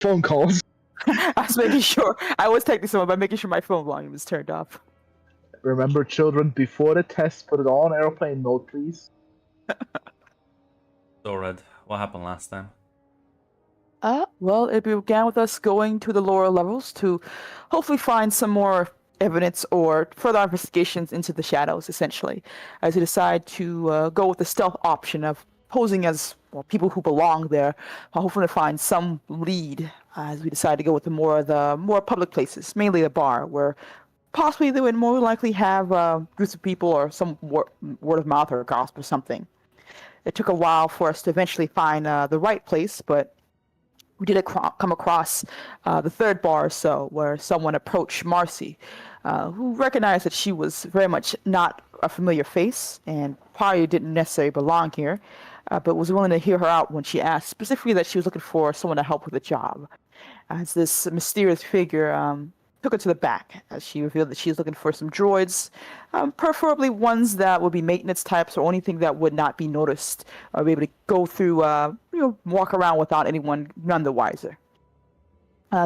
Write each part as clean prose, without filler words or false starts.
phone calls. I was making sure. I was texting someone by making sure my phone volume was turned off. Remember, children, before the test, put it all on airplane mode, please. So, Red, what happened last time? Well, it began with us going to the lower levels to hopefully find some more evidence or further investigations into the shadows, essentially, as we decide to go with the stealth option of posing as people who belong there, hoping to find some lead, as we decide to go with the more public places, mainly the bar, where possibly they would more likely have groups of people or some word of mouth or gossip or something. It took a while for us to eventually find the right place, but we did come across the third bar or so, where someone approached Marcy, who recognized that she was very much not a familiar face and probably didn't necessarily belong here, but was willing to hear her out when she asked specifically that she was looking for someone to help with a job. As this mysterious figure took her to the back, as she revealed that she was looking for some droids, preferably ones that would be maintenance types or anything that would not be noticed or be able to go through, walk around without anyone none the wiser.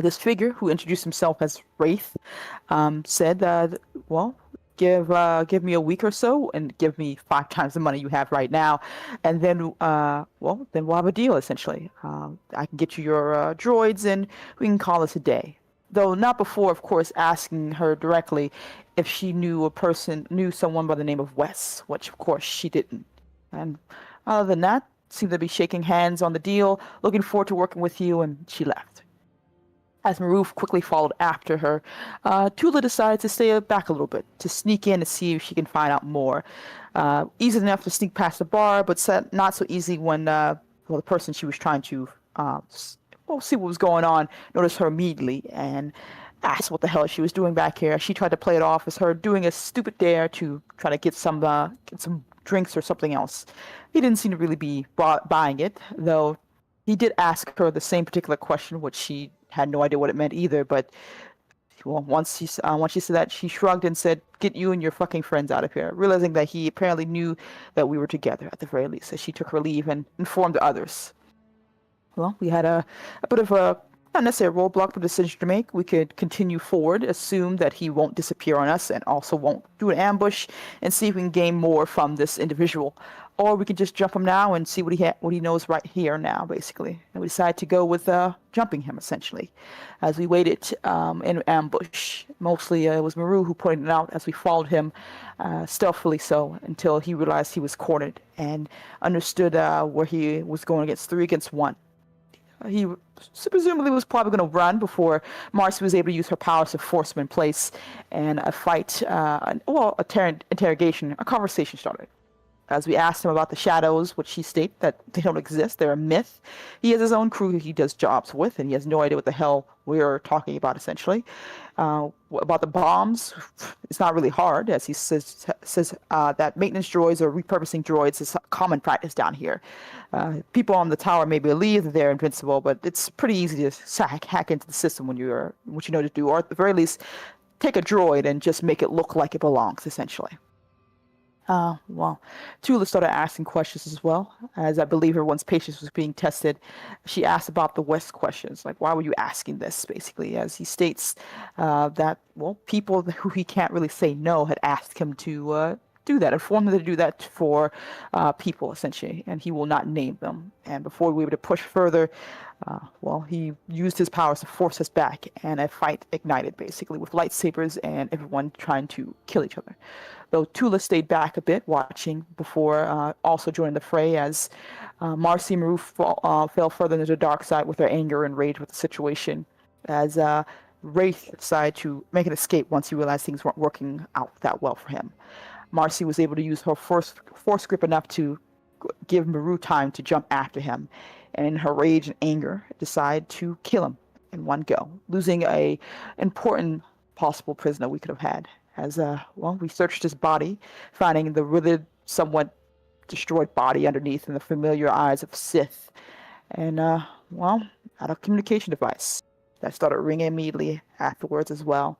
This figure, who introduced himself as Wraith, said, give me a week or so and give me 5 times the money you have right now, and then then we'll have a deal, essentially. I can get you your droids and we can call this a day. Though not before, of course, asking her directly if she knew someone by the name of Wes, which of course she didn't. And other than that, seemed to be shaking hands on the deal, looking forward to working with you, and she left. As Maroof quickly followed after her, Tula decided to stay back a little bit, to sneak in and see if she can find out more. Easy enough to sneak past the bar, but not so easy when the person she was trying to see what was going on noticed her immediately and asked what the hell she was doing back here. She tried to play it off as her doing a stupid dare to try to get some drinks or something else. He didn't seem to really be buying it, though he did ask her the same particular question, which she had no idea what it meant either. But once she said that, she shrugged and said, "Get you and your fucking friends out of here," realizing that he apparently knew that we were together at the very least. So she took her leave and informed the others. Well, we had a bit of a, not necessarily a roadblock, but a decision to make. We could continue forward, assume that he won't disappear on us and also won't do an ambush, and see if we can gain more from this individual. Or we could just jump him now and see what he knows right here now, basically. And we decided to go with jumping him, essentially, as we waited in ambush. Mostly it was Maru who pointed it out as we followed him, stealthily so, until he realized he was cornered and understood where he was going against 3 against 1. He presumably was probably going to run before Marcy was able to use her powers to force him in place, and a fight, interrogation, a conversation started. As we asked him about the shadows, which he stated that they don't exist, they're a myth. He has his own crew he does jobs with, and he has no idea what the hell we're talking about, essentially. About the bombs, it's not really hard, as he says that maintenance droids or repurposing droids is common practice down here. People on the tower may believe that they're invincible, but it's pretty easy to hack into the system when what you know to do, or at the very least, take a droid and just make it look like it belongs, essentially. Tula started asking questions as well, as I believe her once patience was being tested. She asked about the West questions, like, why were you asking this, basically, as he states that, people who he can't really say no had asked him to do that, informed him to do that for people, essentially, and he will not name them. And before we were able to push further, he used his powers to force us back, and a fight ignited, basically, with lightsabers and everyone trying to kill each other. Though Tula stayed back a bit, watching before also joining the fray, as Marcy and Maru fell further into the dark side with their anger and rage with the situation, as Wraith decided to make an escape once he realized things weren't working out that well for him. Marcy was able to use her force grip enough to give Maru time to jump after him, and in her rage and anger, decided to kill him in one go, losing a important possible prisoner we could have had. As we searched his body, finding the withered, somewhat destroyed body underneath in the familiar eyes of Sith, and had a communication device that started ringing immediately afterwards as well.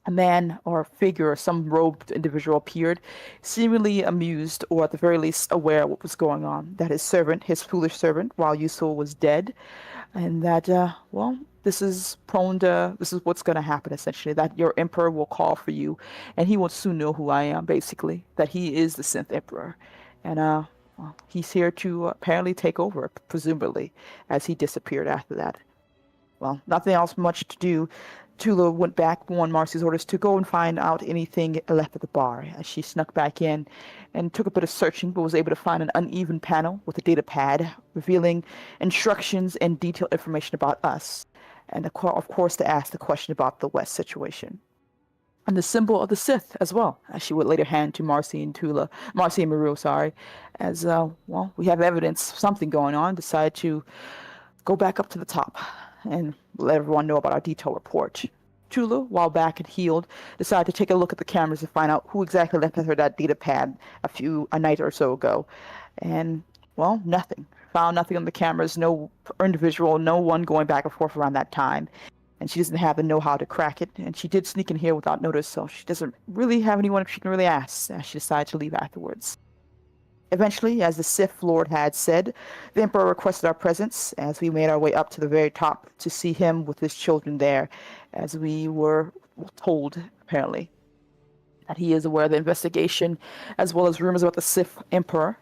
A man or figure, some robed individual appeared, seemingly amused or at the very least aware of what was going on, that his servant, his foolish servant, while Yusul was dead, and that, well, this is what's going to happen essentially, that your emperor will call for you, and he will soon know who I am, basically, that he is the Synth Emperor. And, well, he's here to apparently take over, presumably, as he disappeared after that. Well, nothing else much to do. Tula went back on Marcy's orders to go and find out anything left at the bar. As she snuck back in and took a bit of searching, but was able to find an uneven panel with a data pad revealing instructions and detailed information about us. And of course, to ask the question about the West situation. And the symbol of the Sith as well, as she would later hand to Marcy and Maru, sorry. As, well, we have evidence, something going on, decided to go back up to the top and let everyone know about our detailed report. Tula, while back and healed, decided to take a look at the cameras to find out who exactly left her that data pad a night or so ago. And, well, nothing. Found nothing on the cameras, no individual, no one going back and forth around that time. And she doesn't have the know-how to crack it. And she did sneak in here without notice, so she doesn't really have anyone she can really ask, as she decided to leave afterwards. Eventually, as the Sith Lord had said, the Emperor requested our presence as we made our way up to the very top to see him with his children there, as we were told, apparently, that he is aware of the investigation, as well as rumors about the Sith Emperor,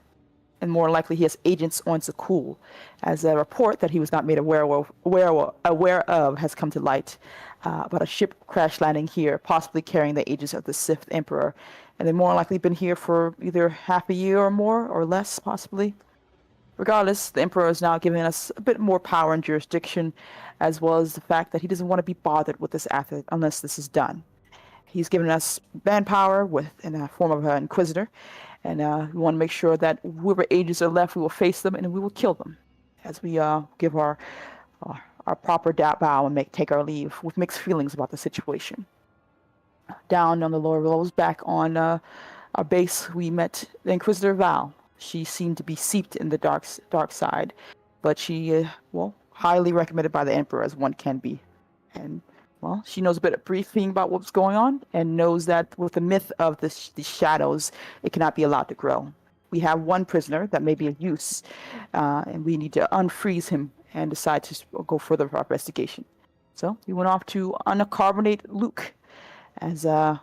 and more likely he has agents on Zakuul, as a report that he was not made aware of has come to light about a ship crash landing here, possibly carrying the agents of the Sith Emperor, and they've more likely been here for either half a year or more, or less, possibly. Regardless, the Emperor is now giving us a bit more power and jurisdiction, as well as the fact that he doesn't want to be bothered with this unless this is done. He's given us manpower in the form of an Inquisitor, and we want to make sure that whoever agents are left, we will face them and we will kill them, as we give our proper bow and take our leave with mixed feelings about the situation. Down on the lower levels, back on our base, we met the Inquisitor Val. She seemed to be seeped in the dark side, but she, well, highly recommended by the Emperor as one can be. And, well, she knows a bit of briefing about what's going on and knows that with the myth of the shadows, it cannot be allowed to grow. We have one prisoner that may be of use, and we need to unfreeze him and decide to go further with our investigation. So we went off to uncarbonate Luke, as the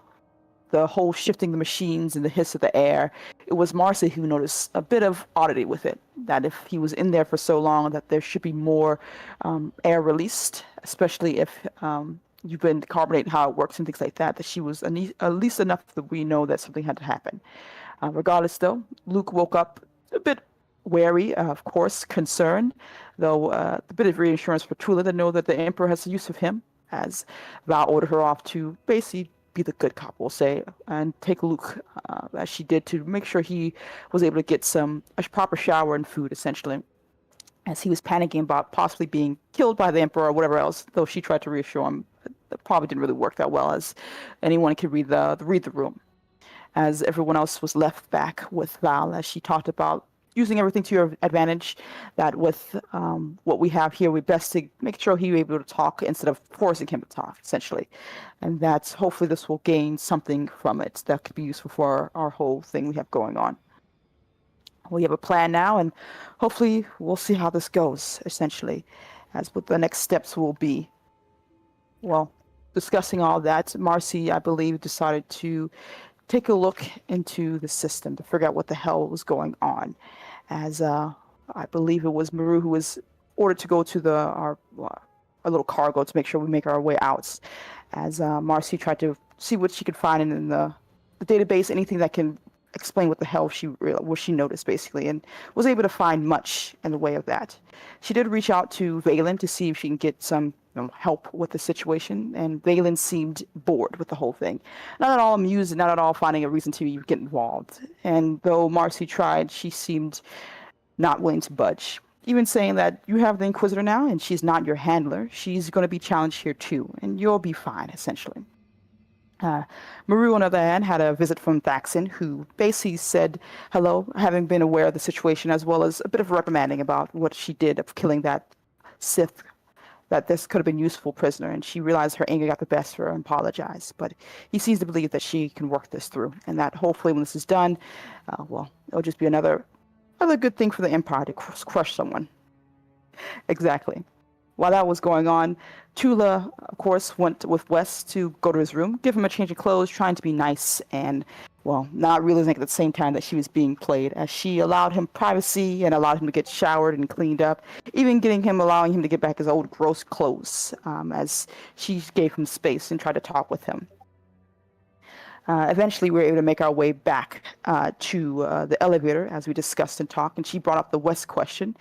whole shifting the machines and the hiss of the air, it was Marcy who noticed a bit of oddity with it, that if he was in there for so long, that there should be more air released, especially if you've been carbonating how it works and things like that, that she was at least enough that we know that something had to happen. Regardless, though, Luke woke up a bit wary, of course, concerned, though a bit of reassurance for Tula to know that the Emperor has use of him, as Val ordered her off to basically be the good cop, we'll say, and take Luke, as she did, to make sure he was able to get a proper shower and food, essentially, as he was panicking about possibly being killed by the Emperor or whatever else, though she tried to reassure him. It probably didn't really work that well, as anyone could read the room. As everyone else was left back with Val, as she talked about using everything to your advantage, that with what we have here, we best to make sure he's able to talk instead of forcing him to talk, essentially. And that hopefully this will gain something from it that could be useful for our whole thing we have going on. We have a plan now, and hopefully we'll see how this goes, essentially, as what the next steps will be. Well, discussing all that, Marcy, I believe, decided to take a look into the system to figure out what the hell was going on, as I believe it was Maru who was ordered to go to our little cargo to make sure we make our way out, as Marcy tried to see what she could find in the database, anything that can explain what the hell what she noticed, basically, and was able to find much in the way of that. She did reach out to Valen to see if she can get some help with the situation, and Valen seemed bored with the whole thing. Not at all amused, and not at all finding a reason to get involved. And though Marcy tried, she seemed not willing to budge. Even saying that you have the Inquisitor now, and she's not your handler, she's going to be challenged here too, and you'll be fine, essentially. Maru, on the other hand, had a visit from Thaxon, who basically said hello, having been aware of the situation, as well as a bit of reprimanding about what she did of killing that Sith that this could have been useful prisoner, and she realized her anger got the best of her and apologized. But he seems to believe that she can work this through, and that hopefully when this is done, well, it'll just be another good thing for the Empire to crush someone. Exactly. While that was going on, Tula, of course, went with Wes to go to his room, give him a change of clothes, trying to be nice and, well, not realizing at the same time that she was being played, as she allowed him privacy and allowed him to get showered and cleaned up, even allowing him to get back his old gross clothes, as she gave him space and tried to talk with him. Eventually, we were able to make our way back to the elevator, as we discussed and talked, and she brought up the West question.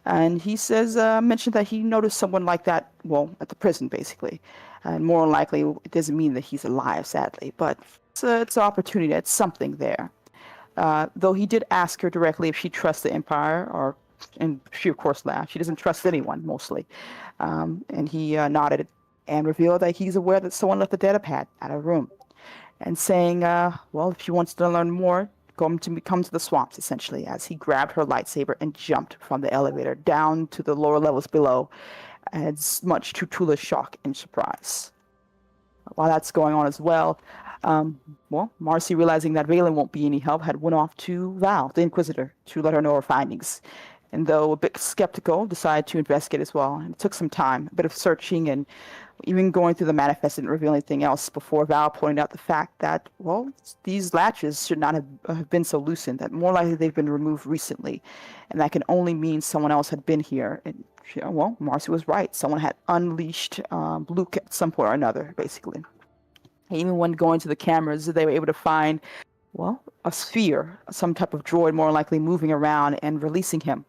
And he mentioned that he noticed someone like that, well, at the prison, basically. And more than likely, it doesn't mean that he's alive, sadly, but it's an opportunity, it's something there. Though he did ask her directly if she trusts the Empire, and she, of course, laughed. She doesn't trust anyone, mostly. And he nodded and revealed that he's aware that someone left the data pad at her room. And saying, well, if she wants to learn more, come to the swamps, essentially, as he grabbed her lightsaber and jumped from the elevator down to the lower levels below, as much to Tula's shock and surprise. While that's going on as well, Marcy, realizing that Valen won't be any help, had went off to Val, the Inquisitor, to let her know her findings. And though a bit skeptical, decided to investigate as well. And it took some time, a bit of searching, and even going through the manifest didn't reveal anything else before Val pointed out the fact that, well, these latches should not have been so loosened, that more likely they've been removed recently. And that can only mean someone else had been here. And, well, Marcy was right. Someone had unleashed Luke at some point or another, basically. Even when going to the cameras, they were able to find, well, a sphere, some type of droid more likely moving around and releasing him,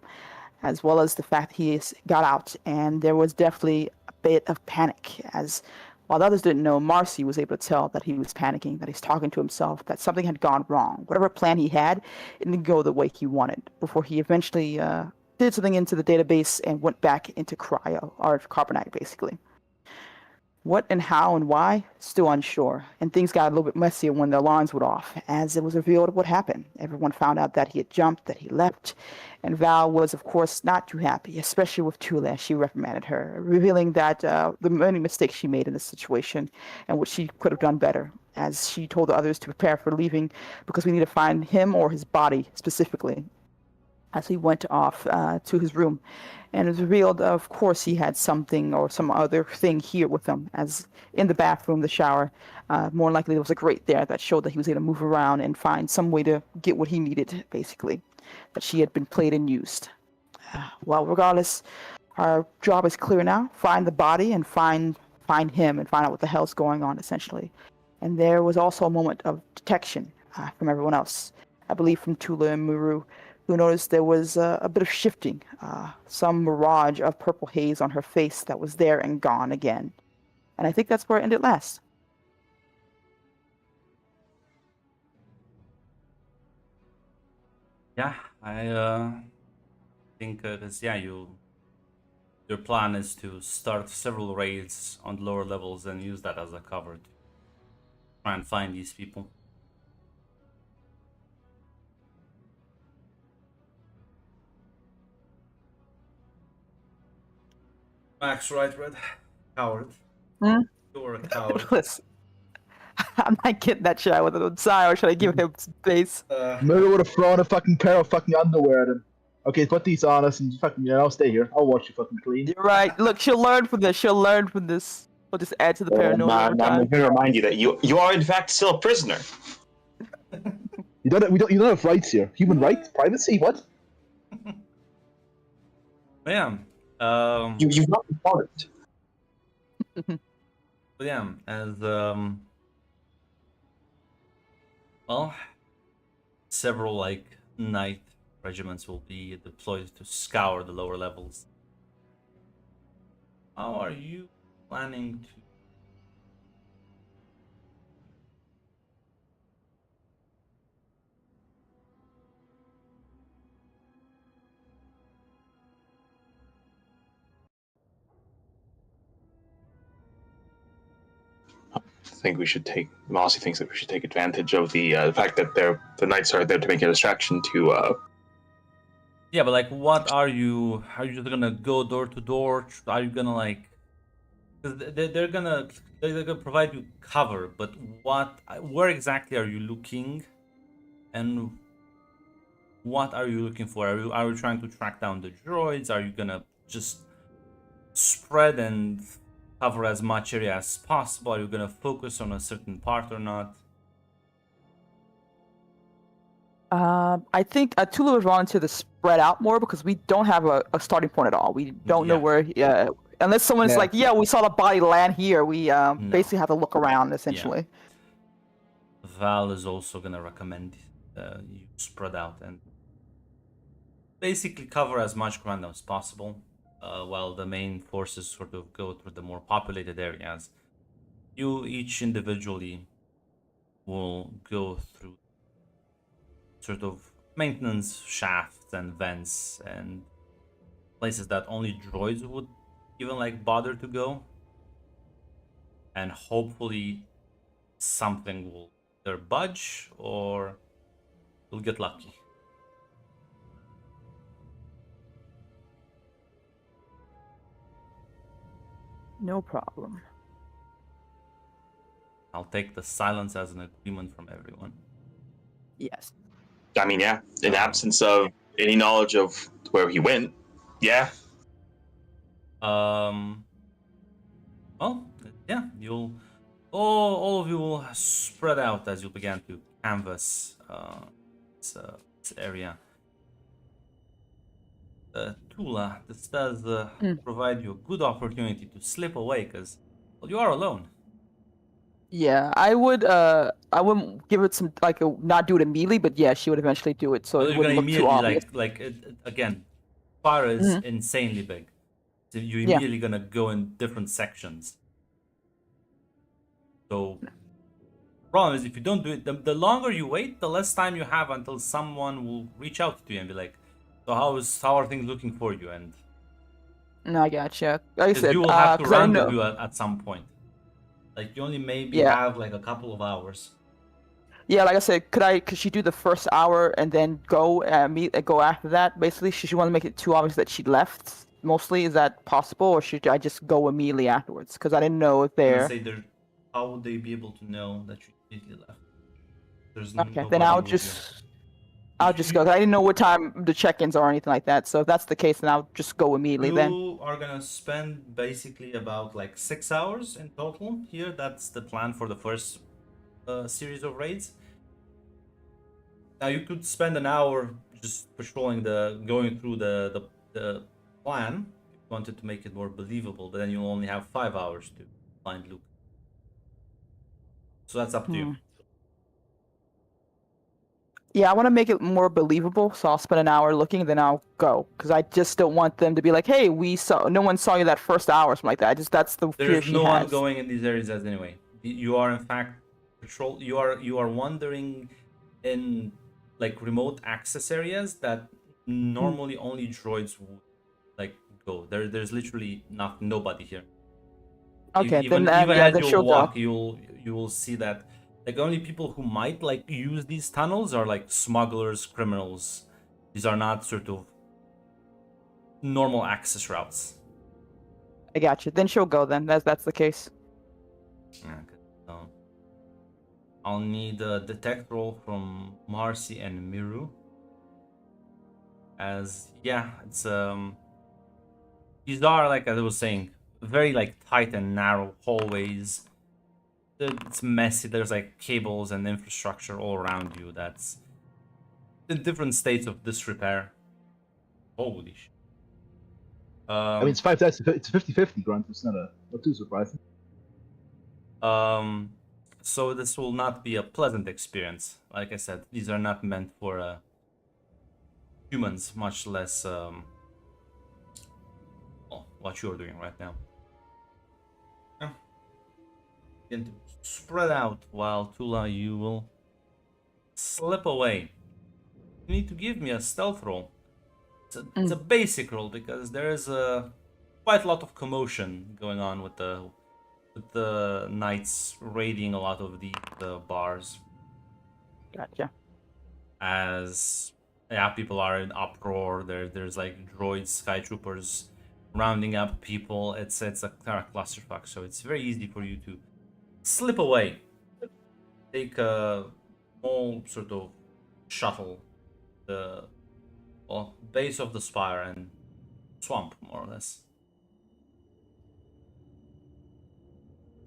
as well as the fact he got out. And there was definitely a bit of panic, as while the others didn't know, Marcy was able to tell that he was panicking, that he's talking to himself, that something had gone wrong. Whatever plan he had, it didn't go the way he wanted, before he eventually did something into the database and went back into cryo, or carbonite, basically. What and how and why, still unsure. And things got a little bit messier when the alarms went off, as it was revealed what happened. Everyone found out that he had jumped, that he left, and Val was, of course, not too happy, especially with Tula, as she reprimanded her, revealing that the many mistakes she made in this situation and what she could have done better, as she told the others to prepare for leaving because we need to find him or his body specifically, as he went off to his room. And it was revealed, of course, he had something or some other thing here with him, as in the bathroom, the shower. More likely there was a grate there that showed that he was able to move around and find some way to get what he needed, basically, that she had been played and used. Well, regardless, our job is clear now. Find the body and find him and find out what the hell's going on, essentially. And there was also a moment of detection from everyone else. I believe from Tula and Muru, who noticed there was a bit of shifting, some mirage of purple haze on her face that was there and gone again. And I think that's where it ended last. Yeah, I think that your plan is to start several raids on the lower levels and use that as a cover to try and find these people. Max, right, Red? Coward. You're a coward. Listen, I'm not getting that shit out with him. Sorry, or should I give him space? Maybe would have thrown a fucking pair of fucking underwear at him. Okay, put these on us and fucking, I'll stay here. I'll watch you fucking clean. You're right. Look, she'll learn from this. We'll just add to the paranoia. I'm going to remind you that you are in fact still a prisoner. You don't have rights here. Human rights, privacy, what? Yeah. You've not reported. But yeah, as well, several night regiments will be deployed to scour the lower levels. How are you planning to? Mossy thinks that we should take advantage of the fact that the knights are there to make a distraction to. Yeah, but what are you? Are you just gonna go door to door? Are you gonna Because they're gonna provide you cover, but where exactly are you looking, and what are you looking for? Are you trying to track down the droids? Are you gonna just spread and cover as much area as possible? Are you gonna focus on a certain part or not? I think Tula would volunteer to spread out more because we don't have a starting point at all. We don't know Yeah. where, unless someone's Yeah. like, yeah, we saw the body land here. We No. basically have to look around essentially. Val is also gonna recommend you spread out and basically cover as much ground as possible, while the main forces sort of go through the more populated areas. You each individually will go through sort of maintenance shafts and vents and places that only droids would even like bother to go, and hopefully something will either budge or you'll get lucky. No problem. I'll take the silence as an agreement from everyone. Yes. I mean, yeah. In absence of any knowledge of where he went, yeah. Well, yeah, all of you will spread out as you began to canvass this area. Tula, this does provide you a good opportunity to slip away, because well, you are alone. Yeah, I wouldn't give it some not do it immediately, but yeah, she would eventually do it, so Well, it you're gonna wouldn't look too immediately obvious. again, fire is insanely big, so you're Yeah. immediately gonna go in different sections. So problem is, if you don't do it, the longer you wait, the less time you have until someone will reach out to you and be like, so how are things looking for you? And No, I gotcha. Like I because said, you will have to 'cause I didn't know. rendezvous at some point. Like you only maybe Yeah. have like a couple of hours. Yeah, like I said, could she do the first hour and then go go after that? Basically, she want to make it too obvious that she left. Mostly, is that possible, or should I just go immediately afterwards? Because I didn't know if I'm gonna they're say there. How would they be able to know that you immediately left? There's okay. nobody Then I'll with you. just go. 'Cause I didn't know what time the check-ins are or anything like that. So if that's the case, then I'll just go immediately. Then You are gonna spend basically about like 6 hours in total here. That's the plan for the first series of raids. Now you could spend an hour just patrolling going through the plan if you wanted to make it more believable, but then you'll only have 5 hours to find Luke. So that's up to you. yeah, I want to make it more believable. So I'll spend an hour looking, then I'll go. Because I just don't want them to be like, "Hey, no one saw you that first hour," or something like that. That's the fear There's she no has. one going in these areas as anyway. You are in fact patrol. You are wandering in like remote access areas that normally only droids would like go. There's literally nobody here. Okay, Even then even yeah, as then you she'll walk, go. you will see that like only people who might like use these tunnels are like smugglers, criminals. These are not sort of normal access routes. I got you. Then she'll go. Then that's the case. Okay, so I'll need a detect roll from Marcy and Miru. As yeah, it's these are like as I was saying, very like tight and narrow hallways. It's messy. There's like cables and infrastructure all around you that's in different states of disrepair. Holy shit. I mean, it's 5 dice. It's 50-50, Grunt. It's not too surprising. So this will not be a pleasant experience. Like I said, these are not meant for humans, much less well, what you're doing right now. Yeah. Begin to spread out while Tula, you will slip away. You need to give me a stealth roll. It's a basic roll because there is quite a lot of commotion going on with the knights raiding a lot of the bars. Gotcha. As yeah, people are in uproar. There's like droids, sky troopers rounding up people. It's a kind of clusterfuck, so it's very easy for you to slip away. Take a small sort of shuttle, the base of the spire and swamp, more or less.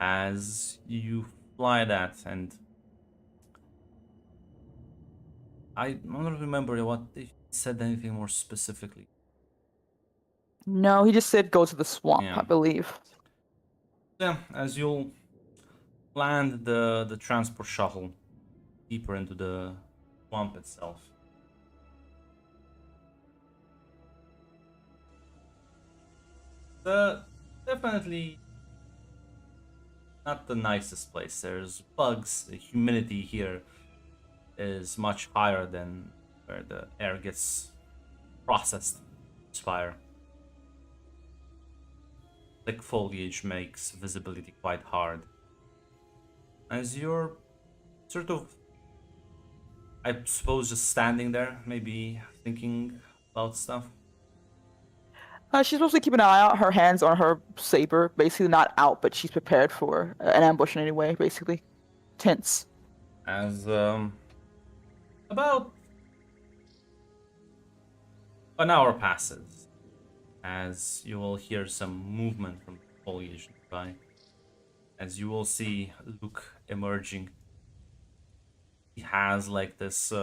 As you fly that, and I don't remember what they said anything more specifically. No, he just said go to the swamp, Yeah. I believe. Yeah, as you'll land the transport shuttle deeper into the swamp itself. Definitely not the nicest place. There's bugs. The humidity here is much higher than where the air gets processed. Spire. Thick foliage makes visibility quite hard. As you're sort of, I suppose, just standing there, maybe thinking about stuff. She's supposed to keep an eye out, her hands on her saber, basically not out, but she's prepared for an ambush in any way, basically. Tense. As about an hour passes, as you will hear some movement from the foliage nearby, as you will see Luke emerging. He has like this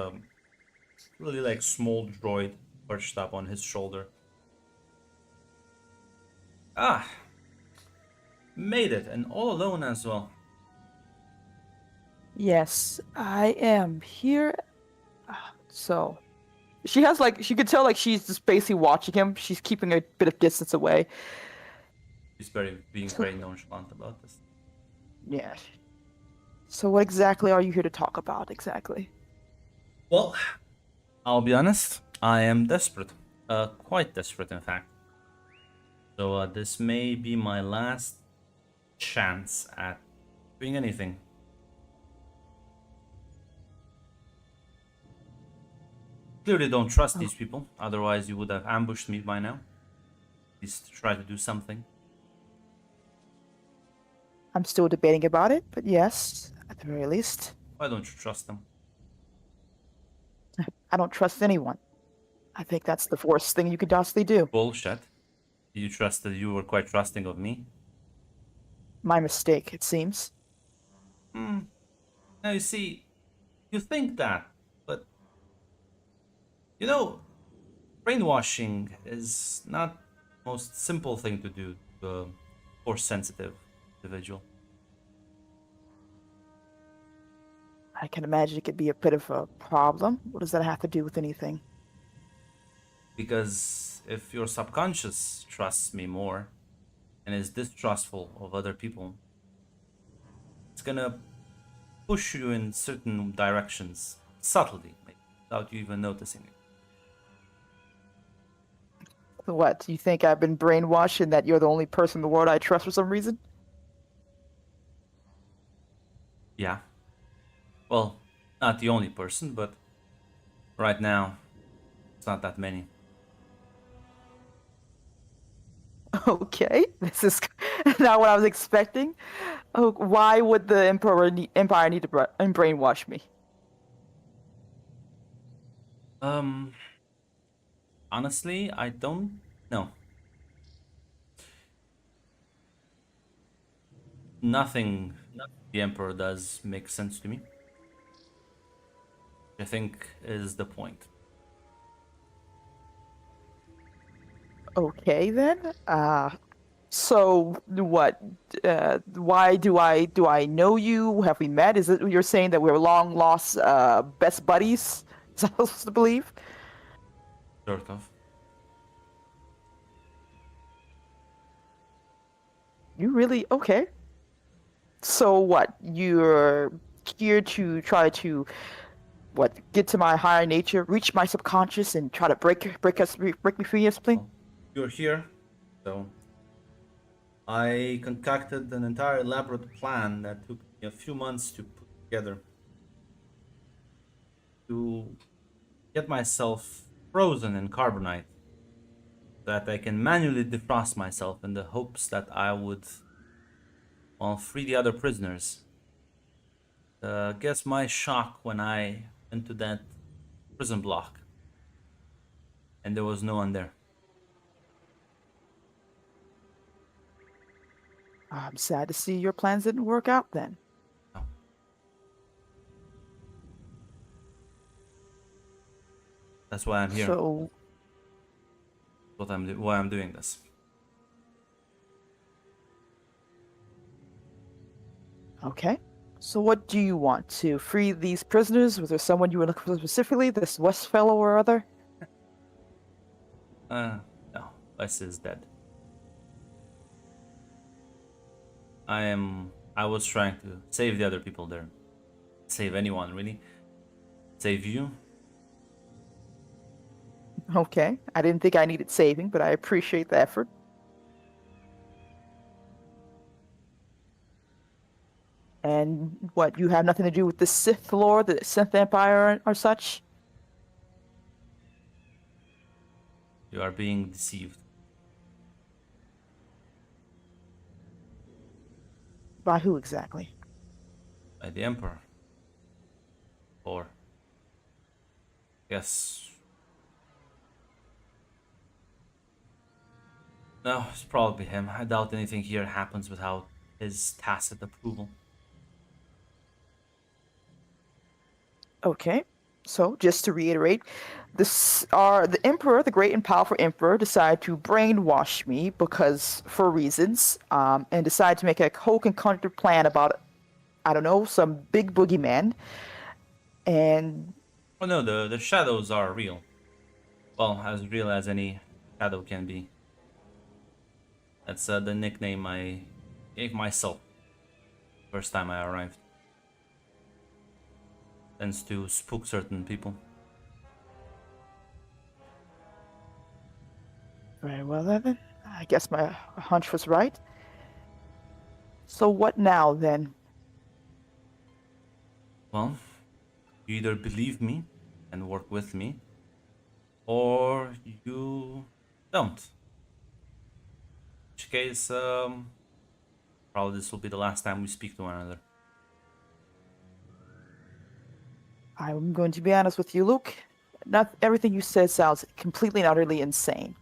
really like small droid perched up on his shoulder. Ah, made it, and all alone as well. Yes, I am here. So, she has like, she could tell like she's just basically watching him. She's keeping a bit of distance away. He's being very nonchalant about this. Yeah. So what exactly are you here to talk about, exactly? Well, I'll be honest, I am desperate. Quite desperate, in fact. So this may be my last chance at doing anything. Clearly don't trust these people, otherwise you would have ambushed me by now. At least try to do something. I'm still debating about it, but yes, at the very least. Why don't you trust them? I don't trust anyone. I think that's the worst thing you could possibly do. Bullshit. You trusted you were quite trusting of me? My mistake, it seems. Now you see, you think that, but you know, brainwashing is not the most simple thing to do to a force-sensitive individual. I can imagine it could be a bit of a problem. What does that have to do with anything? Because if your subconscious trusts me more and is distrustful of other people, it's gonna push you in certain directions subtly, maybe, without you even noticing it. What, you think I've been brainwashed and that you're the only person in the world I trust for some reason? Yeah. Well, not the only person, but right now, it's not that many. Okay, this is not what I was expecting. Oh, why would the Empire need to brainwash me? Honestly, I don't know. Nothing the Emperor does makes sense to me. I think is the point. Okay then. So what? Why do I know you? Have we met? Is it you're saying that we're long lost best buddies? Is that what I'm supposed to believe? Sort of. You really okay? So what? You're here to try to get to my higher nature, reach my subconscious, and try to break me free or something? Well, you're here, so I concocted an entire elaborate plan that took me a few months to put together to get myself frozen in carbonite that I can manually defrost myself in the hopes that I would, well, free the other prisoners. Guess my shock when I went to that prison block and there was no one there. I'm sad to see your plans didn't work out then. No. That's why I'm here. So, Why I'm doing this. okay. So what do you want? To free these prisoners? Was there someone you were looking for specifically? This West fellow or other? No, Wes is dead. I was trying to save the other people there. Save anyone, really. Save you. Okay. I didn't think I needed saving, but I appreciate the effort. And what, you have nothing to do with the Sith Lord, the Sith Empire or such? You are being deceived. By who exactly? By the Emperor. Or yes. No, it's probably him. I doubt anything here happens without his tacit approval. Okay. So, just to reiterate, the Emperor, the great and powerful Emperor, decided to brainwash me because, for reasons, and decided to make a whole concocted plan about, I don't know, some big boogeyman. And Oh no, the shadows are real. Well, as real as any shadow can be. That's the nickname I gave myself first time I arrived. Tends to spook certain people. very well then. I guess my hunch was right. So what now then? Well, you either believe me and work with me, or you don't. In which case, probably this will be the last time we speak to one another. I'm going to be honest with you, Luke. Not everything you said sounds completely and utterly insane.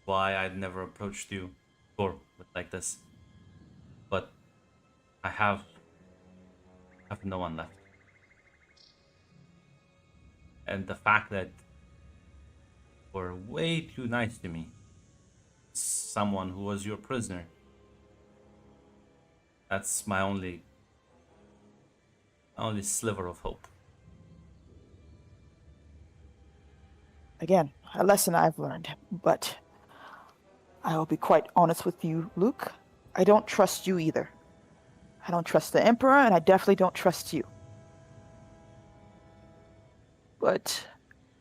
Why I'd never approached you before like this. But I have no one left. And the fact that you were way too nice to me, someone who was your prisoner, that's my only sliver of hope. Again, a lesson I've learned, but I will be quite honest with you, Luke. I don't trust you either. I don't trust the Emperor, and I definitely don't trust you.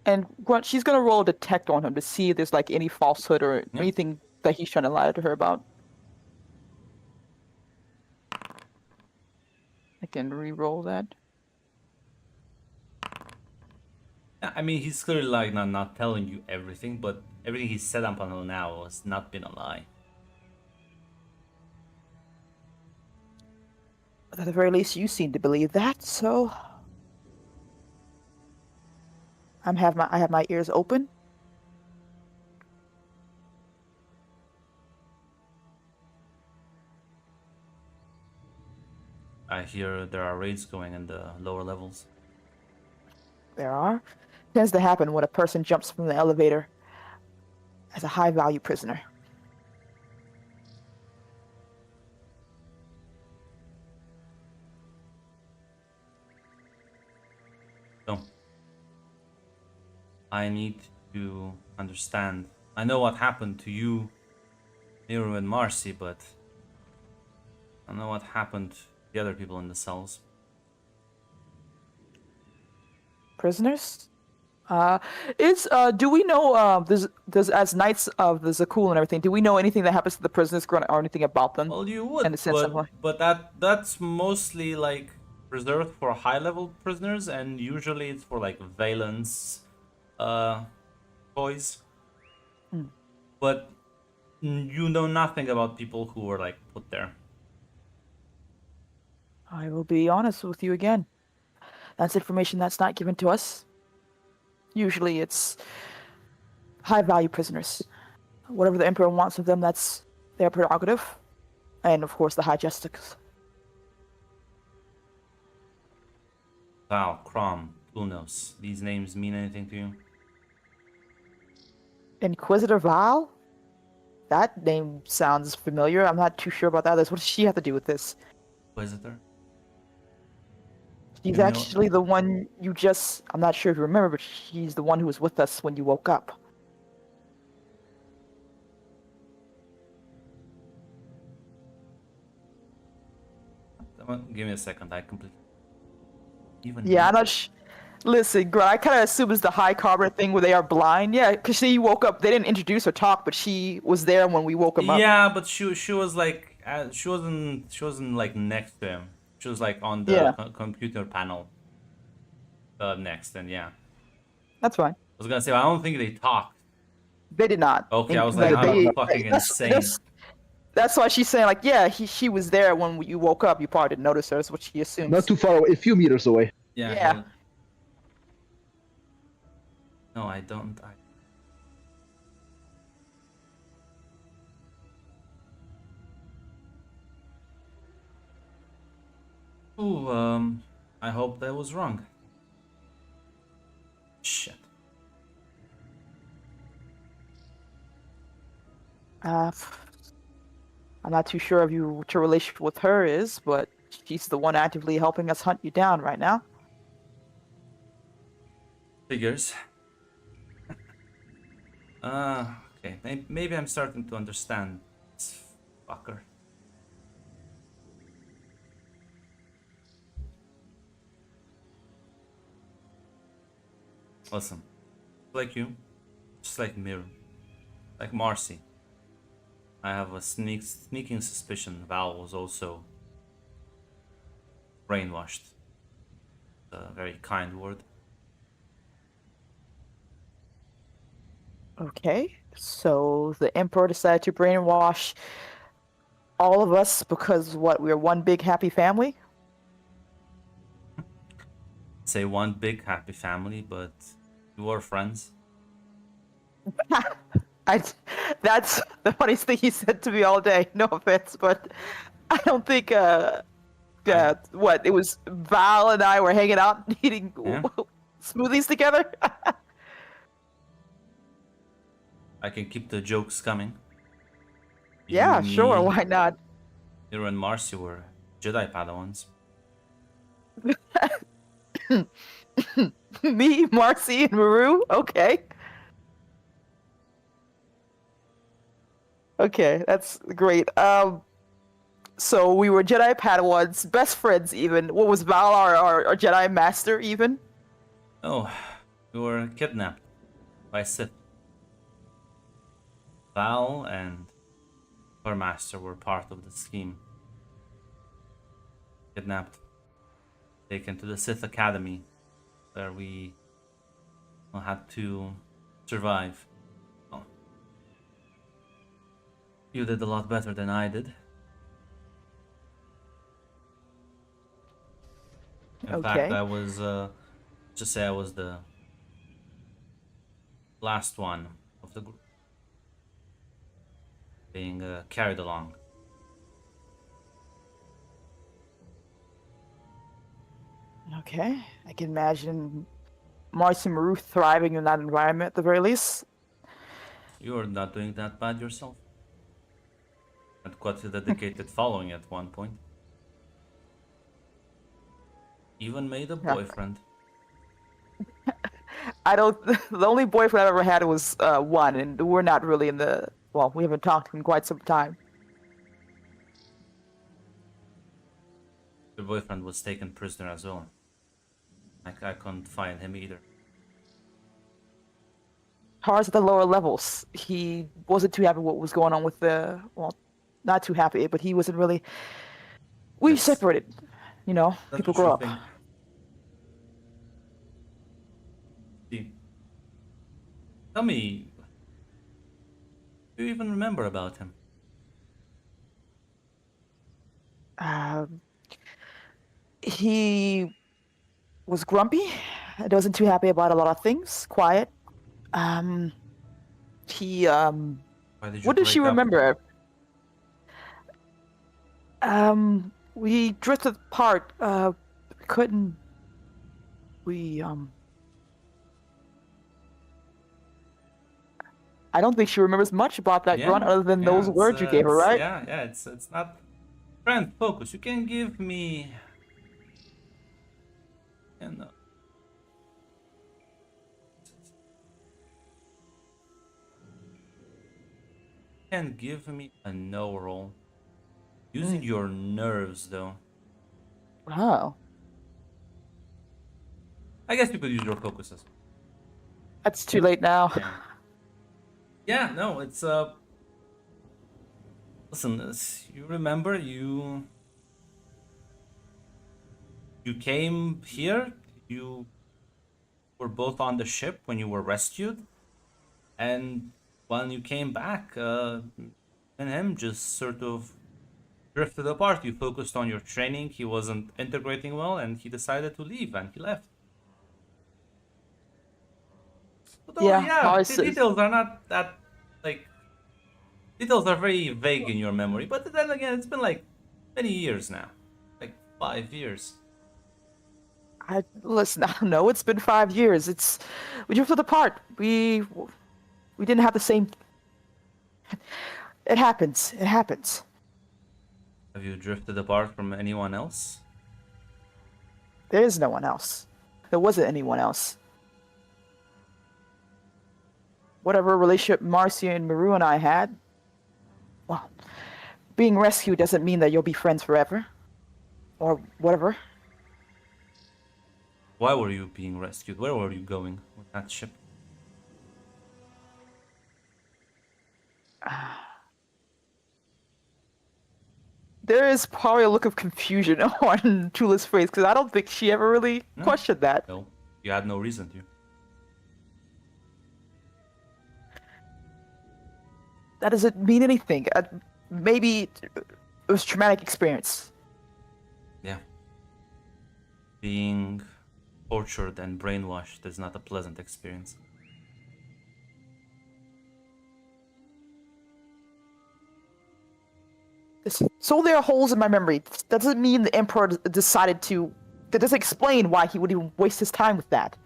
And Grunt, she's gonna roll a detect on him to see if there's like any falsehood or anything that he's trying to lie to her about. I can re-roll that. I mean, he's clearly like not telling you everything, but everything he's said up until now has not been a lie. But at the very least, you seem to believe that, so I have my ears open. I hear there are raids going in the lower levels. There are. Tends to happen when a person jumps from the elevator as a high-value prisoner. So, I need to understand. I know what happened to you, Nero and Marcy, but I don't know what happened to the other people in the cells. Prisoners? Do we know, does as Knights of the Zakuul and everything, do we know anything that happens to the prisoners or anything about them? Well, you would, in the sense of but that's mostly like reserved for high-level prisoners, and usually it's for like Valence, boys. but you know nothing about people who were like put there. I will be honest with you again. That's information that's not given to us. Usually it's high value prisoners. Whatever the Emperor wants of them, that's their prerogative. And of course, the High Justice. Val, Crom, Lunos. These names mean anything to you? Inquisitor Val? That name sounds familiar. I'm not too sure about that. What does she have to do with this? Inquisitor? She's You know- actually the one you just... I'm not sure if you remember, but she's the one who was with us when you woke up. Give me a second. I completely. Even Yeah, I'm not Listen, Gra, I kind of assume it's the High Carbon thing where they are blind. Yeah, because she woke up. They didn't introduce or talk, but she was there when we woke him up. Yeah, but she was like she wasn't like next to him. She was like on the Yeah. computer panel. Next, and yeah, I That's fine. was gonna say I don't think they talked. They did not. Okay, I was Like, like, I'm they- fucking that's- insane. That's why she's saying, like, yeah, she was there when you woke up. You probably didn't notice her. That's what she assumes. Not too far away, a few meters away. Yeah. Yeah. well- No, I don't. Ooh, I hope that was wrong. Shit. I'm not too sure of you what your relationship with her is, but she's the one actively helping us hunt you down right now. Figures. Okay. Maybe I'm starting to understand this fucker. Listen, like you, just like Miru, like Marcy. I have a sneaking suspicion Val was also brainwashed. A very kind word. Okay, so the Emperor decided to brainwash all of us because what? We're one big happy family. Say one big happy family, but we were friends. That's the funniest thing he said to me all day. No offense, but I don't think what it was. Val and I were hanging out eating Yeah. smoothies together. I can keep the jokes coming. Yeah, You, sure. me, Why not? Miru and Marcy were Jedi Padawans. Me, Marcy, and Maru. Okay. Okay, that's great. So we were Jedi Padawans, best friends even. What was Val, our Jedi Master even? Oh, we were kidnapped by Sith. Val and her master were part of the scheme. Kidnapped, taken to the Sith Academy, where we had to survive. Oh. You did a lot better than I did. In fact, Okay. I was, just say I was the last one of the group being carried along. Okay, I can imagine Marcy and Maru thriving in that environment at the very least. You're not doing that bad yourself. And quite a dedicated following at one point. Even made a Yeah. boyfriend. I don't. The only boyfriend I've ever had was one, and we're not really in the. Well, we haven't talked in quite some time. Your boyfriend was taken prisoner as well. I couldn't find him either. Tars at the lower levels. He wasn't too happy what was going on with the. Well, not too happy, but he wasn't really. We Yes. separated. You know, That's people what you grow up. think. See, tell me, Do you even remember about him? Um, he was grumpy. I wasn't too happy about a lot of things. Quiet. Um, he Why did you What does she break up? remember? We drifted apart. Couldn't we? I don't think she remembers much about that grunt other than those words you gave her, right? Yeah. It's not. Try and focus. You can give me. You know, can give me a no roll. Using your nerves, though. Wow, I guess you could use your focus as well. that's too late now. Yeah. Yeah, no, it's listen, you remember you came here, you were both on the ship when you were rescued, and when you came back, and him just sort of drifted apart. You focused on your training, he wasn't integrating well, and he decided to leave, and he left. Although, Yeah, yeah, the ours is. details are not that, like, details are very vague in your memory, but then again, it's been like many years now. Like 5 years. I listen. I don't know. It's been 5 years. We drifted apart. We didn't have the same. It happens. It happens. Have you drifted apart from anyone else? There is no one else. There wasn't anyone else. Whatever relationship Marcia and Maru and I had, well, being rescued doesn't mean that you'll be friends forever. Or whatever. Why were you being rescued? Where were you going with that ship? There is probably a look of confusion on Tula's face, because I don't think she ever really No. questioned that. No, you had no reason to. That doesn't mean anything. Maybe it was a traumatic experience. Yeah. Being tortured and brainwashed is not a pleasant experience. So there are holes in my memory. That doesn't mean the Emperor decided to. That doesn't explain why he would even waste his time with that.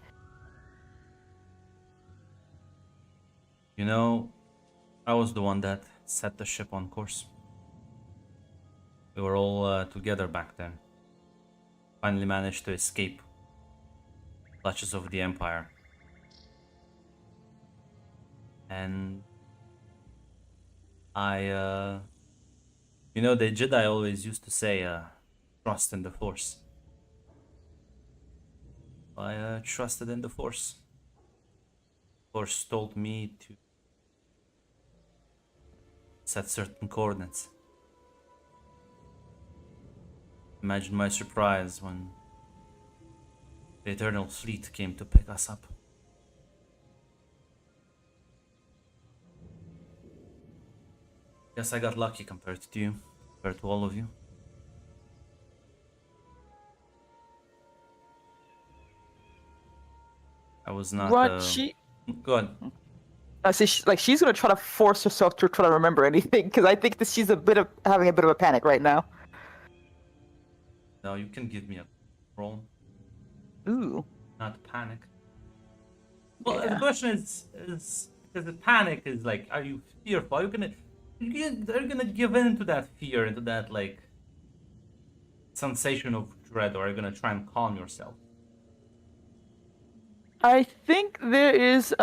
You know, I was the one that set the ship on course. We were all together back then. Finally managed to escape clutches of the Empire. And you know, the Jedi always used to say, trust in the Force. I trusted in the Force. Force told me to set certain coordinates. Imagine my surprise when the Eternal Fleet came to pick us up. Guess I got lucky compared to you, compared to all of you. I was not. What she? Go ahead. I see. She's gonna try to force herself to try to remember anything, because I think that she's having a bit of a panic right now. No, you can give me a roll, Ooh. not panic. Well, the Yeah. question is because the panic is like, are you fearful? Are you gonna give in to that fear, into that like sensation of dread, or are you gonna try and calm yourself? I think there is.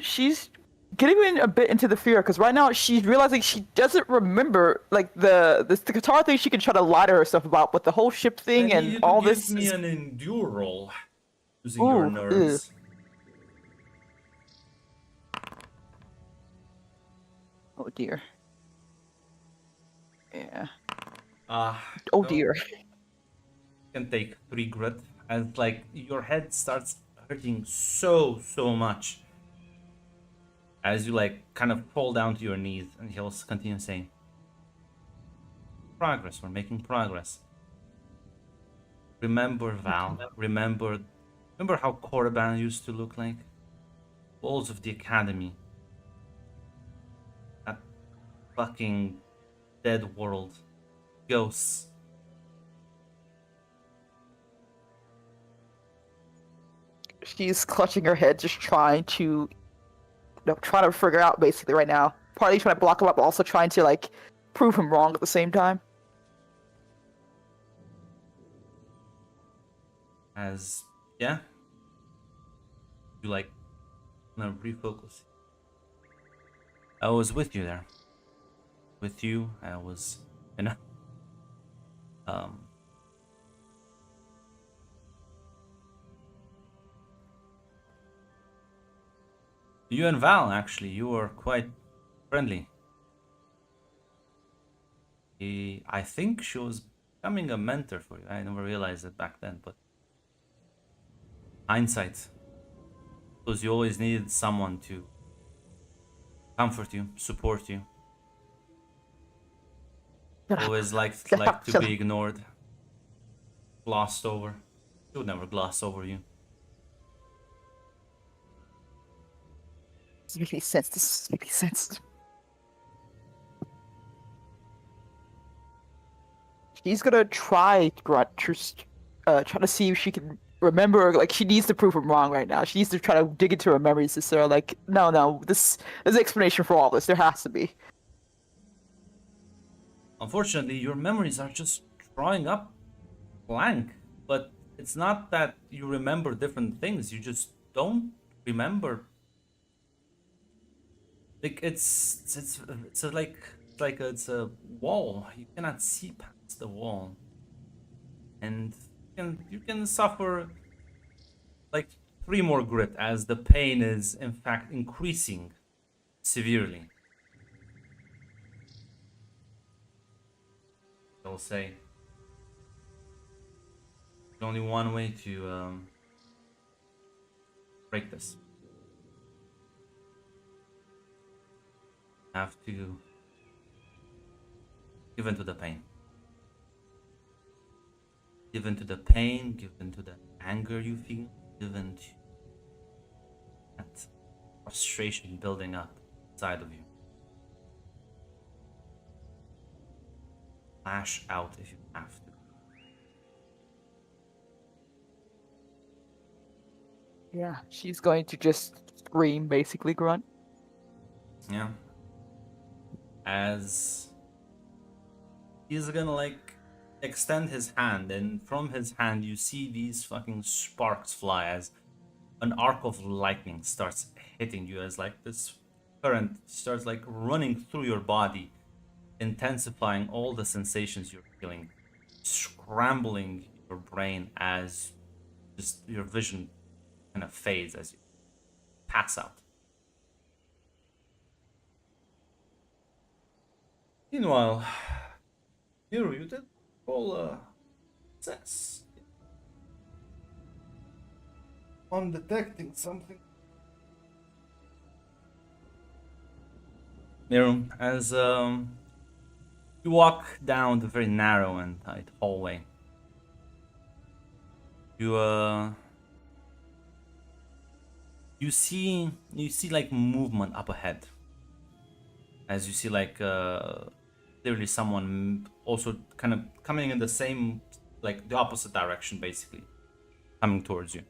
She's getting in a bit into the fear, because right now she's realizing she doesn't remember like the guitar thing. She can try to lie to herself about, but the whole ship thing I need and you to all give this. me an endure roll using your Ooh, nerves. Oh dear. Yeah. Ah, Oh no, dear. you can take 3 grit, and like your head starts hurting so much. as you like kind of fall down to your knees, and he'll continue saying, "Progress. We're making progress. Remember, Val. Remember how Korriban used to look like? Walls of the academy. That fucking dead world. Ghosts." She's clutching her head, just trying to, trying to figure out basically right now. Partly trying to block him up, but also trying to like prove him wrong at the same time. As yeah, you like wanna refocus. I was with you there. With you, I was, you know, um. You and Val, actually, you were quite friendly. I think she was becoming a mentor for you. I never realized it back then, but hindsight, because you always needed someone to comfort you, support you. Always liked to be ignored, glossed over. She would never gloss over you. This makes sense. This makes sense. She's gonna try, Grunt, try to see if she can remember. Like, she needs to prove him wrong right now. She needs to try to dig into her memories to sort of like, no, there's an explanation for all this. There has to be. Unfortunately, your memories are just drawing up blank. But it's not that you remember different things. You just don't remember. Like it's a wall. You cannot see past the wall, and you can suffer like 3 more grit as the pain is in fact increasing severely. They'll say there's only one way to break this. Have to give in to the pain. Give in to the pain, give in to the anger you feel, give in to that frustration building up inside of you. Lash out if you have to. Yeah, she's going to just scream, basically, Grunt. Yeah. As he's gonna like extend his hand, and from his hand you see these fucking sparks fly as an arc of lightning starts hitting you, as like this current starts like running through your body, intensifying all the sensations you're feeling, scrambling your brain as just your vision kind of fades as you pass out. Meanwhile, you did roll success on detecting something. Miru, as you walk down the very narrow and tight hallway, you see like movement up ahead. As you see like clearly someone also kind of coming in the same, like the opposite direction, basically coming towards you.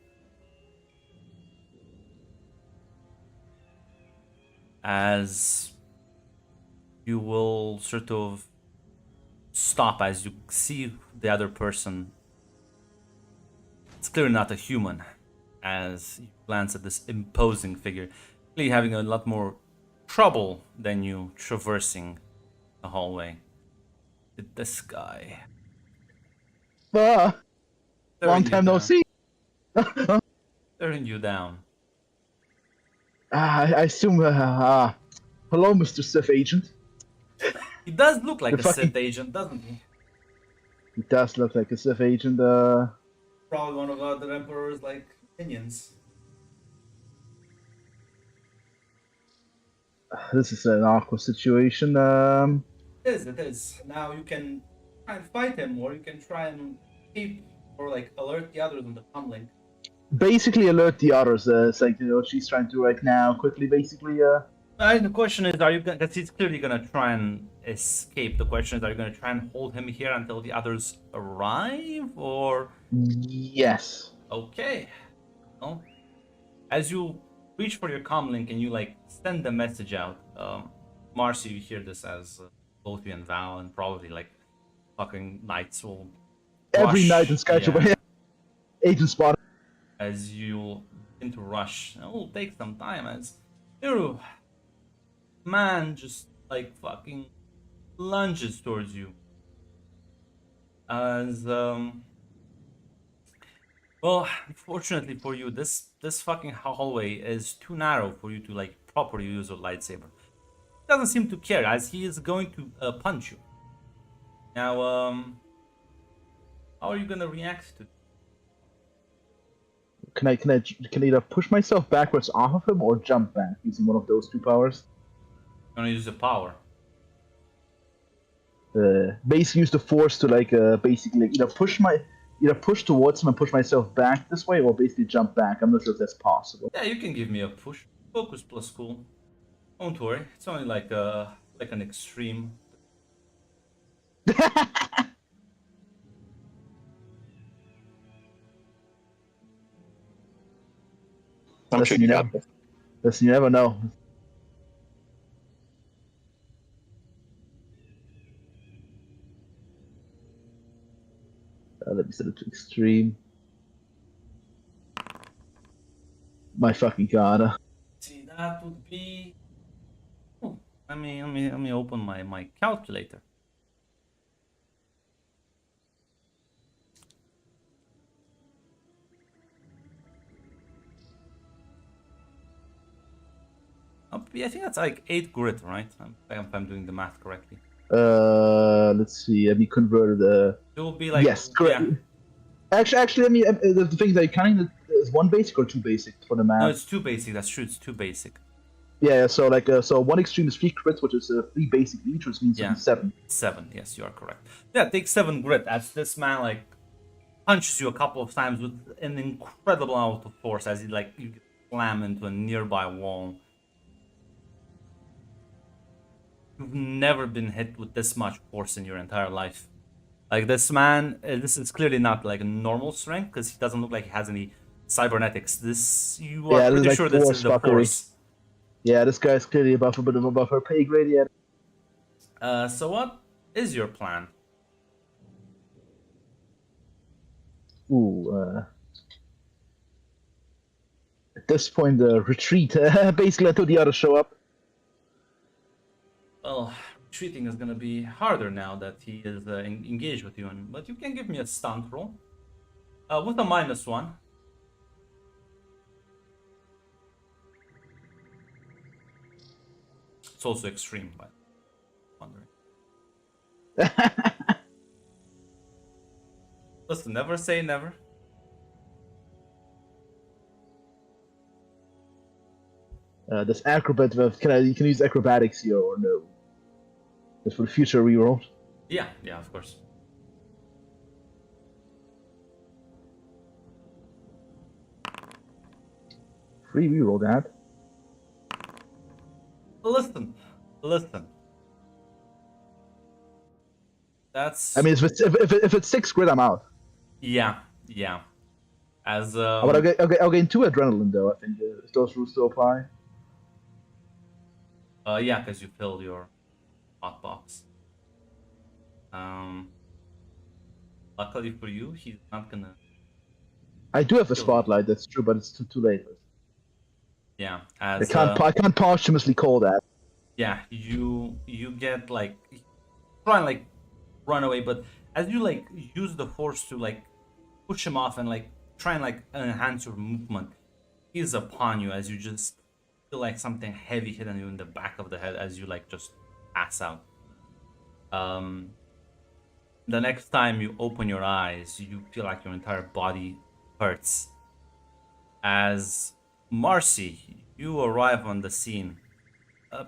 As you will sort of stop as you see the other person. It's clearly not a human, as you glance at this imposing figure, clearly having a lot more trouble than you traversing the hallway. This guy. Long time no see. Staring you down. I assume. Hello, Mr. Sith Agent. He does look like The a fucking- Sith agent, doesn't he? He does look like a Sith Agent. Probably one of the Emperor's like minions. This is an awkward situation. It is. Now you can try and fight him, or you can try and keep or like alert the others on the comlink. Basically, alert the others. It's like, what she's trying to do right now. Quickly, basically. The question is, are you gonna? Because he's clearly gonna try and escape. The question is, are you gonna try and hold him here until the others arrive, or? Yes. Okay. Well, as you reach for your comlink and you like send the message out, Marcy, you hear this as both you and Val, and probably like fucking knights will. Every rush, night in Schedule. yeah, Agent spot. as you begin to rush. It will take some time as Hero man just like fucking lunges towards you. As well, fortunately for you, this fucking hallway is too narrow for you to like properly use your lightsaber. He doesn't seem to care as he is going to punch you. Now, how are you gonna react to? Can I either push myself backwards off of him or jump back using one of those two powers? You're gonna use the power. Basically use the force to like basically either push towards him and push myself back this way, or basically jump back. I'm not sure if that's possible. Yeah, you can give me a push. Focus plus cool. Don't worry, it's only like an extreme. I'm sure you got this. Listen, you never know. Let me set it to extreme. My fucking god. See, that would be. Oh, let me open my calculator. I think that's like 8 grit, right? If I'm doing the math correctly. Let's see. Let me convert the. It will be like Yes, correct. Yeah. Actually, let me. The thing that counting is one basic or two basic for the math. No, it's 2 basic. That's true. It's 2 basic. Yeah, so like so one extreme is 3 crits, which is 3 basic each, which means Yeah. 7. 7. Yes, you are correct. Yeah, take 7 grit as this man like punches you a couple of times with an incredible amount of force as he like you slam into a nearby wall. You've never been hit with this much force in your entire life. Like this man, this is clearly not like a normal strength because he doesn't look like he has any cybernetics. This you are Yeah, this is pretty like sure this force is the fuckery. force. Yeah, this guy's clearly above a bit above her pay grade yet. So what is your plan? Ooh, at this point, retreat, basically until the others show up. Well, retreating is gonna be harder now that he is engaged with you, but you can give me a stunt roll with a -1. It's also extreme, but wondering. Listen, never say never. This acrobat, you can use acrobatics here or no? Just for the future reroll. Yeah, of course. Free reroll that. Listen. That's. I mean, if it's 6 grit, I'm out. Yeah. As But I'll gain 2 adrenaline though. I think if those rules still apply. Yeah, because you filled your hot box. Luckily for you, he's not gonna. I do have a spotlight. That's true, but it's too late. Yeah, I as can't posthumously call that. yeah, you get like try and like run away, but as you like use the force to like push him off and like try and like enhance your movement, he's upon you as you just feel like something heavy hitting you in the back of the head as you like just pass out. The next time you open your eyes, you feel like your entire body hurts. As Marcy, you arrive on the scene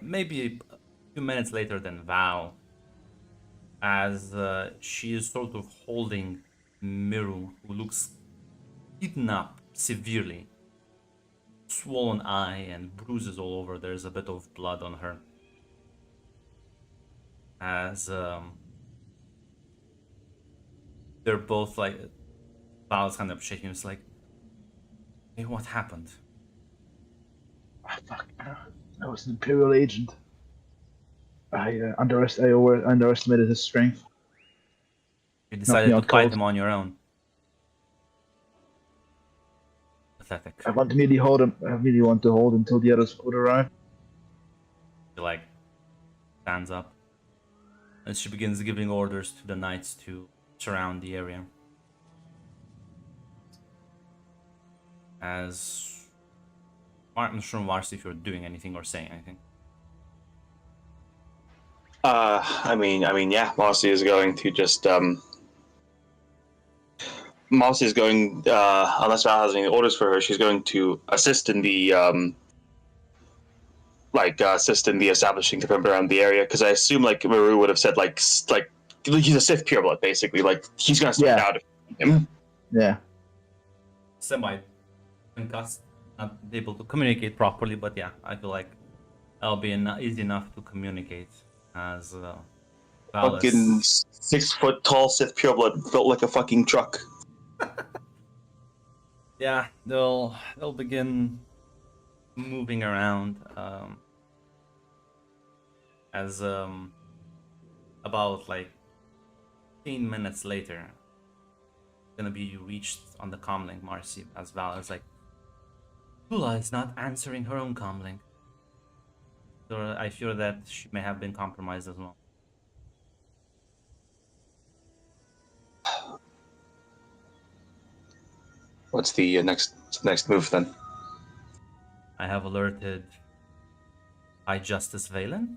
maybe a few minutes later than Val, as she is sort of holding Miru, who looks beaten up severely, swollen eye and bruises all over. There's a bit of blood on her. As they're both like, Val's kind of shaking. It's like, hey, what happened? Ah, fuck. I was an Imperial agent. I underestimated his strength. You Knocked me decided to out fight cold. him on your own. Pathetic. I want to really hold him. I really want to hold until the others would arrive. She like stands up and she begins giving orders to the knights to surround the area. As I'm not sure, Marcy, if you're doing anything or saying anything. Yeah. Marcy is going to just Marcy is going, unless Val has any orders for her, she's going to assist in the assist in the establishing the perimeter around the area. Because I assume like Maru would have said like he's a Sith pureblood basically. Like he's gonna stand Yeah. out if him. Yeah. Semi-concussed, not able to communicate properly, but yeah, I feel like that'll be easy enough to communicate as Val is. Fucking 6 foot tall Sith pureblood built like a fucking truck. Yeah, they'll begin moving around as about like 15 minutes later gonna be reached on the comlink, Marcy, as Val is like, Tula is not answering her own comlink, so I fear that she may have been compromised as well. What's the next move then? I have alerted High Justice Valen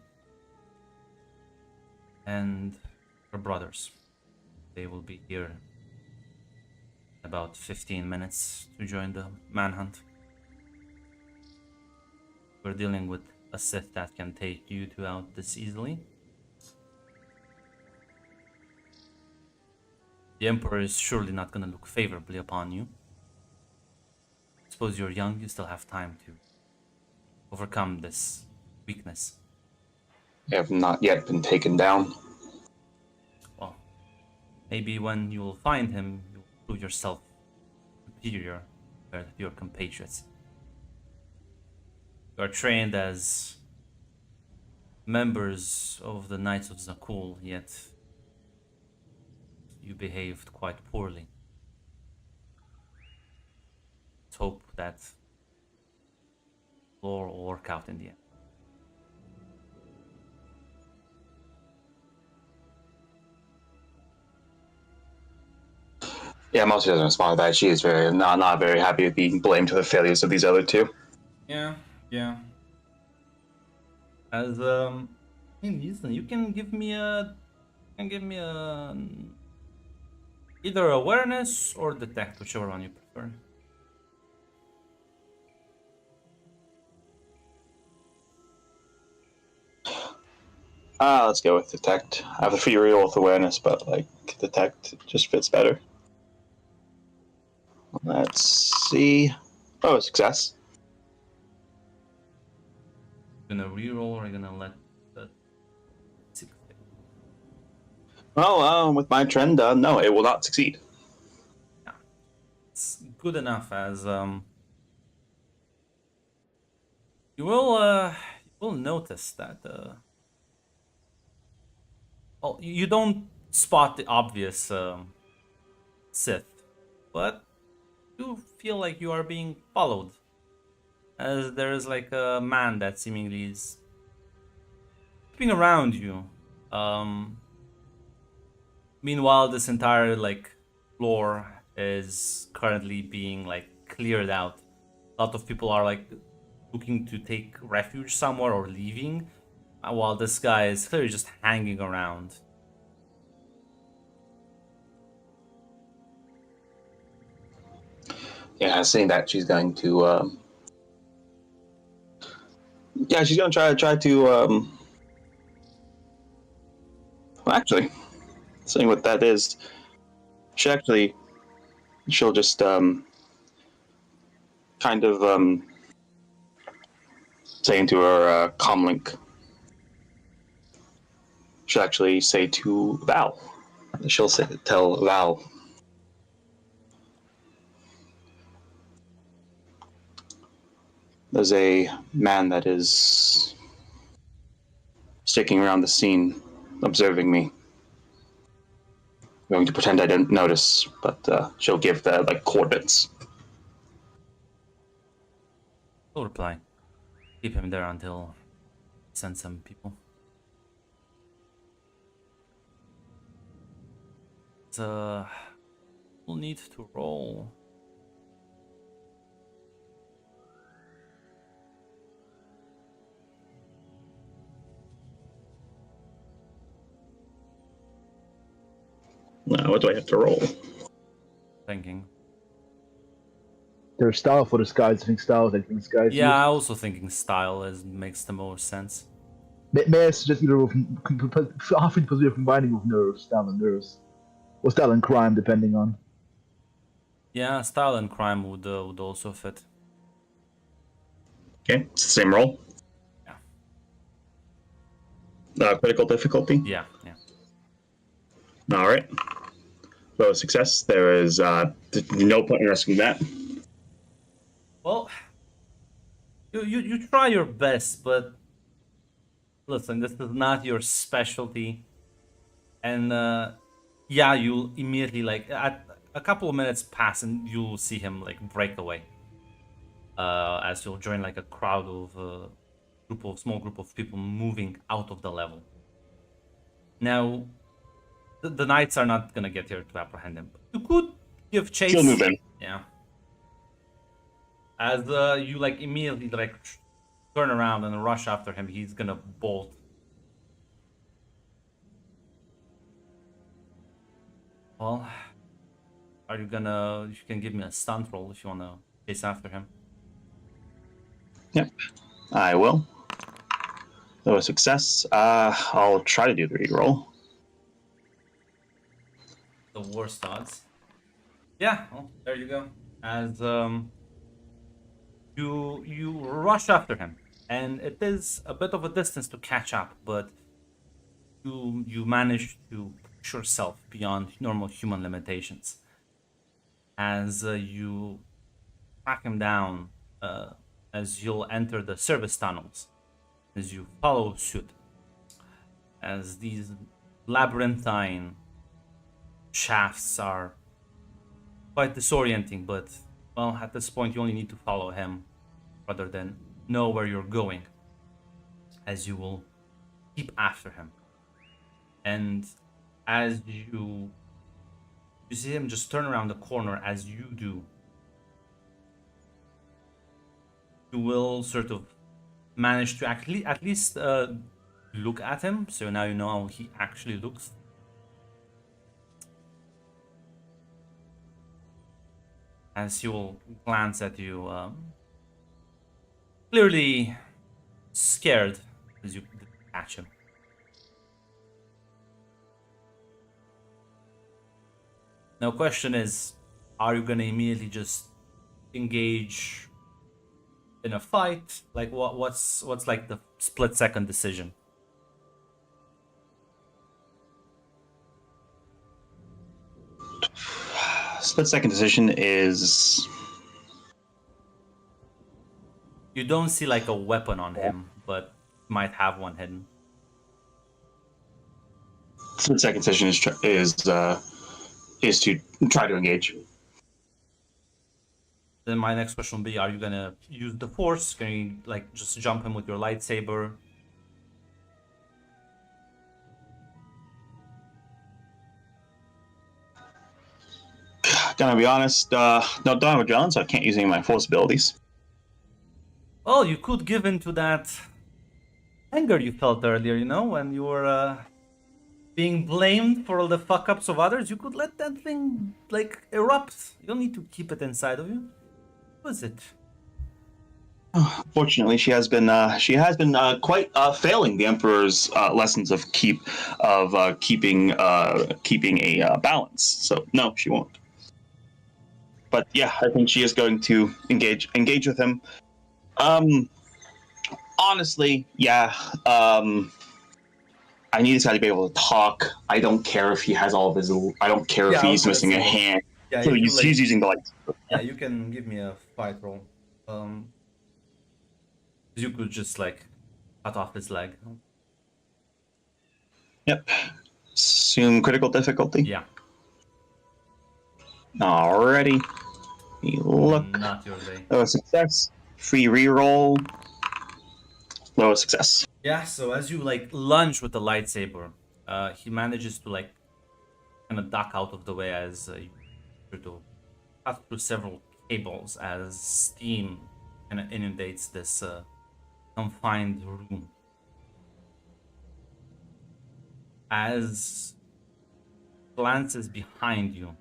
and her brothers. They will be here in about 15 minutes to join the manhunt. We're dealing with a Sith that can take you two out this easily. The Emperor is surely not going to look favorably upon you. Suppose you're young, you still have time to overcome this weakness. I have not yet been taken down. Well, maybe when you will find him, you'll prove yourself superior compared to your compatriots. You are trained as members of the Knights of Zakuul, yet you behaved quite poorly. Let's hope that lore will work out in the end. Yeah, Marcy doesn't respond to that. She is not very happy with being blamed for the failures of these other two. Yeah. As listen, you can give me either awareness or detect, whichever one you prefer. Let's go with detect. I have a free reroll with awareness, but like detect just fits better. Let's see. Oh, success. Gonna reroll or are you gonna let the 6 hit? Well, with my trend, no, it will not succeed. Yeah. It's good enough as you will notice that well, you don't spot the obvious Sith, but you feel like you are being followed, as there is like a man that seemingly is creeping around you. Meanwhile, this entire like floor is currently being like cleared out. A lot of people are like looking to take refuge somewhere or leaving, while this guy is clearly just hanging around. Yeah, seeing that, she's going to Yeah, she's gonna try to. Well, actually, seeing what that is, she'll just kind of say into her comlink. She'll actually say to Val. She'll tell Val. There's a man that is sticking around the scene, observing me. I'm going to pretend I didn't notice, but she'll give the coordinates. He'll reply. Keep him there until send some people. We'll need to roll. Now, what do I have to roll? Thinking. There's style for disguise. I think style is like the disguise. Yeah, I also thinking style makes the most sense. May I suggest either often because we're combining with nerves, style and nerves, or style and crime, depending on. Yeah, style and crime would also fit. Okay, it's the same roll. Yeah. Critical difficulty. Yeah. All right. So success. There is no point in risking that. Well, you try your best, but listen, this is not your specialty, and yeah, you'll immediately at a couple of minutes pass, and you'll see him break away. As you'll join a crowd of small group of people moving out of the level. Now, the knights are not gonna get here to apprehend him. You could give chase. She'll move in. Yeah. As you immediately turn around and rush after him, he's gonna bolt. Well, are you gonna? You can give me a stunt roll if you wanna chase after him. Yep, I will. So a success. I'll try to do the reroll. The worst odds. Yeah, well, there you go. As you rush after him, and it is a bit of a distance to catch up, but you manage to push yourself beyond normal human limitations. As you track him down, as you'll enter the service tunnels, as you follow suit, as these labyrinthine shafts are quite disorienting, but well, at this point you only need to follow him rather than know where you're going, as you will keep after him. And as you see him just turn around the corner as you do, you will sort of manage to at least look at him, so now you know how he actually looks. As he will glance at you, clearly scared as you catch him. Now, question is, are you gonna immediately just engage in a fight? What's the split-second decision? Split-second decision is... You don't see a weapon on him, but might have one hidden. Split-second decision is to try to engage. Then my next question will be, are you gonna use the force? Can you just jump him with your lightsaber? Gonna be honest, no, don't have a gun, so I can't use any of my force abilities. Well, you could give in to that anger you felt earlier, when you were being blamed for all the fuck-ups of others. You could let that thing, erupt. You don't need to keep it inside of you. What is it? Fortunately, she has been quite failing the Emperor's lessons of keeping a balance. So no, she won't. But yeah, I think she is going to engage with him. Honestly, yeah. I need this guy to be able to talk. I don't care if he has all of his. I don't care if Yeah, I was he's gonna missing a say, hand. yeah, So if you he's using the lights. yeah, you can give me a fight roll. You could just like cut off his leg. Yep. Assume critical difficulty. Yeah, Alrighty. You look. not your day. Low success. Free reroll. Low success. Yeah, so as you like lunge with the lightsaber, he manages to like kind of duck out of the way as you try to cut through several cables as steam kind of inundates this confined room. As glances behind you,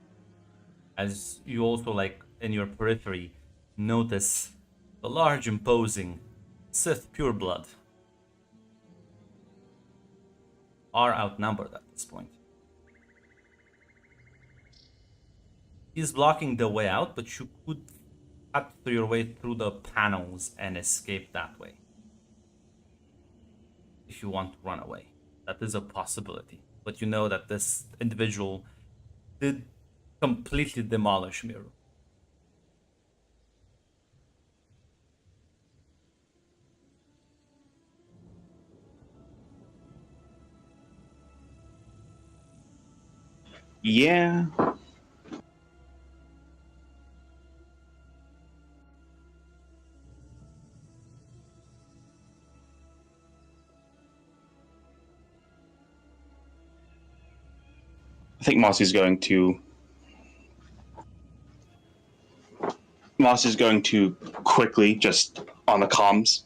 as you also like in your periphery notice the large imposing Sith pureblood are outnumbered at this point. He's blocking the way out, but you could cut through your way through the panels and escape that way. If you want to run away, that is a possibility. But you know that this individual did completely demolish Miru. Yeah. I think Mossy's going to quickly, just on the comms,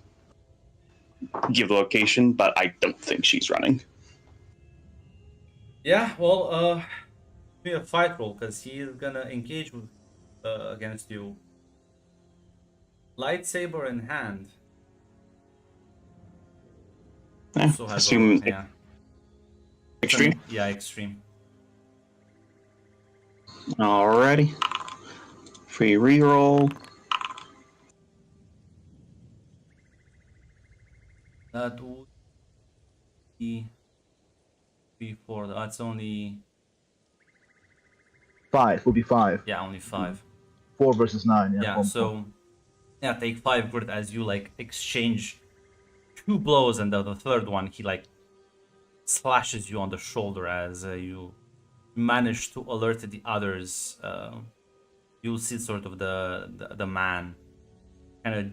give the location, but I don't think she's running. Yeah, well, be a fight roll because he is gonna engage with against you. Lightsaber in hand. Yeah, So has assume yeah. extreme. Yeah, extreme. Alrighty. Free reroll. That would be 3, 4. That's only 5 will be 5. yeah, only 5. 4 versus 9. Yeah. Yeah, so yeah, take 5 grit as you like exchange 2 blows, and the third one he like slashes you on the shoulder as you manage to alert the others. You'll see sort of the man kind of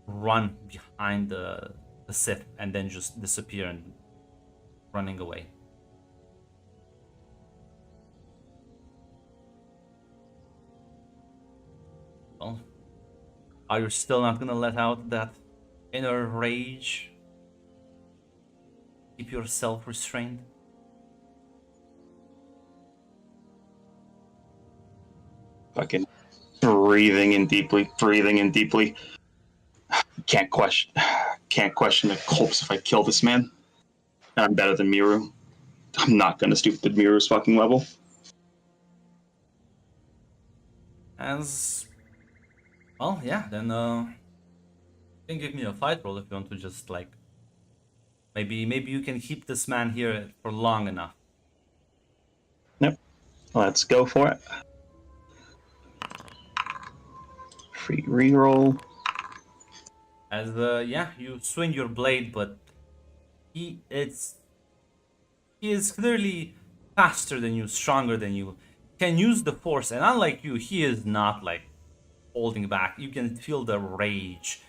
run behind the Sith and then just disappear and running away. Well, are you still not gonna let out that inner rage? Keep yourself restrained? Fucking breathing in deeply. Can't question a corpse if I kill this man. And I'm better than Miru. I'm not gonna stoop to Miru's fucking level. As well, yeah, then you can give me a fight roll if you want to just like maybe you can keep this man here for long enough. Yep. Let's go for it. Free reroll. As yeah, you swing your blade, but he is clearly faster than you, stronger than you, can use the force, and unlike you, he is not like holding back. You can feel the rage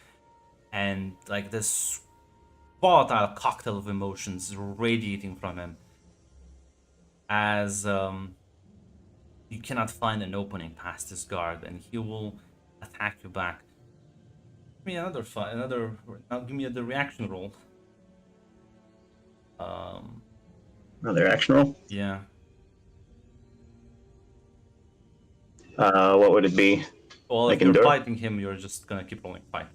and like this volatile cocktail of emotions radiating from him as you cannot find an opening past his guard, and he will attack you back. Give me another fight, now give me the reaction roll. Another action roll. Yeah. What would it be? Well, Like if you're endure? fighting him, you're just gonna keep rolling fight.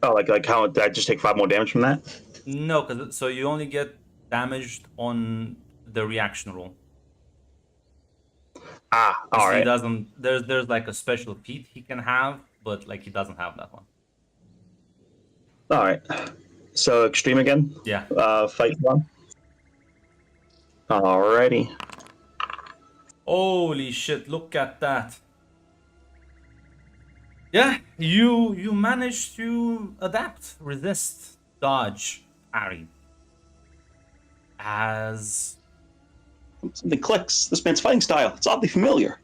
Oh, like how did I just take 5 more damage from that? No, because so you only get damaged on the reaction roll. Ah, all He right, doesn't. There's like a special feat he can have, but like he doesn't have that one. all right. So extreme again. Yeah. Fight one. Alrighty. Holy shit! Look at that. Yeah, you managed to adapt, resist, dodge, parry. As Something clicks. This man's fighting style. It's oddly familiar.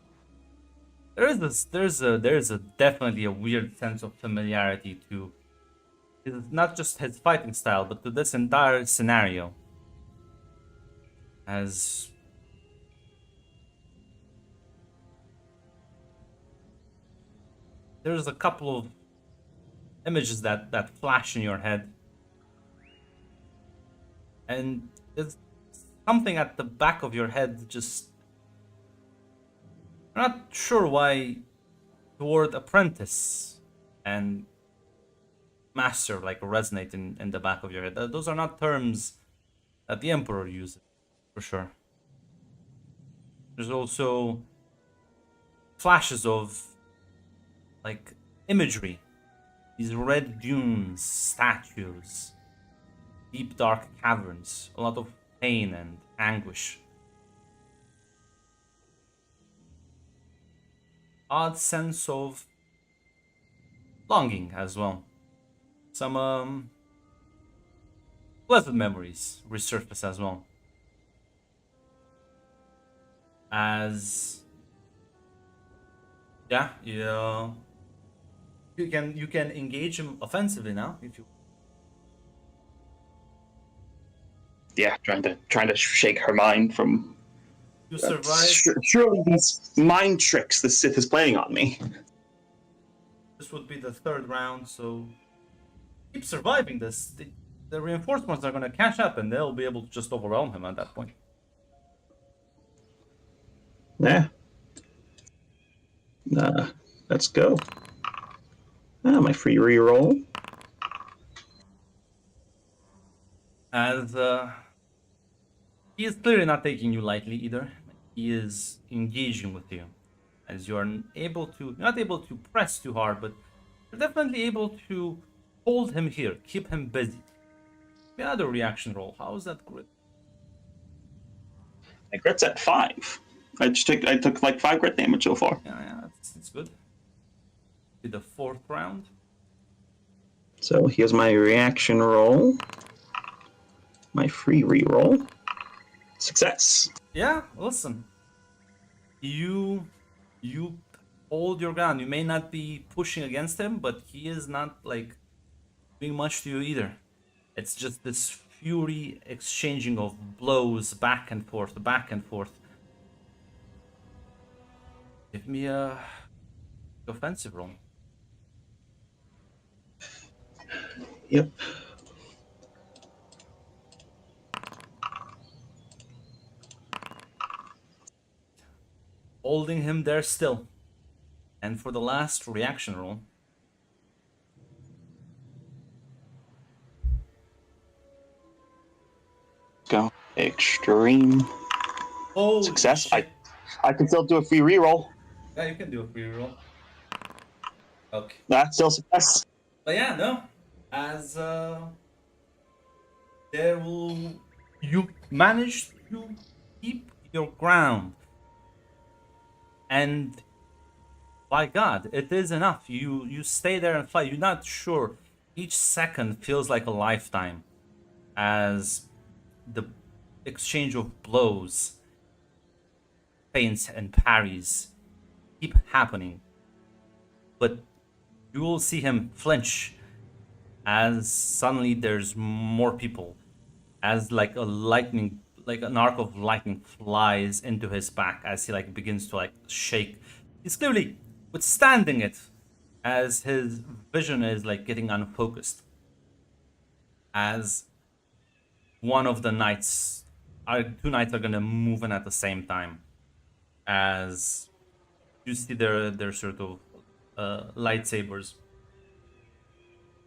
there's a definitely a weird sense of familiarity to not just his fighting style, but to this entire scenario. As there's a couple of images that flash in your head, and there's something at the back of your head just. I'm not sure why the word apprentice and master like resonate in the back of your head. Those are not terms that the Emperor uses, for sure. There's also flashes of like imagery. These red dunes, statues, deep dark caverns, a lot of pain and anguish. Odd sense of longing as well. Some pleasant memories resurface as well. As yeah, you can engage him offensively now if you. Yeah, trying to shake her mind from. You survive. Surely these mind tricks the Sith is playing on me. This would be the third round, so keep surviving this. The reinforcements are gonna catch up, and they'll be able to just overwhelm him at that point. Yeah. Let's go. My free reroll. As he is clearly not taking you lightly either. He is engaging with you, as you are not able to press too hard, but you're definitely able to hold him here, keep him busy. The other reaction roll. How is that grit? My grit's at 5. I took like 5 grit damage so far. Yeah, that's good. Be the fourth round. So here's my reaction roll. My free reroll. Success. Yeah, listen. You hold your ground. You may not be pushing against him, but he is not like doing much to you either. It's just this fury exchanging of blows back and forth, back and forth. Give me a offensive roll. Yep. Holding him there still. And for the last reaction roll. Go. Extreme. Oh, Success. shit. I can still do a free reroll. Yeah, you can do a free roll. Okay. That's still success. But yeah, no. As there will you manage to keep your ground. And by God, it is enough. You stay there and fight. You're not sure. Each second feels like a lifetime as the exchange of blows, feints, and parries keep happening. But you will see him flinch as suddenly there's more people, as like an arc of lightning flies into his back as he like begins to like shake. He's clearly withstanding it as his vision is like getting unfocused. As one of the knights, two knights are gonna move in at the same time. As you see their sort of lightsabers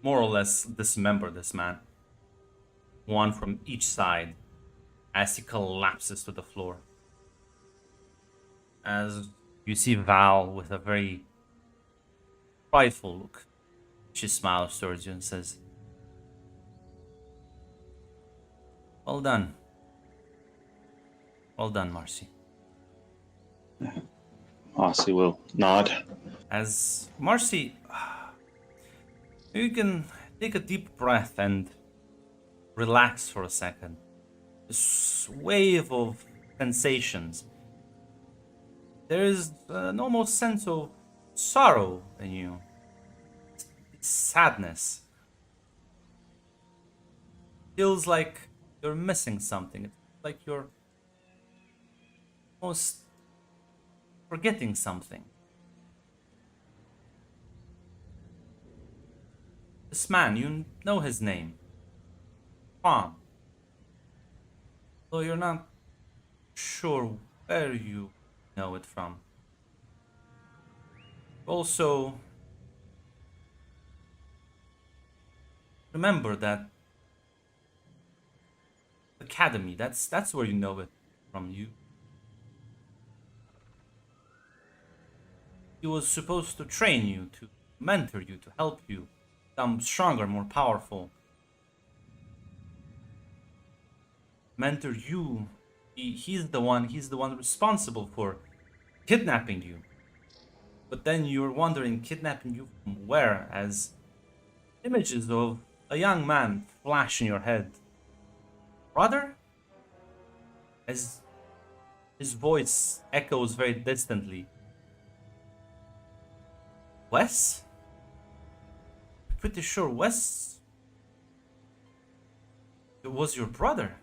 more or less dismember this man, one from each side, as he collapses to the floor. As you see Val with a very prideful look, she smiles towards you and says, "Well done. Well done, Marcy." Marcy will nod. As Marcy, you can take a deep breath and relax for a second. This wave of sensations. There is an almost sense of sorrow in you. It's sadness. Feels like you're missing something. It's like you're almost forgetting something. This man, you know his name. Juan. Though you're not sure where you know it from. Also, remember that academy, that's where you know it from. He was supposed to train you, to mentor you, to help you become stronger, more powerful. Mentor you. He's the one responsible for kidnapping you. But then you're wondering, kidnapping you from where? As images of a young man flash in your head. Brother? As his voice echoes very distantly. Wes? Pretty sure Wes was your brother.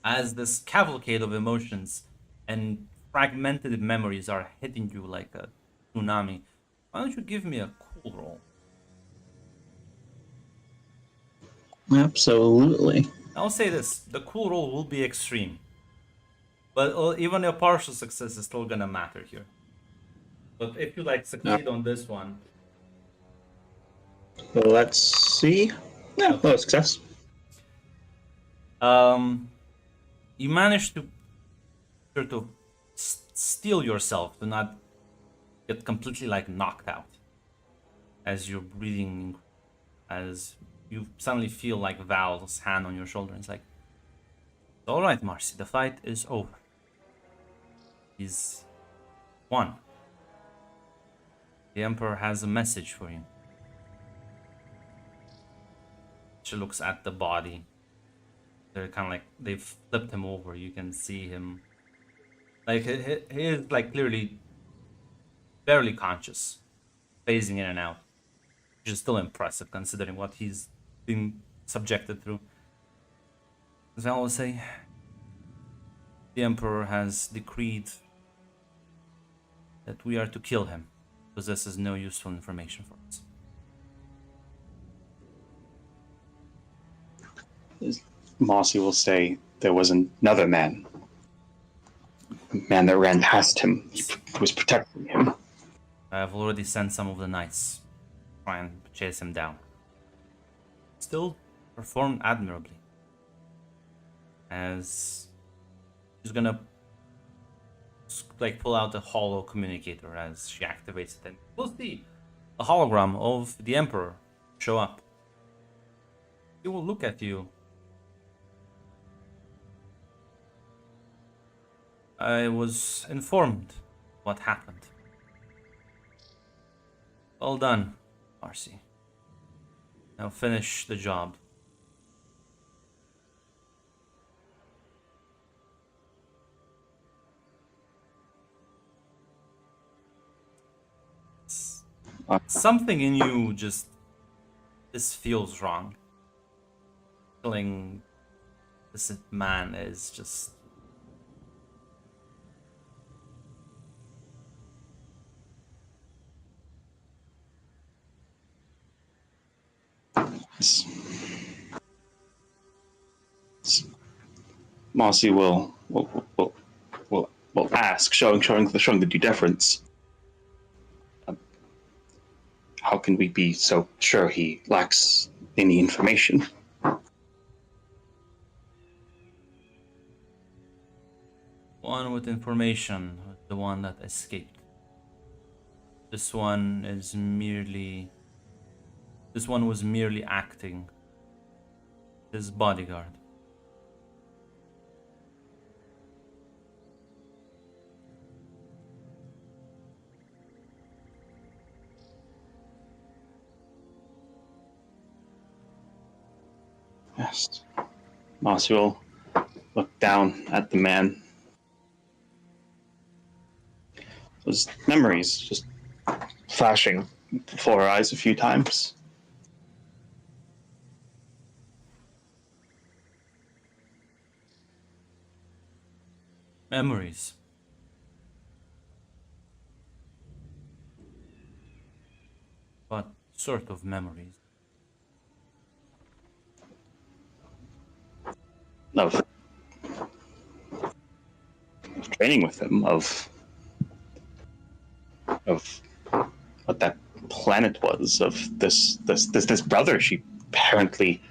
As this cavalcade of emotions and fragmented memories are hitting you like a tsunami, why don't you give me a cool roll? Absolutely. I'll say this, the cool roll will be extreme. But even a partial success is still gonna matter here. But if you succeed on this one, Let's see. Yeah, okay. no success. You manage to sort of steel yourself to not get completely knocked out as you're breathing, as you suddenly feel Val's hand on your shoulder. It's like, all right, Marcy, the fight is over. He's won. The Emperor has a message for you. She looks at the body. They're kind of they've flipped him over. You can see him. He is clearly barely conscious, phasing in and out. Which is still impressive considering what he's been subjected through. As I always say, the Emperor has decreed that we are to kill him. Possesses no useful information for us. Marcy will say there was another man. A man that ran past him. He was protecting him. I have already sent some of the knights to try and chase him down. Still performed admirably. As she's gonna pull out the holo communicator as she activates it, and we'll see a hologram of the Emperor show up. He will look at you. I was informed what happened. Well done, Marcy. Now finish the job. Something in you just... This feels wrong. Killing this man is just... Marcy will ask, showing the due deference. How can we be so sure he lacks any information? One with information, the one that escaped. This one was merely acting. His bodyguard. Yes. Mossy will look down at the man. Those memories just flashing before her eyes a few times. Memories. What sort of memories? Of training with him, of what that planet was, of this brother she apparently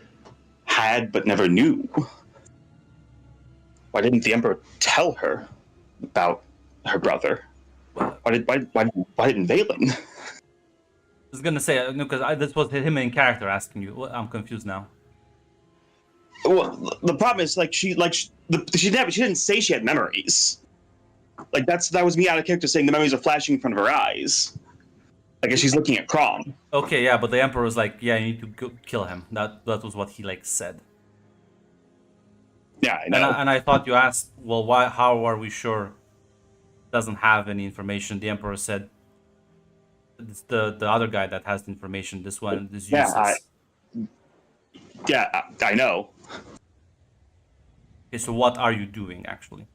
had but never knew. Why didn't the Emperor tell her about her brother? Why didn't Valen? I was gonna say no, because this was him in character asking you. I'm confused now. Well, the problem is she didn't say she had memories. Like that was me out of character saying the memories are flashing in front of her eyes. I guess she's looking at Crom. Okay, yeah, but the Emperor was like, "Yeah, you need to go kill him." That was what he said. Yeah, I know. And I thought you asked, well, why? How are we sure? Doesn't have any information. The Emperor said, "It's the other guy that has the information. This one is useless." I know. Okay, so what are you doing actually?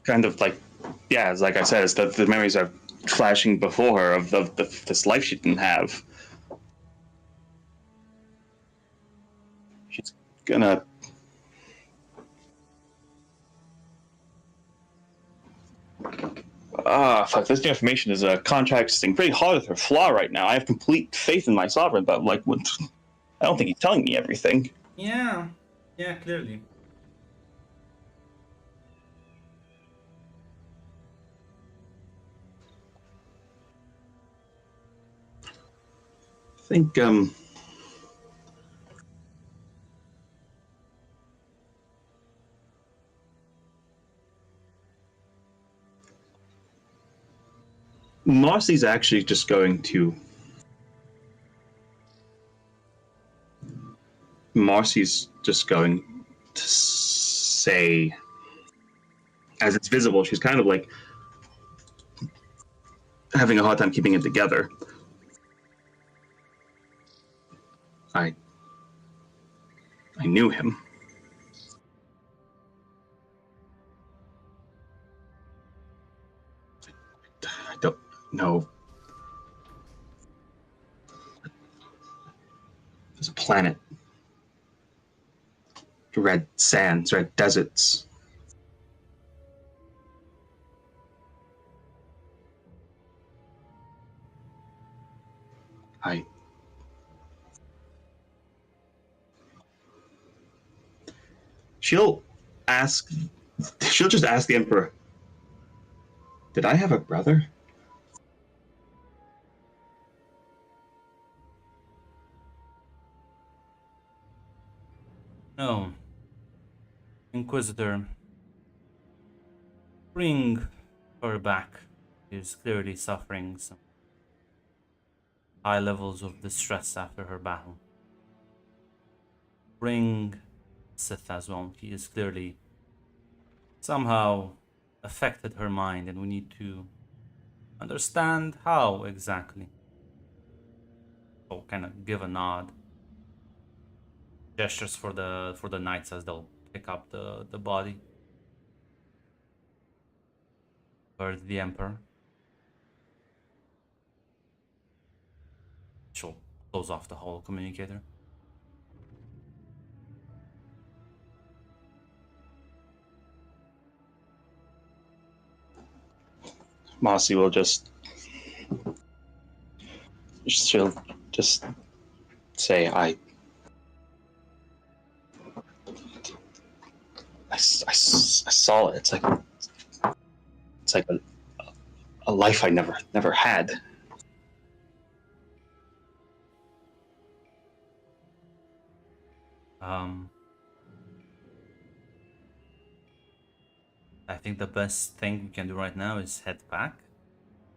Kind of as like I said, it's the memories are flashing before her of this life she didn't have. She's gonna fuck, this new information is contrasting pretty hard with her flaw right now. I have complete faith in my sovereign, but I don't think he's telling me everything. Yeah, clearly. I think Marcy's actually just going to. Marcy's just going to say, as it's visible, she's kind of having a hard time keeping it together. I knew him. I don't know. There's a planet. Red sands, red deserts. She'll just ask the Emperor, did I have a brother? No. Inquisitor. Bring her back. She's clearly suffering some high levels of distress after her battle. Bring Sith as well. He is clearly somehow affected her mind, and we need to understand how exactly. So kind of give a nod. Gestures for the knights as they'll pick up the body. Towards the Emperor. She'll close off the whole communicator. Mossy will just she'll just say, I saw it. It's like a life I never had. I think the best thing we can do right now is head back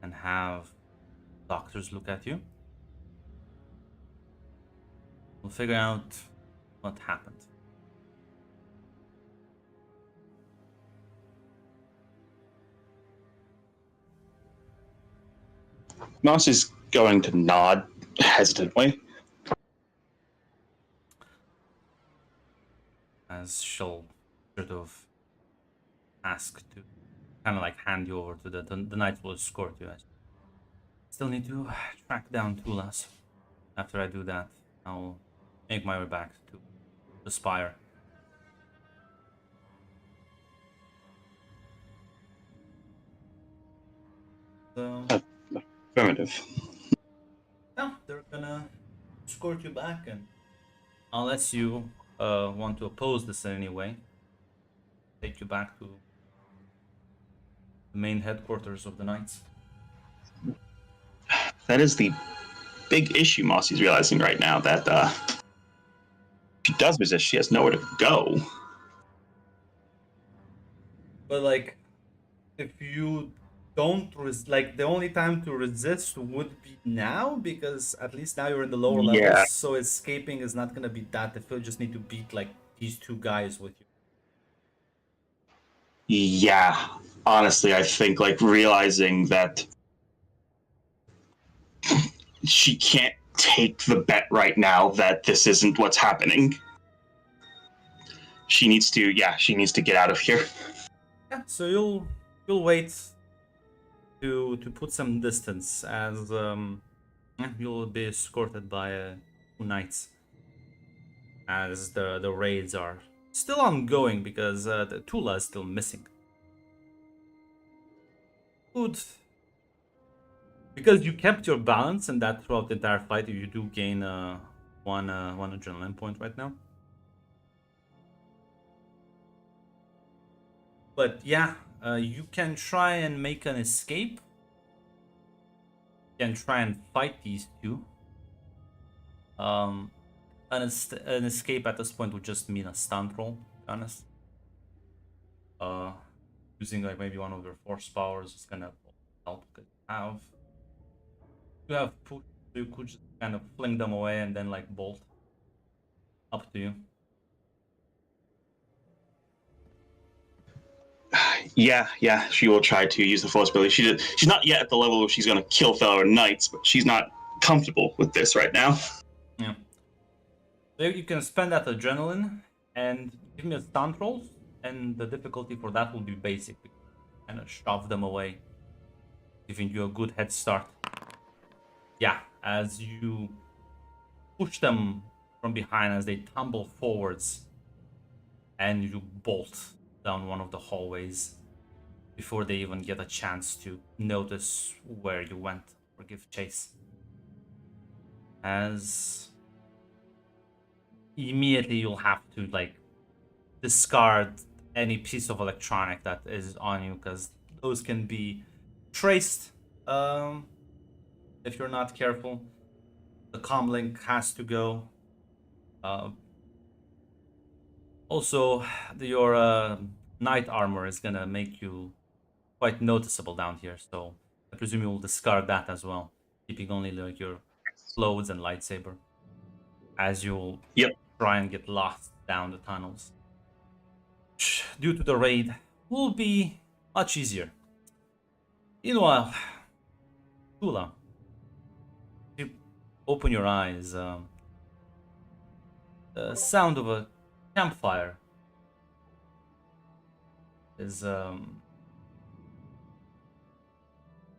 and have doctors look at you. We'll figure out what happened. Moss is going to nod hesitantly. As she'll sort of ask to kind of like hand you over to the knight will escort you. I still need to track down Tulas. After I do that, I'll make my way back to the spire. So Affirmative. yeah, they're gonna escort you back, and unless you want to oppose this in any way, take you back to the main headquarters of the knights. That is the big issue Mossy's realizing right now, that if she does resist, she has nowhere to go. But like, if you don't like, the only time to resist would be now, because at least now you're in the lower Yeah. levels, so escaping is not gonna be that difficult. You just need to beat like these two guys with you. Yeah, honestly, I think like realizing that she can't take the bet right now that this isn't what's happening. She needs to get out of here. Yeah, so you'll wait to put some distance, as you'll be escorted by two knights, as the raids are still ongoing, because the Tula is still missing. Good. Because you kept your balance and that throughout the entire fight, you do gain one adrenaline point right now. But yeah, you can try and make an escape. You can try and fight these two. An escape at this point would just mean a stunt roll, to be honest. Using like maybe one of their force powers is gonna help. You have push, so you could just kind of fling them away and then like bolt. Up to you. Yeah, she will try to use the force ability. She's not yet at the level where she's going to kill fellow knights, but she's not comfortable with this right now. Yeah. So you can spend that adrenaline and give me a stunt roll, and the difficulty for that will be basic. Kind of shove them away, giving you a good head start. Yeah, as you push them from behind as they tumble forwards, and you bolt down one of the hallways before they even get a chance to notice where you went or give chase. As immediately you'll have to like discard any piece of electronic that is on you, because those can be traced if you're not careful. The comm link has to go. Also, your knight armor is gonna make you quite noticeable down here, so I presume you'll discard that as well, keeping only like your clothes and lightsaber, as you'll try and get lost down the tunnels. Due to the raid, will be much easier. Meanwhile, Tula, you open your eyes. The sound of a campfire is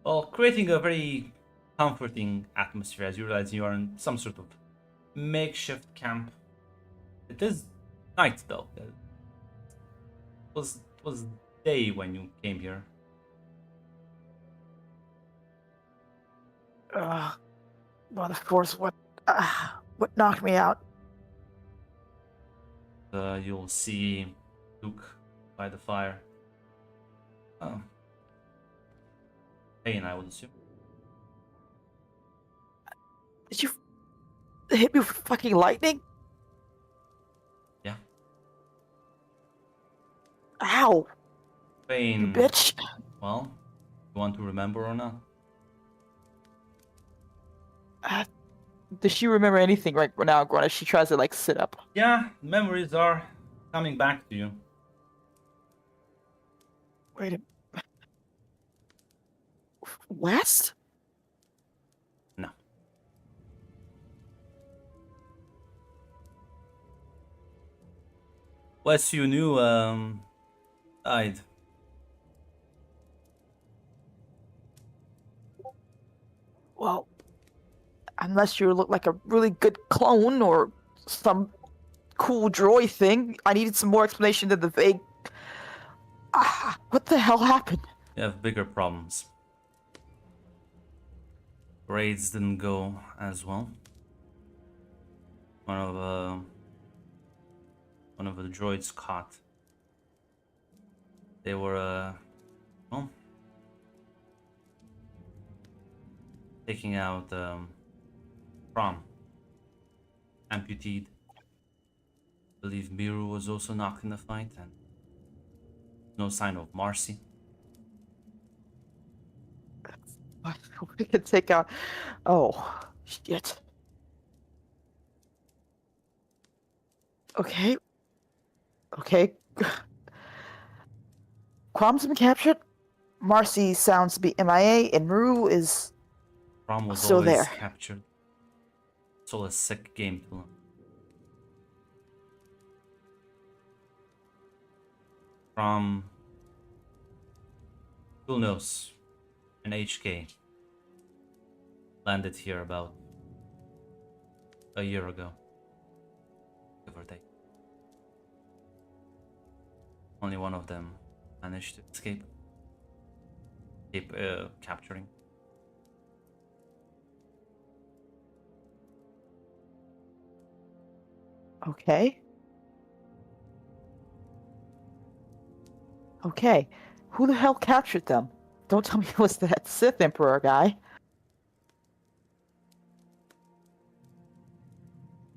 well, creating a very comforting atmosphere, as you realize you are in some sort of makeshift camp. It is night though. It was day when you came here. Well, of course, what knocked me out? You'll see Luke by the fire. Oh. Pain, I would assume. Did you hit me with fucking lightning? Yeah. Ow, you Pain. bitch. Well, you want to remember or not? Does she remember anything right now, Gwen, as she tries to, like, sit up? Yeah, memories are coming back to you. Wait a... West? No. Wes, you knew, died. Well, unless you look like a really good clone or some cool droid thing, I needed some more explanation than the vague... what the hell happened? You have bigger problems. Raids didn't go as well. One of the droids caught. They were well, taking out Prom, amputee. I believe Miru was also knocked in the fight, and no sign of Marcy. We could take out... Oh, shit. Okay. Okay. Quam's been captured. Marcy sounds to be MIA, and Maru is Prom was still always there. captured. It's all a sick game to learn. From who knows, an HK landed here about a year ago, give or take. Only one of them managed to escape capturing. Okay. Okay. Who the hell captured them? Don't tell me it was that Sith Emperor guy.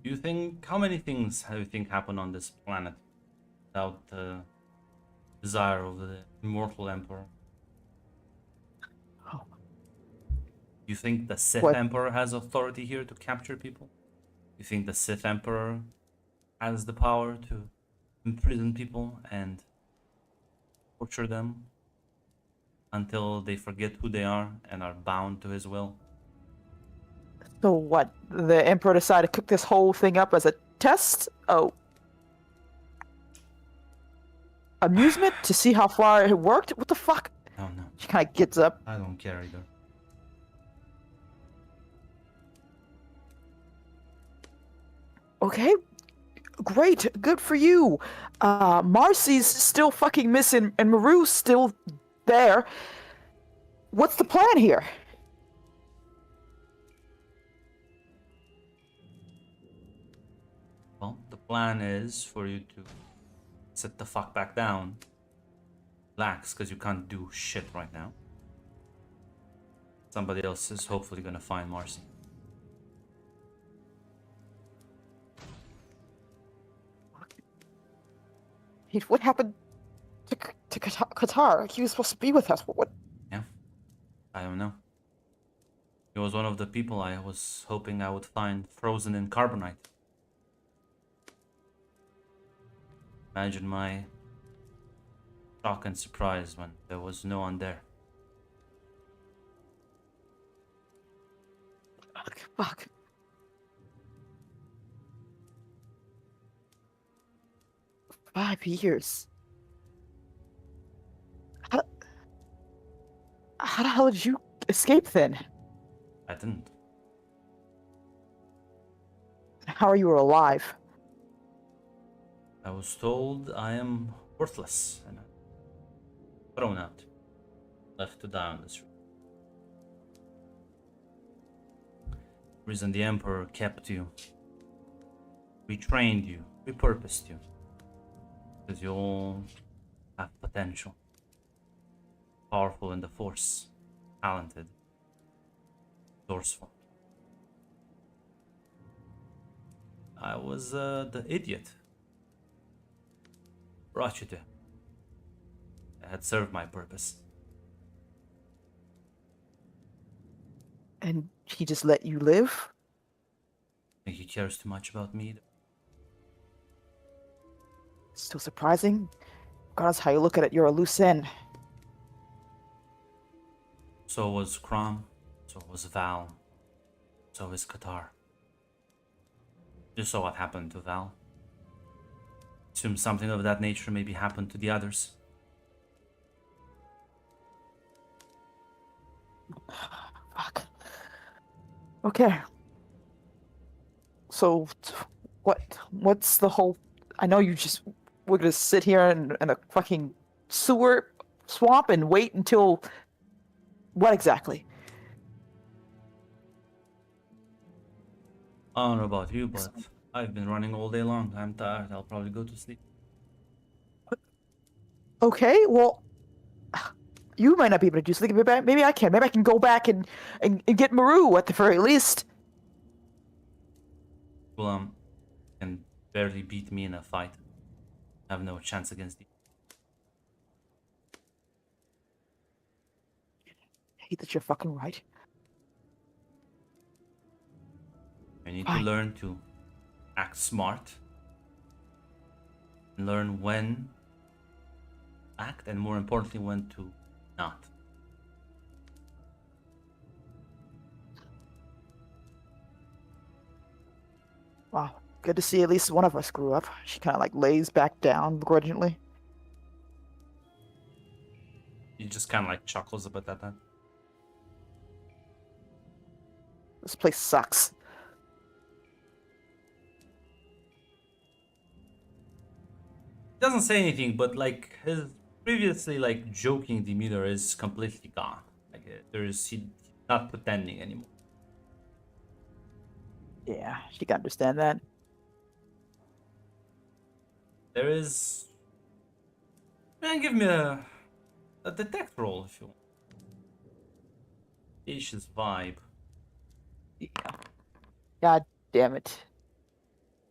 Do you think, how many things do you think happen on this planet without the desire of the immortal emperor? Oh. You think the Sith What? Emperor has authority here to capture people? You think the Sith Emperor has the power to imprison people and torture them until they forget who they are and are bound to his will? So what? The Emperor decided to cook this whole thing up as a test? Oh. Amusement? To see how far it worked? What the fuck? Oh no, She kind of gets up. I don't care either. Okay. Great. Good for you. Marcy's still fucking missing and Maru's still there. What's the plan here? Well, the plan is for you to sit the fuck back down, relax, because you can't do shit right now. Somebody else is hopefully gonna find Marcy. What happened to Qatar? He was supposed to be with us. What? Yeah, I don't know. He was one of the people I was hoping I would find frozen in carbonite. Imagine my shock and surprise when there was no one there. Fuck. Five years. How the hell did you escape then? I didn't. How are you alive? I was told I am worthless and thrown out, left to die on the street. reason the Emperor kept you. We trained you. We purposed you. Because you all have potential. Powerful in the Force. Talented. Resourceful. I was the idiot. Brought you to. I had served my purpose. And he just let you live? Think he cares too much about me? Still surprising. Regardless how you look at it, you're a loose end. So was Crom. So was Val. So is Qatar. You saw what happened to Val. Assume something of that nature maybe happened to the others. Fuck. Okay. So, what's the whole... I know we're gonna sit here in a fucking sewer swamp and wait until... What exactly? I don't know about you, but I've been running all day long. I'm tired. I'll probably go to sleep. Okay, well... You might not be able to do something. Maybe I can. Maybe I can go back and get Maru at the very least. Well, can barely beat me in a fight. I have no chance against you. I hate that you're fucking right. You need Fine. to learn to act smart. And learn when to act, and more importantly, when to not. Wow. Good to see at least one of us grew up. She kind of like lays back down begrudgingly. He just kind of like chuckles a bit at that. This place sucks. He doesn't say anything, but like his previously like joking demeanor is completely gone. Like he's not pretending anymore. Yeah, she can understand that. There is. Man, give me a detect roll if you want. Ish's vibe. Yeah. God damn it.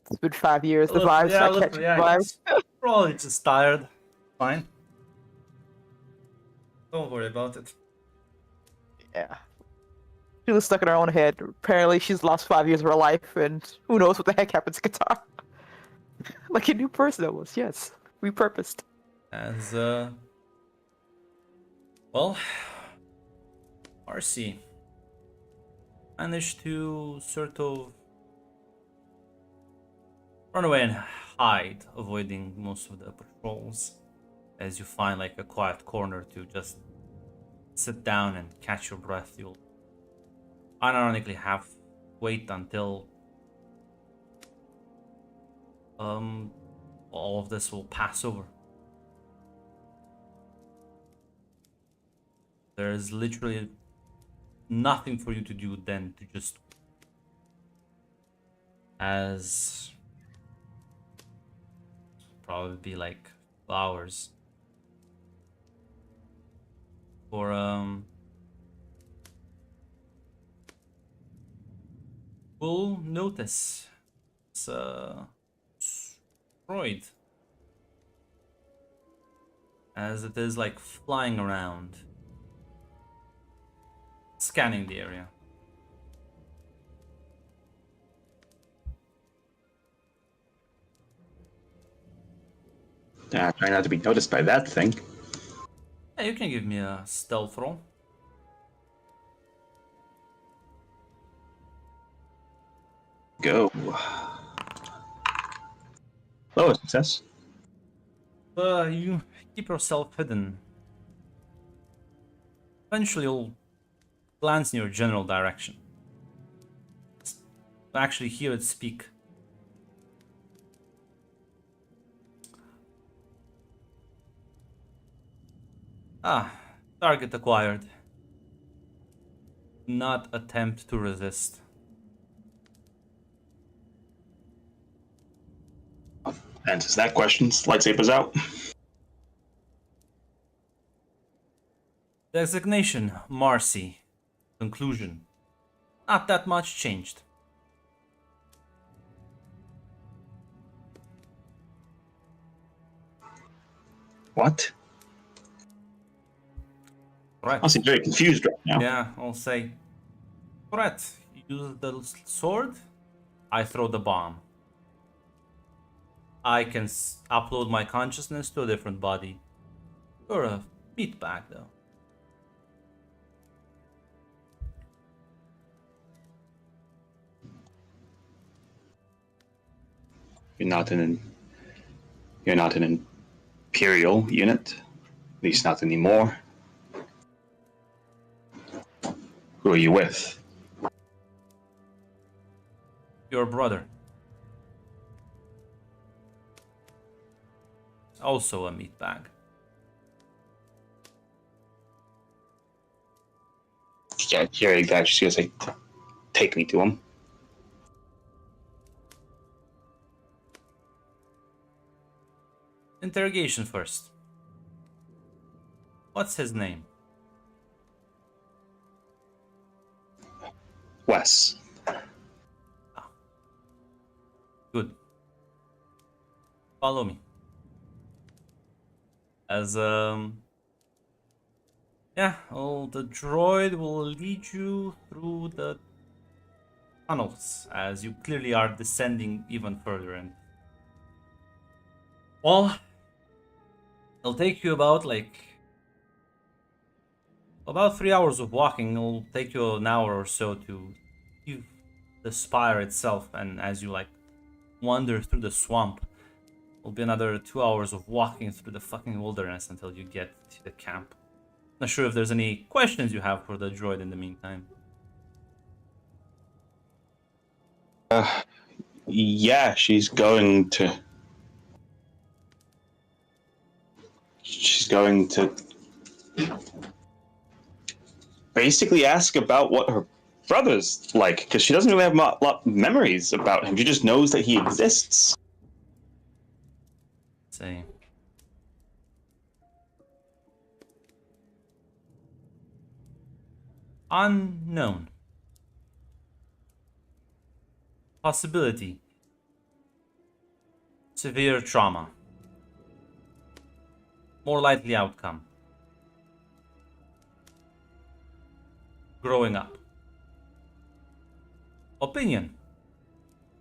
It's been 5 years. The Look, vibes yeah, not look, catching yeah, the vibes. probably just tired. Fine. Don't worry about it. Yeah. She was stuck in her own head. Apparently, she's lost 5 years of her life, and who knows what the heck happens to Qatar. Like a new person almost, yes. Repurposed. As well, RC managed to sort of run away and hide, avoiding most of the patrols. As you find like a quiet corner to just sit down and catch your breath, you'll unironically have wait until all of this will pass over. There is literally nothing for you to do than to just as probably be like hours for we'll notice it's destroyed as it is like flying around, scanning the area. Try not to be noticed by that thing. Yeah, you can give me a stealth roll. Go. Oh, a success. You keep yourself hidden. Eventually you'll glance in your general direction. Actually hear it speak. Target acquired. Do not attempt to resist. Answers that question. Lightsabers out. Designation, Marcy. Conclusion. Not that much changed. What? Right. I seem very confused right now. Yeah, I'll say. Correct. Use the sword. I throw the bomb. I can upload my consciousness to a different body. You're a meatbag, though. You're not an Imperial unit. At least not anymore. Who are you with? Your brother. Also a meatbag. Yeah, hearing that, she's gonna say, "Take me to him." Interrogation first. What's his name? Wes. Good. Follow me. As yeah, well, the droid will lead you through the tunnels as you clearly are descending even further. And well, it'll take you about 3 hours of walking. It'll take you an hour or so to leave the spire itself, and as you wander through the swamp, it'll be another 2 hours of walking through the fucking wilderness until you get to the camp. Not sure if there's any questions you have for the droid in the meantime. Yeah, she's going to basically ask about what her brother's like, because she doesn't really have a lot of memories about him. She just knows that he exists. Say. Unknown. Possibility. Severe trauma. More likely outcome. Growing up. Opinion.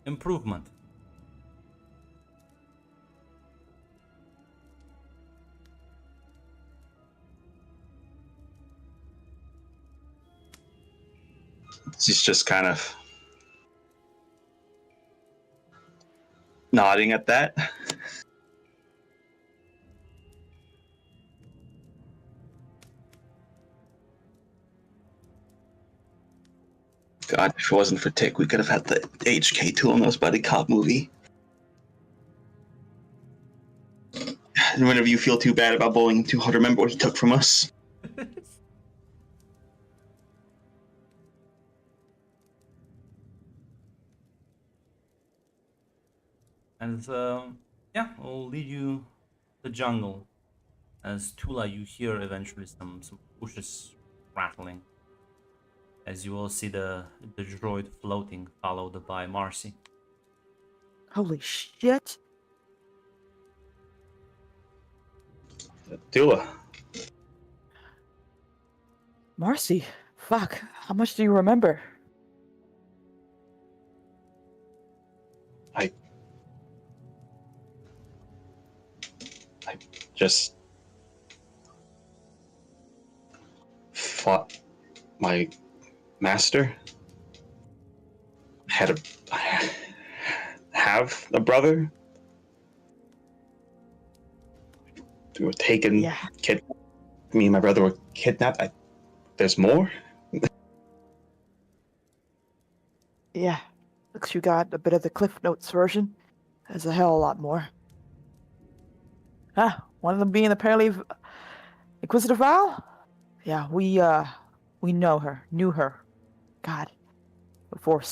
Improvement. She's just kind of nodding at that. God, if it wasn't for Tick, we could have had the HK2 on us buddy cop movie. And whenever you feel too bad about bullying him too hard, remember what he took from us. And yeah, we'll lead you to the jungle. As Tula, you hear eventually some bushes rattling. As you will see the droid floating, followed by Marcy. Holy shit. Tula. Marcy, fuck. How much do you remember? I just fought my master. I have a brother. We were taken. Yeah. Me and my brother were kidnapped. There's more. Yeah. Looks you got a bit of the Cliff Notes version. There's a hell of a lot more. One of them being apparently Inquisitor Val? Yeah, we know her, knew her. God. Before.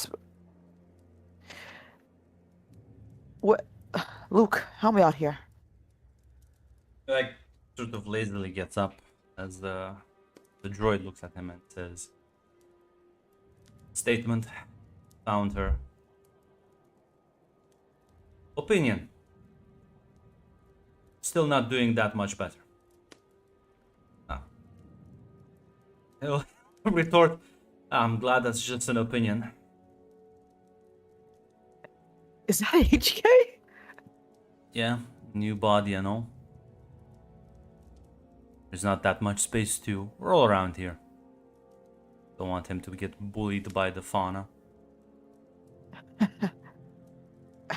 What? Luke, help me out here. Like, sort of lazily gets up as the droid looks at him and says, "Statement. Found her. Opinion. Still not doing that much better." Ah. He'll retort, "I'm glad that's just an opinion." Is that HK? Yeah, new body and all. There's not that much space to roll around here. Don't want him to get bullied by the fauna.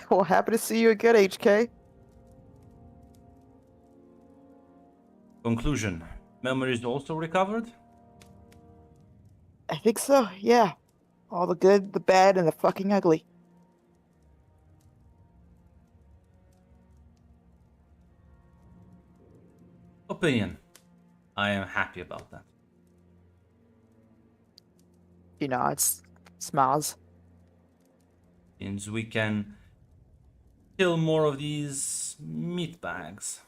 Well, happy to see you again, HK. Conclusion. Memories also recovered? I think so, yeah. All the good, the bad, and the fucking ugly. Opinion. I am happy about that. He nods, smiles. Means we can kill more of these meat bags.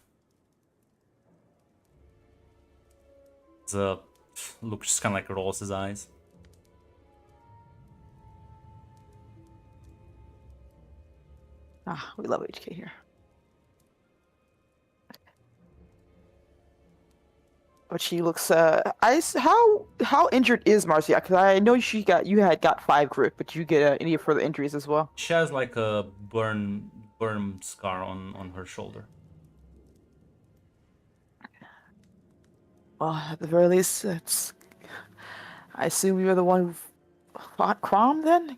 The Luke just kind of like rolls his eyes. Ah, we love HK here. But she looks how injured is Marcia? Because I know you had got 5 grit, but you get any further injuries as well? She has like a burn scar on her shoulder. Well, at the very least, it's. I assume you're the one who fought Crom then?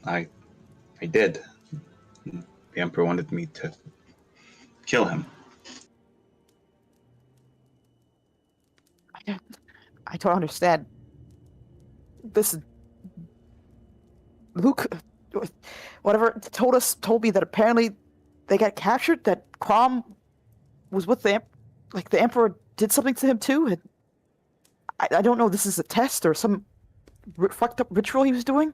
I did. The Emperor wanted me to kill him. I don't understand. This Luke, whatever, told me that apparently they got captured. That Crom was with the Emperor did something to him too. And I don't know. This is a test or some fucked up ritual he was doing.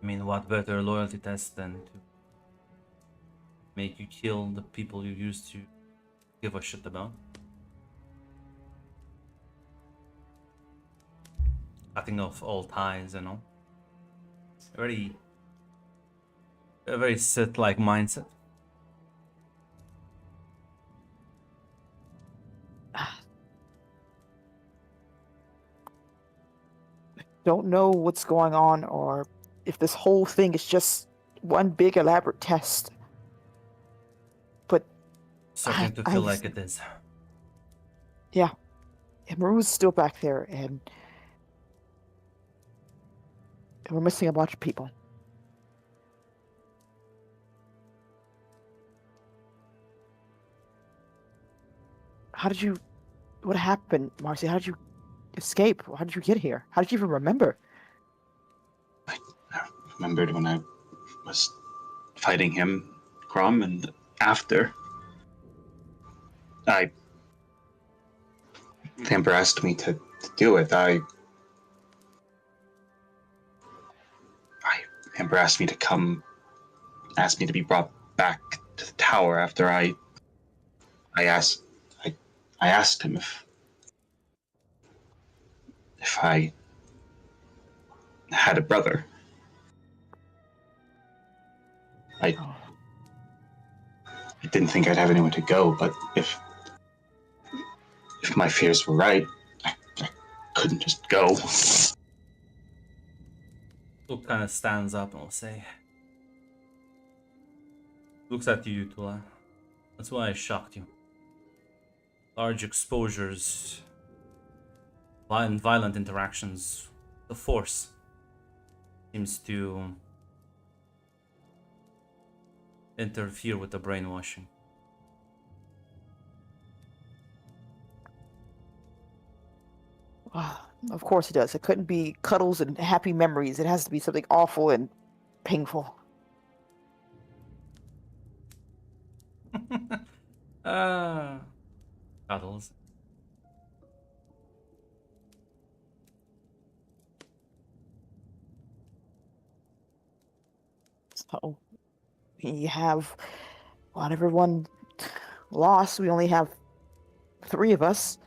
I mean, what better loyalty test than to make you kill the people you used to give a shit about? Cutting off all ties and all. A very Sith-like mindset. Don't know what's going on or if this whole thing is just one big elaborate test. But Starting to feel like it is. Yeah. And Maru's still back there and we're missing a bunch of people. What happened, Marcy? How did you escape? How did you get here? How did you even remember? I remembered when I was fighting him, Crom, and after the Emperor asked me to do it. The Emperor asked me to come, asked me to be brought back to the tower after I asked him if I had a brother. I didn't think I'd have anywhere to go, but if my fears were right, I couldn't just go. Luke kind of stands up and will say, looks at you, Tula. That's why I shocked you. Large exposures, violent interactions. The Force seems to interfere with the brainwashing. Of course it does. It couldn't be cuddles and happy memories. It has to be something awful and painful. Cuddles. So we have, well, everyone lost. We only have 3 of us.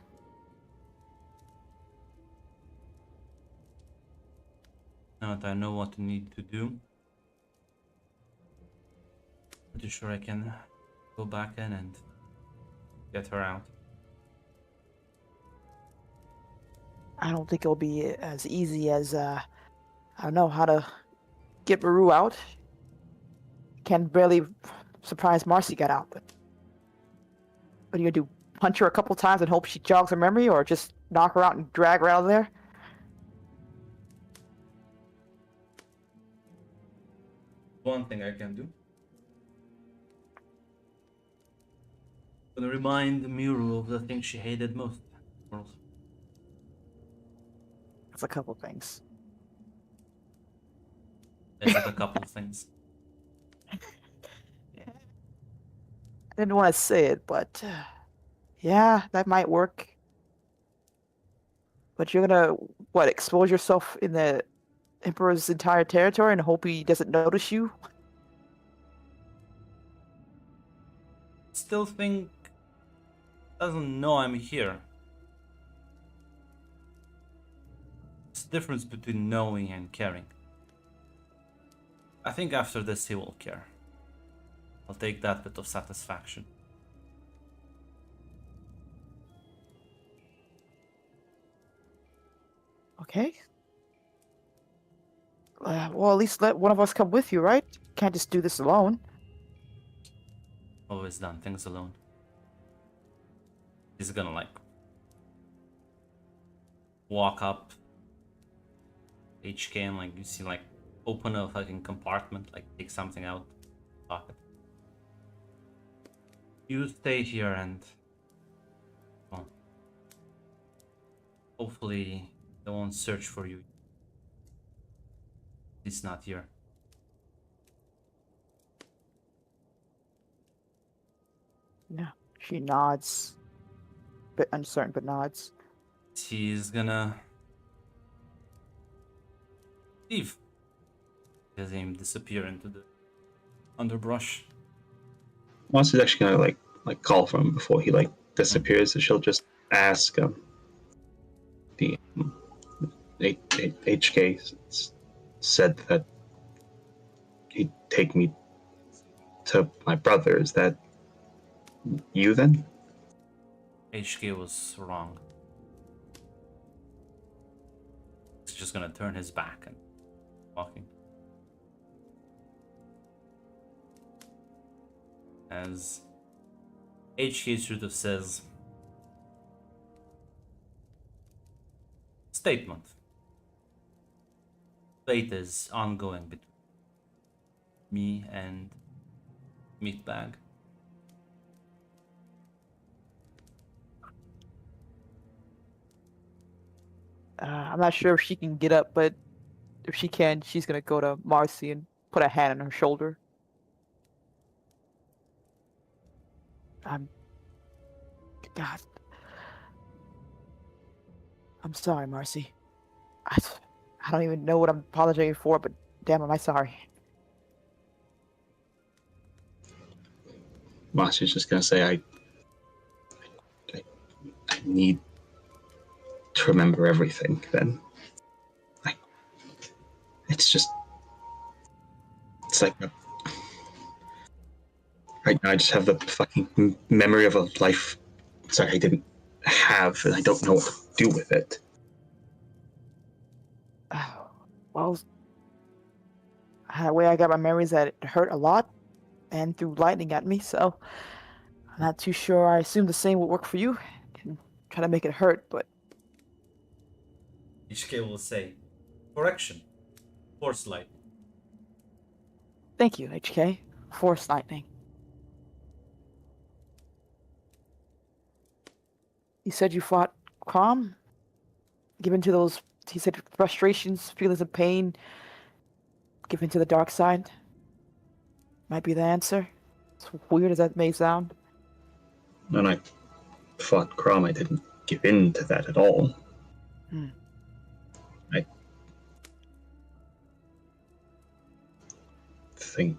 Now that I know what I need to do, pretty sure I can go back in and get her out. I don't think it'll be as easy as, I don't know how to get Maru out. Can barely surprise Marcy got out, but what are you gonna do? Punch her a couple times and hope she jogs her memory, or just knock her out and drag her out of there? One thing I can do. Gonna remind Miru of the thing she hated most. World. That's a couple things. Is it a couple things? I didn't want to say it, but yeah, that might work. But you're gonna, what, expose yourself in the Emperor's entire territory and hope he doesn't notice you? Still think doesn't know I'm here. It's the difference between knowing and caring. I think after this he will care. I'll take that bit of satisfaction. Okay. Well, at least let one of us come with you, right? Can't just do this alone. Always done things alone. He's gonna like walk up HK and like you see like open a fucking compartment, like take something out pocket. You stay here and well, hopefully they won't search for you. He's not here. Yeah. She nods. Bit uncertain, but nods. He's gonna leave. Has him disappear into the underbrush. Marcy's actually gonna like call for him before he like disappears. So she'll just ask the HK said that he'd take me to my brother. Is that you then? HK was wrong. He's just gonna turn his back and walking. As HK sort of says, statement. Debate is ongoing between me and Meatbag. I'm not sure if she can get up, but if she can, she's gonna go to Marcy and put a hand on her shoulder. God. I'm sorry, Marcy. I don't even know what I'm apologizing for, but damn, am I sorry. Marcy's just gonna say, I need to remember everything. Then, it's like right now I just have the fucking memory of a life. Sorry, I didn't have, and I don't know what to do with it. Well, the way I got my memories that it hurt a lot and threw lightning at me, so I'm not too sure. I assume the same would work for you. Can try to make it hurt, but HK will say, correction, force light. thank you, HK. Force lightning. You said you fought calm? Given to those, he said, frustrations, feelings of pain, given to the dark side? Might be the answer. As weird as that may sound. When I fought Crom, I didn't give in to that at all. I nothing.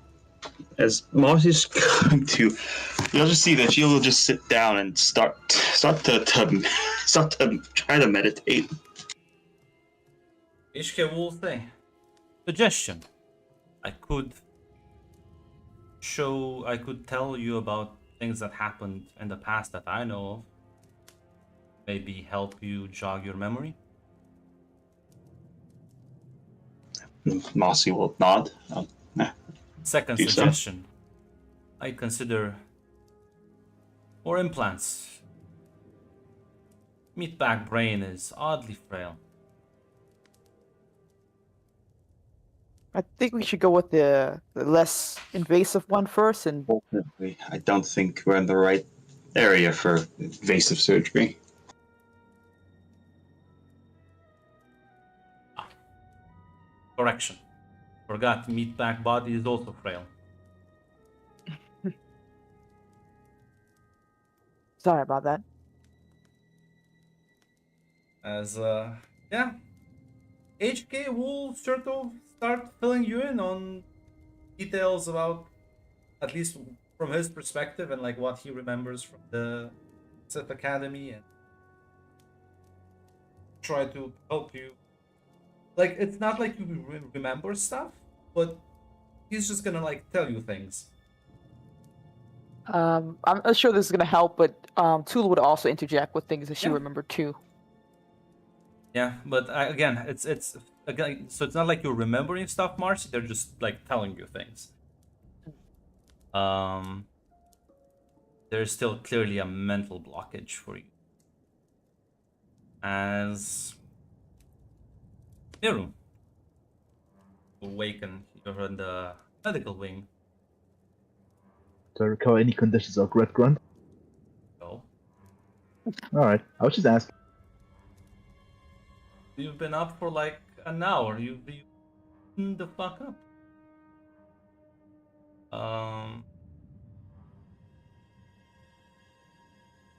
As Marcy's going to, you'll just see that she'll just sit down and start to try to meditate. HK will say, suggestion. I could tell you about things that happened in the past that I know of. Maybe help you jog your memory. Marcy will nod. Second Do so. suggestion. I consider more implants. Meatbag brain is oddly frail. I think we should go with the less invasive one first, and Ultimately, I don't think we're in the right area for invasive surgery. Correction. Forgot meatbag body is also frail. sorry about that. As yeah, HK will sort of start filling you in on details about, at least from his perspective, and like what he remembers from the Sith Academy, and try to help you. Like, it's not like you remember stuff, but he's just gonna like tell you things. I'm not sure this is gonna help, but Tula would also interject with things that she Yeah. remembered too. Yeah, but again, it's again, so it's not like you're remembering stuff, Marcy. They're just like telling you things. There's still clearly a mental blockage for you. As Miru, awaken, you're in the medical wing. Do I recall any conditions of Red Grunt? So Alright, I was just asking. you've been up for like an hour. You the fuck up.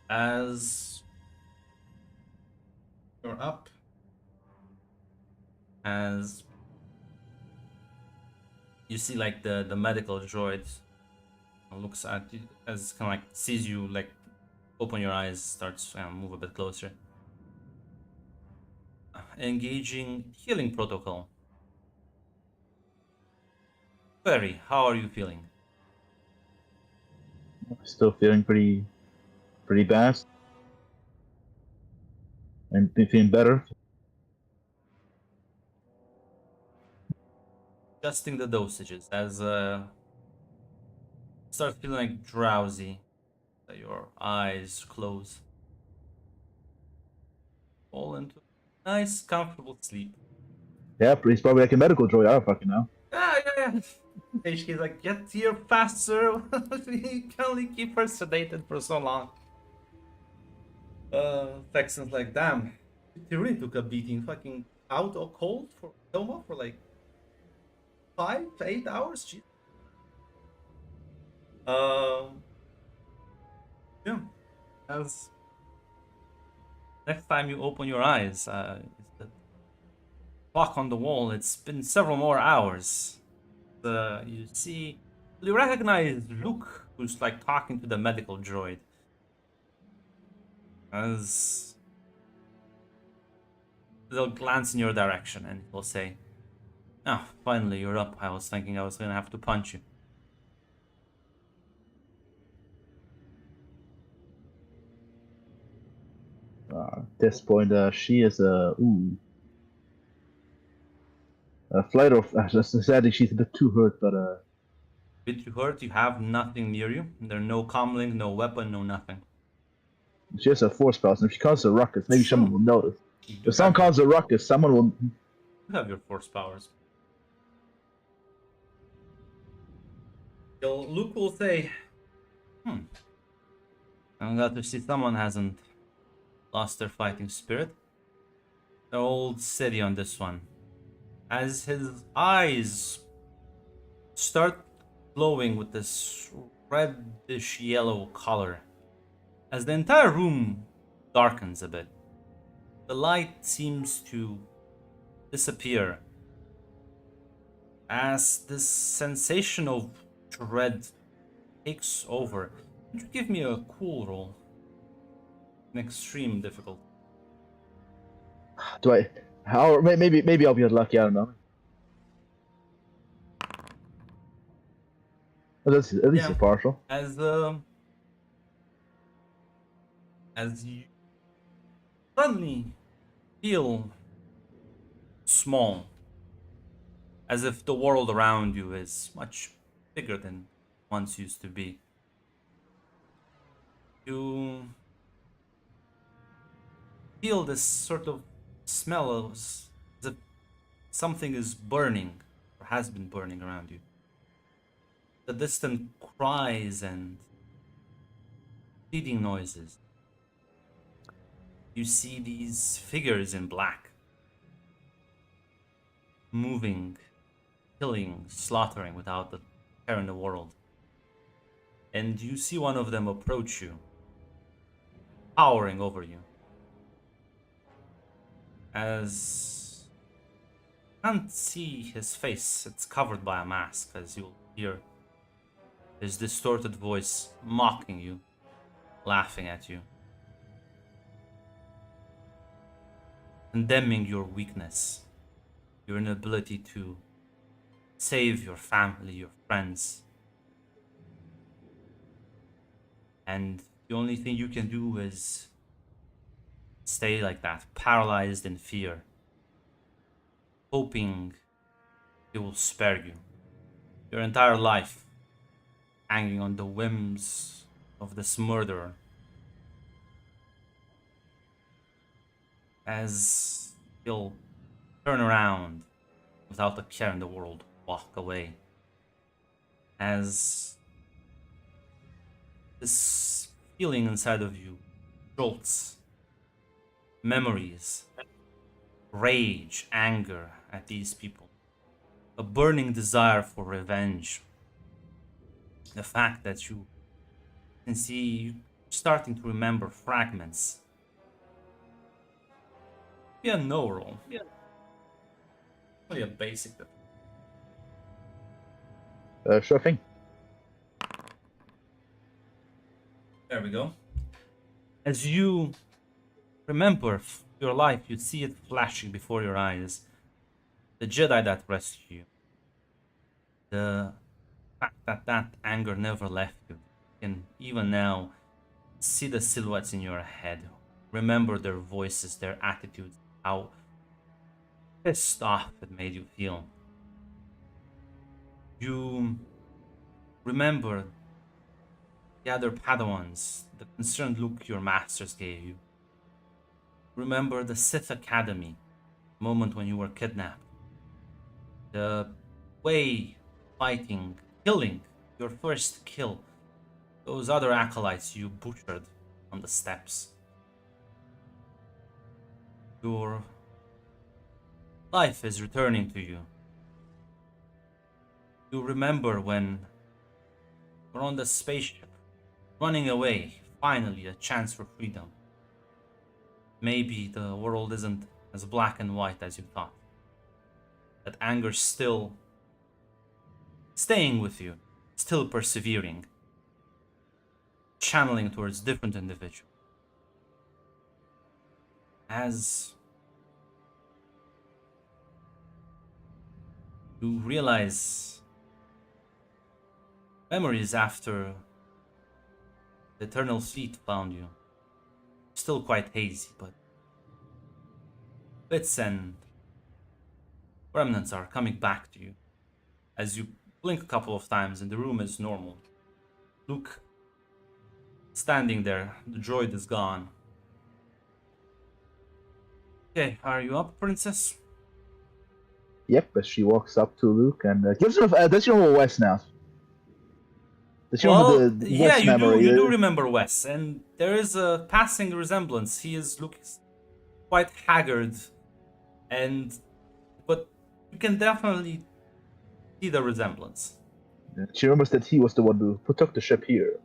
As you're up, as you see like the medical droid looks at you, as kind of like sees you like open your eyes, starts move a bit closer. Engaging healing protocol. Query, how are you feeling? Still feeling pretty bad. And been feeling better. Adjusting the dosages as start feeling like drowsy, that your eyes close, fall into nice comfortable sleep. Yeah, he's probably like a medical droid. I don't fucking know. Yeah. HK's like, get here faster. We can only keep her sedated for so long. Texan's like, damn, he really took a beating, fucking out or cold for coma for like 5 to 8 hours. Jeez. Yeah. As next time you open your eyes, it's the clock on the wall. It's been several more hours. You recognize Luke, who's like talking to the medical droid. As they'll glance in your direction and he'll say, "Ah, finally you're up. I was thinking I was gonna have to punch you." At this point, she is a flight of. Sadly, she's a bit too hurt, but Bit you hurt, you have nothing near you. There are no comlink, no weapon, no nothing. she has a force spell. And if she causes a ruckus, maybe Sure. someone will notice. You do If someone causes a ruckus, someone will. have your force powers. Luke will say, I'm glad to see someone hasn't lost their fighting spirit. They're all steady on this one. As his eyes start glowing with this reddish yellow color, as the entire room darkens a bit, the light seems to disappear. As this sensation of dread takes over, would you give me a cool roll? An extreme difficulty. Do I? How? Maybe I'll be unlucky. I don't know. At least Yeah. it's partial. As you suddenly feel small, as if the world around you is much bigger than once used to be. You feel this sort of smell of as if something is burning or has been burning around you. The distant cries and feeding noises. You see these figures in black moving, killing, slaughtering without a care in the world. And you see one of them approach you, towering over you. As you can't see his face, it's covered by a mask, as you'll hear his distorted voice mocking you, laughing at you, condemning your weakness, your inability to save your family, your friends. And the only thing you can do is stay like that, paralyzed in fear, hoping he will spare you. Your entire life hanging on the whims of this murderer. As he'll turn around without a care in the world, walk away. As this feeling inside of you jolts memories, rage, anger at these people, a burning desire for revenge. The fact that you can see you starting to remember fragments. Be a no roll. Only a basic. Sure thing. There we go. As you remember your life, you see it flashing before your eyes. The Jedi that rescued you. The fact that that anger never left you. And even now, see the silhouettes in your head. Remember their voices, their attitudes, how pissed off it made you feel. You remember the other Padawans, the concerned look your masters gave you. Remember the Sith Academy, moment when you were kidnapped. The way fighting, killing, your first kill, those other acolytes you butchered on the steps. Your life is returning to you. You remember when you're on the spaceship, running away, finally a chance for freedom. Maybe the world isn't as black and white as you thought. That anger's still staying with you, still persevering, channeling towards different individuals. As you realize memories after the Eternal Fleet found you, still quite hazy, but bits and remnants are coming back to you. As you blink a couple of times and the room is normal. Luke standing there, the droid is gone. Okay, are you up, Princess? Yep, as she walks up to Luke and gives him does she remember Wes now? Does she remember the yeah, Wes you memory? do. You do remember Wes, and there is a passing resemblance. He is looking quite haggard, but you can definitely see the resemblance. She remembers that he was the one who took the ship here.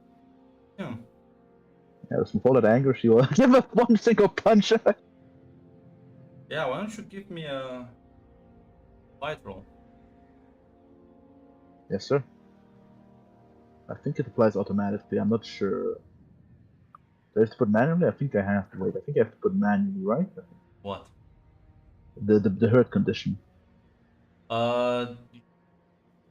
Yeah. Yeah, with all that anger, she will give him one single punch. Yeah, why don't you give me a fight roll? Yes, sir. I think it applies automatically. I'm not sure. Do I have to put manually? I think I have to. Wait, I think I have to put manually, right? What? The hurt condition. Uh,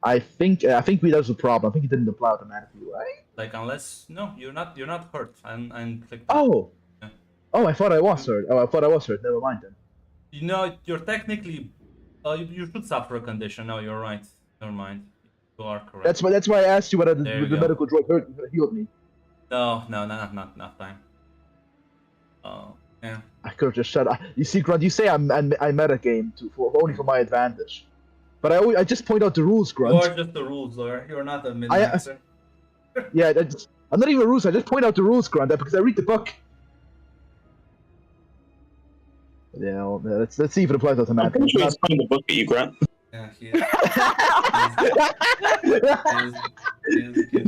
I think that was a problem. I think it didn't apply automatically, right? like unless no, you're not hurt. I'm clicked. Oh, Yeah. oh, I thought I was hurt. Oh, I thought I was hurt. Never mind then. You know, you're technically. You should suffer a condition. No, you're right. Never mind. You are correct. That's why I asked you whether There you the go. medical droid healed me. No, not enough time. Oh, yeah. I could have just shut up. You see, Grunt, you say I metagame only for my advantage, but I just point out the rules, You Grunt. are just the rules lawyer. You're not a min-maxer. Yeah, I'm not even a rules. I just point out the rules, Grunt, because I read the book. Yeah, well, let's see if it applies I'm automatically. pretty sure he's playing the book at you, Grant. Yeah, he is.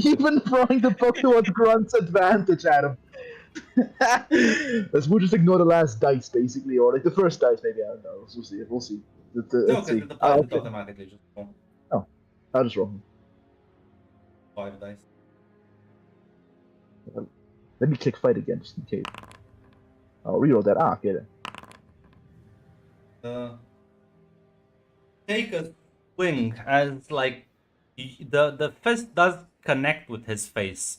Even throwing the book towards Grunt's advantage, Adam. We'll just ignore the last dice, basically, or like the first dice, maybe. I don't know. We'll see. We'll see. No, Let's because see. it applies Okay. automatically. Just roll I'll just roll. 5 dice. Let me click fight again, just in case. I'll reroll that. Get it. Take a swing as like the fist does connect with his face.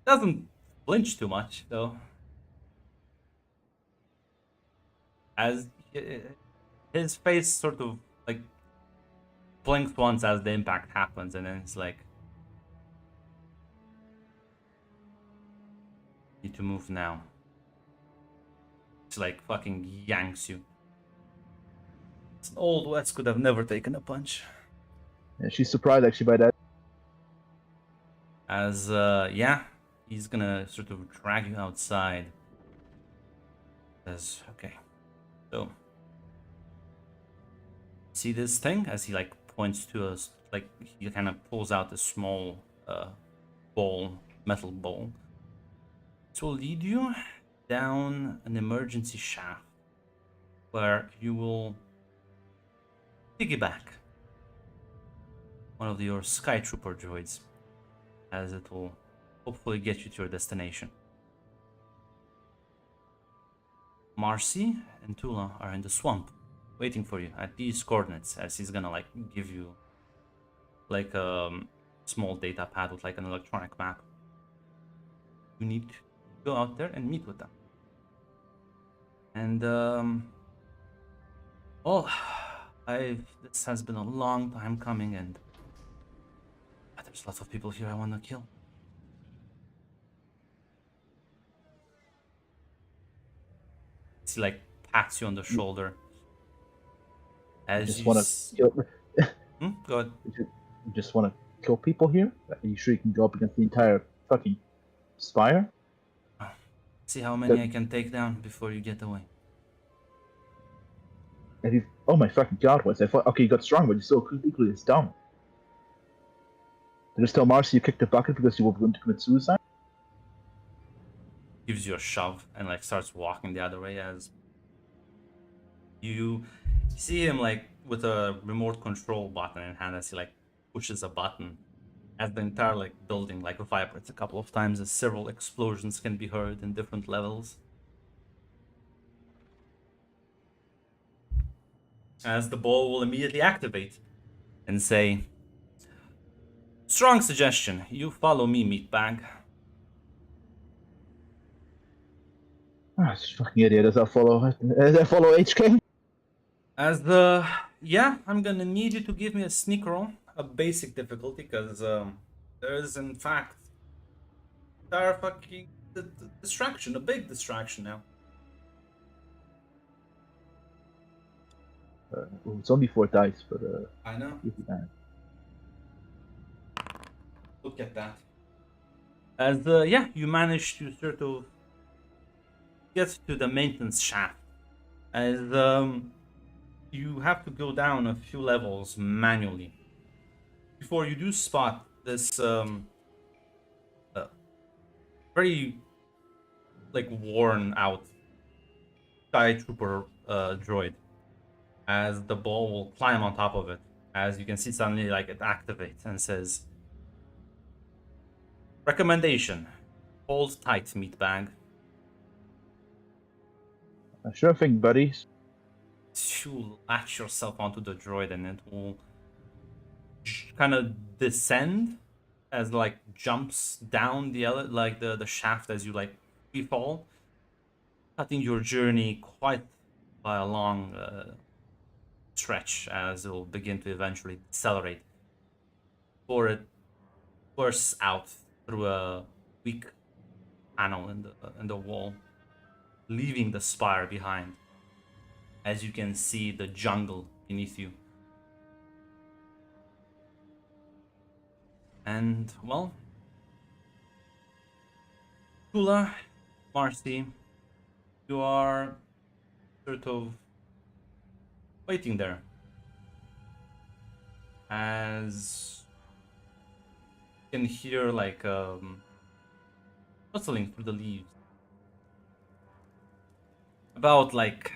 Doesn't flinch too much though. As his face sort of like blinks once as the impact happens, and then it's like, need to move now. It's like fucking yanks you. Old West could have never taken a punch. Yeah, she's surprised actually by that. As yeah, he's gonna sort of drag you outside. As okay, so see this thing as he like points to us, like he kind of pulls out a small ball, metal ball. It will lead you down an emergency shaft where you will piggyback one of your Sky Trooper droids, as it will hopefully get you to your destination. Marcy and Tula are in the swamp, waiting for you at these coordinates, as he's gonna like give you like a small data pad with like an electronic map. You need to go out there and meet with them. And well, this has been a long time coming, and there's lots of people here I want to kill. He like pats you on the shoulder. As Just you want to. Go ahead. You just want to kill people here? Are you sure you can go up against the entire fucking spire? See how many I can take down before you get away. And he's, oh my fucking god, Wes. I thought, okay, you got strong, but you're still equally as dumb. Did you just tell Marcy you kicked the bucket because you were going to commit suicide? Gives you a shove and like starts walking the other way as you see him like with a remote control button in hand as he like pushes a button, as the entire like building like vibrates a couple of times as several explosions can be heard in different levels. As the ball will immediately activate and say, "Strong suggestion, you follow me, meatbag." Ah, this fucking idiot. Does that follow HK? As yeah, I'm gonna need you to give me a sneak roll, a basic difficulty, because there is in fact a fucking distraction, a big distraction now. It's only 4 dice, but I know. if you can. Look at that. As yeah, you manage to sort of get to the maintenance shaft. As you have to go down a few levels manually before you do spot this very like worn out Sky Trooper droid, as the ball will climb on top of it As you can see, suddenly like it activates and says, recommendation: hold tight, meatbag. Sure thing, buddies. You latch yourself onto the droid and it will kind of descend as like jumps down the shaft as you like free fall, cutting your journey quite by a long stretch as it will begin to eventually decelerate before it bursts out through a weak panel in the wall, leaving the spire behind. As you can see the jungle beneath you. And well, Tula, Marcy, you are sort of waiting there as you can hear like rustling through the leaves. About like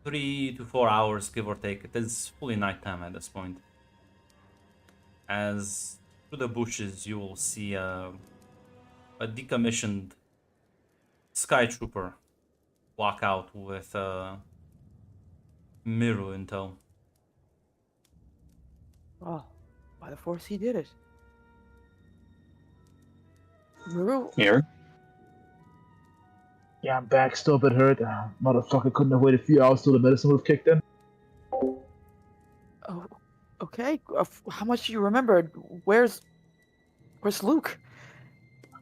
3 to 4 hours, give or take. It is fully nighttime at this point. As through the bushes, you will see a decommissioned sky trooper walk out with Miru in tow. Oh, by the force, he did it. Miru, Here. Yeah, I'm back, still a bit hurt. Motherfucker couldn't have waited a few hours till the medicine would have kicked in. oh, okay. How much do you remember? Where's Luke?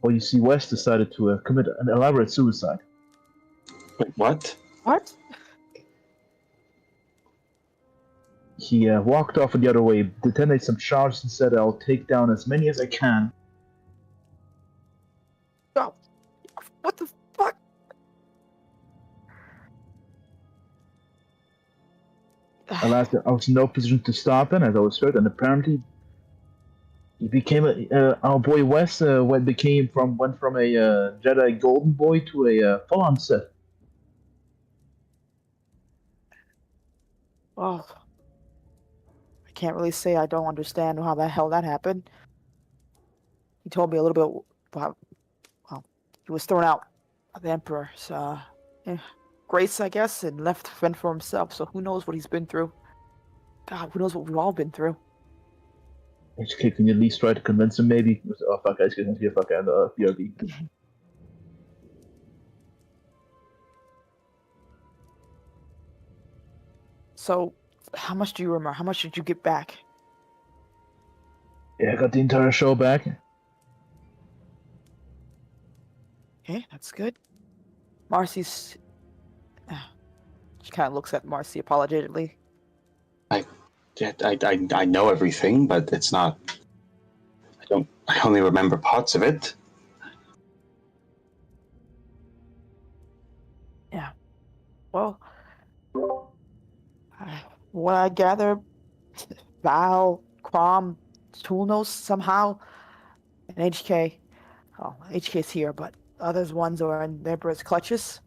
Well, you see, West decided to commit an elaborate suicide. Wait, what? What? He walked off the other way, detonated some shards, and said, "I'll take down as many as I can." Oh, what the fuck? Alas, I was in no position to stop him, as I was hurt, and apparently he became our boy Wes went from a Jedi Golden Boy to a full-on Sith. Oh, I can't really say I don't understand how the hell that happened. He told me a little bit about, well, he was thrown out by the Emperor's grace, I guess, and left to fend for himself. So who knows what he's been through? God, who knows what we've all been through? HK, can you at least try to convince him, maybe? Oh, fuck, guys, get into your fuck out of BRB. So, how much do you remember? How much did you get back? Yeah, I got the entire show back. Okay, that's good. Marcy's. She kind of looks at Marcy apologetically. I know everything, but it's not. I only remember parts of it. Yeah. Well, what I gather, Val, Crom, Toolnos somehow, and HK. Oh, HK's here, but others ones are in the Emperor's clutches.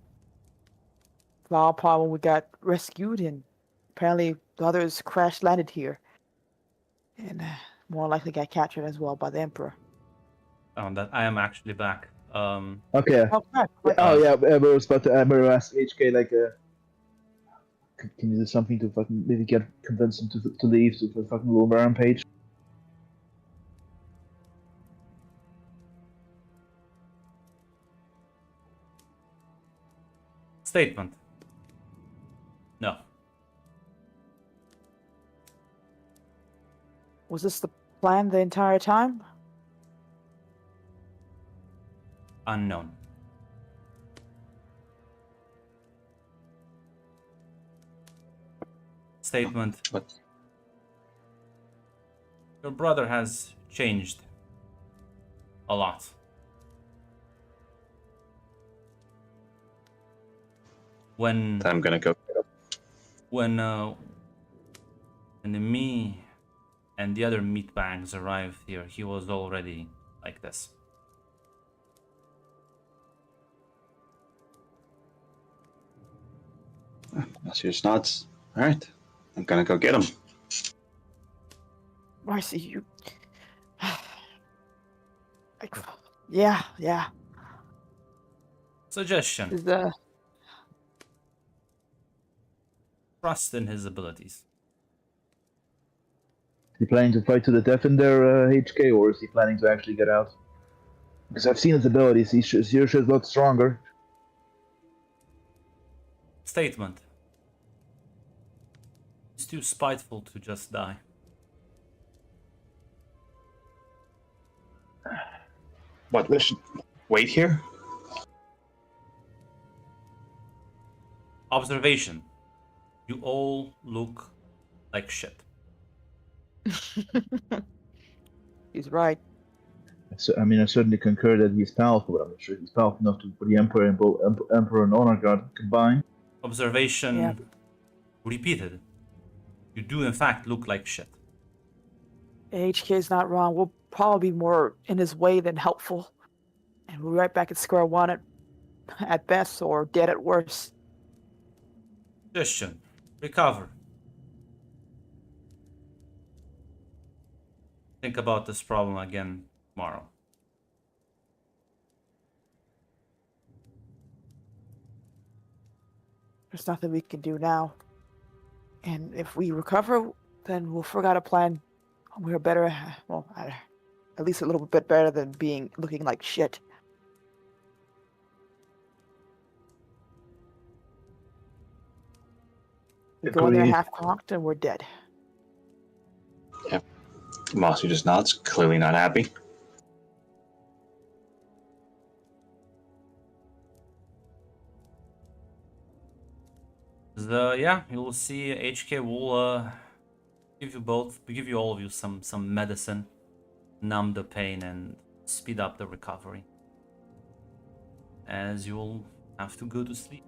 Val probably got rescued, and apparently the others crash landed here, and more likely got captured as well by the Emperor. That I am actually back. Okay. Okay. I was about to ask HK, like, can you do something to fucking maybe convince him to leave to the fucking little rampage? Statement. No. Was this the plan the entire time? Unknown. Statement. What? Your brother has changed a lot. When I'm gonna go. when me and the other meatbags arrived here, he was already like this. That's your nods. All right. I'm gonna go get him. Marcy, you. Yeah. Suggestion. Is Trust in his abilities. Is he planning to fight to the death in their HK, or is he planning to actually get out? Because I've seen his abilities. He sure should a lot stronger. Statement. He's too spiteful to just die. What? Let's wait here. Observation. You all look like shit. He's right. So, I mean, I certainly concur that he's powerful, but I'm not sure he's powerful enough to put the Emperor and both Emperor and Honor Guard combined. Observation Yeah. repeated. You do in fact look like shit. HK's not wrong. We'll probably be more in his way than helpful. And we're right back at square one at best, or dead at worst. Suggestion. Recover. Think about this problem again tomorrow. There's nothing we can do now. And if we recover, then we'll figure out a plan. We're better, well, at least a little bit better than looking like shit. We go in there Agreed. half cocked and we're dead. Mossy just nods, clearly not happy. Yeah, you'll see HK will give you all of you some medicine, numb the pain and speed up the recovery. As you'll have to go to sleep.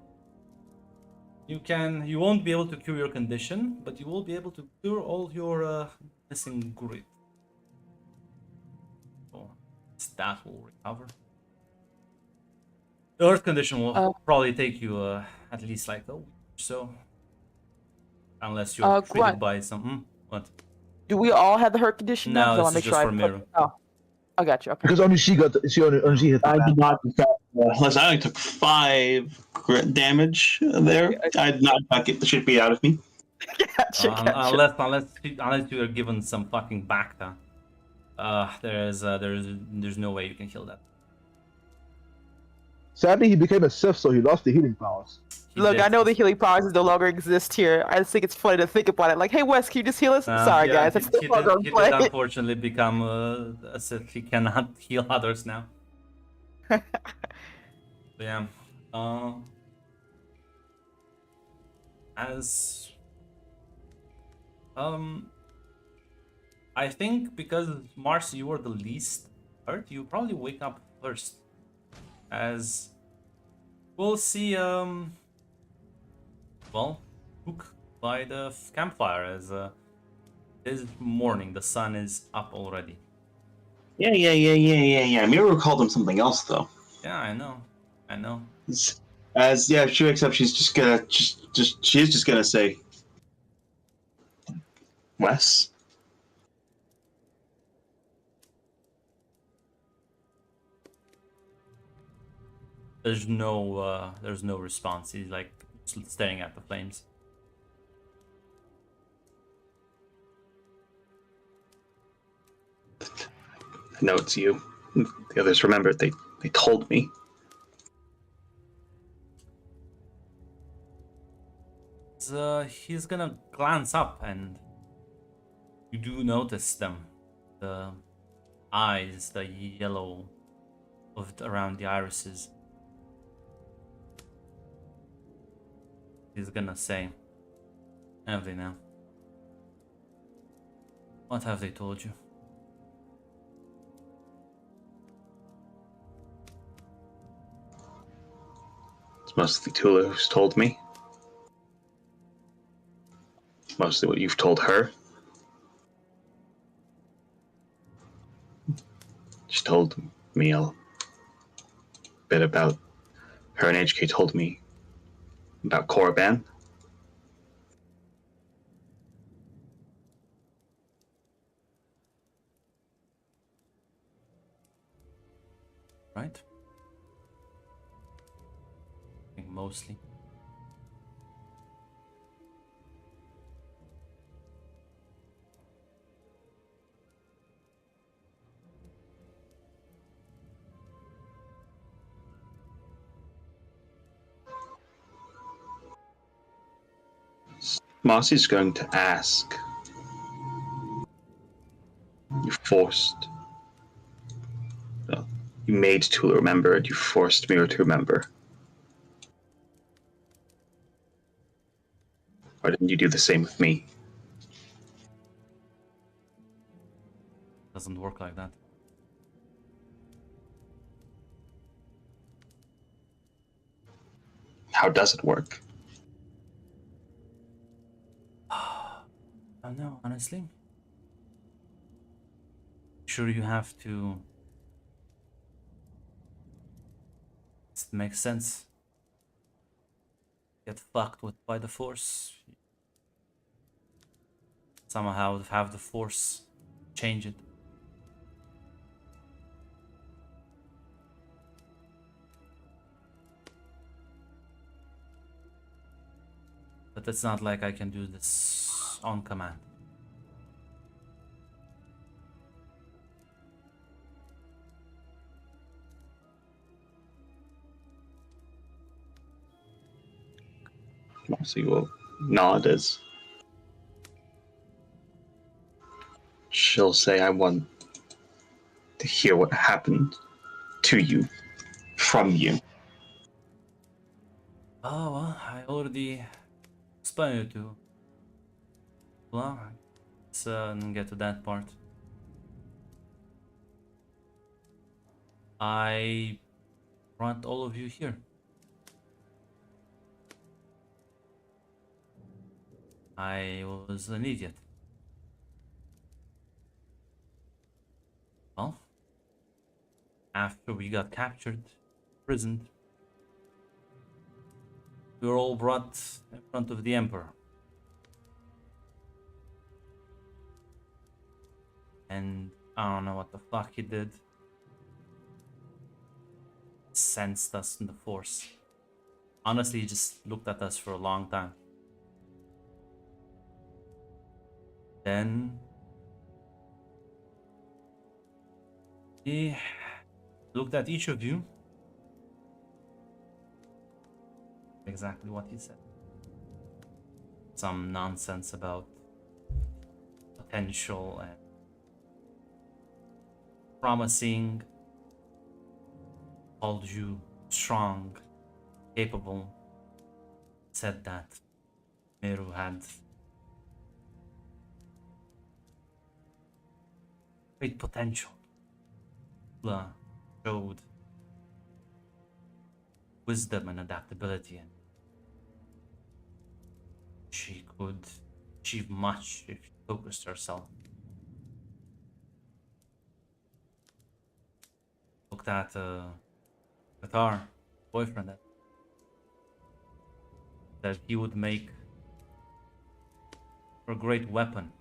You won't be able to cure your condition, but you will be able to cure all your missing grit. So that will recover. The earth condition will probably take you at least like a week or so. Unless you're treated Grunt, by some... what? do we all have the hurt condition now? 'Cause I No, wanna this is make just sure for Miru. Oh, I got you. Okay. Because only she hit the I map. did not. Unless I only took 5 grit damage there. I did not get the shit beat out of me. Gotcha. Unless you are given some fucking Bacta. There's no way you can kill that. Sadly, he became a Sith, so he lost the healing powers. Look, I know the healing powers no longer exist here. I just think it's funny to think about it. Like, hey, Wes, can you just heal us? Sorry, yeah, guys. That's he no longer did in play. unfortunately become a Sith. He cannot heal others now. So, yeah. I think because Mars, you were the least hurt, you probably wake up first. As we'll see, well, Cook by the campfire as it is morning. The sun is up already. Yeah. Miru called him something else though. Yeah, I know. She wakes up, she's just gonna she's just gonna say, Wes. There's no response. He's like staring at the flames. I know it's you. The others remembered. They told me. He's gonna glance up and you do notice them. The eyes, the yellow around the irises. He's gonna say, have they now? What have they told you? It's mostly Tula who's told me. Mostly what you've told her. She told me a bit about her, and HK told me about Korriban. right? I think mostly. Marcy's going to ask. You forced. Well, you made Tula remember, and you forced Mira to remember. Why didn't you do the same with me? Doesn't work like that. How does it work? I don't know, honestly. Sure, you have to. It makes sense. Get fucked with by the force. Somehow have the force change it. But it's not like I can do this on command. Marcy will nod as she'll say, I want to hear what happened to you, from you. Oh, well, I already explained it to. Well, let's get to that part. I brought all of you here. I was an idiot. Well, after we got captured, imprisoned, we were all brought in front of the Emperor. And I don't know what the fuck he did. Sensed us in the Force. Honestly, he just looked at us for a long time. Then he looked at each of you. Exactly what he said. Some nonsense about potential and promising. Called you strong, capable. Said that Meru had great potential. Tula showed wisdom and adaptability, and she could achieve much if she focused herself. Looked at Qatar, boyfriend, that he would make a great weapon.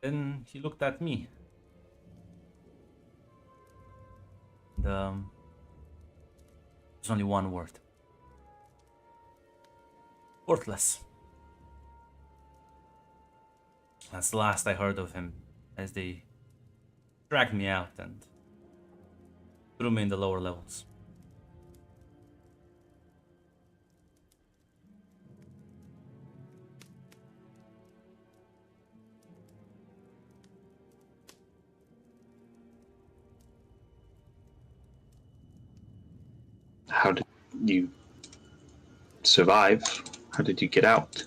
Then he looked at me. And, there's only one word. Worthless. That's the last I heard of him as they dragged me out and threw me in the lower levels. How did you survive? How did you get out?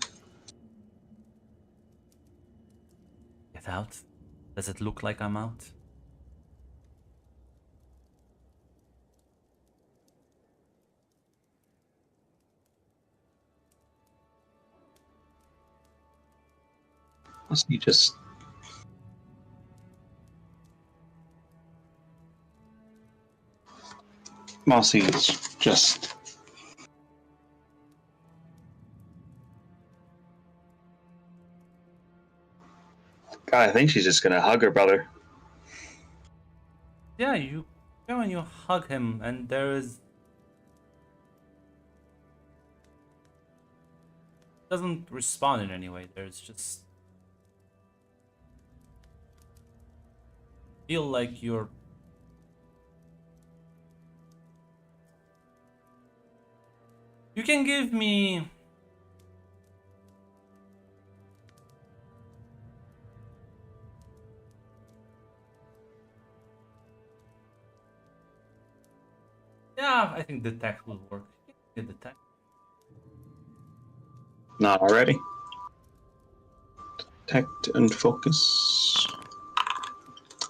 Get out? Does it look like I'm out? Must you just Marcy's just God, I think she's just gonna hug her brother. Yeah, you go and you hug him, and there is doesn't respond in any way. There's just feel like you're. You can give me. Yeah, I think detect will work. Yeah, detect. Not already. Detect and focus.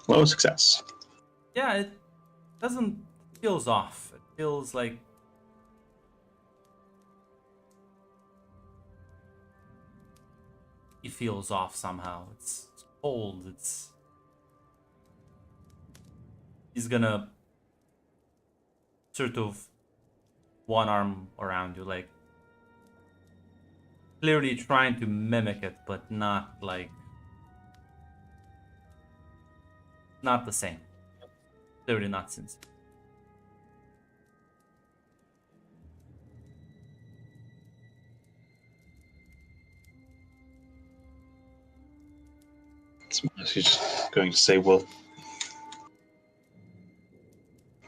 Low success. Yeah, it doesn't feels off. It feels like he feels off somehow. It's cold. It's he's gonna sort of one arm around you, like clearly trying to mimic it, but not like not the same. Clearly not sincere. He's just going to say, well,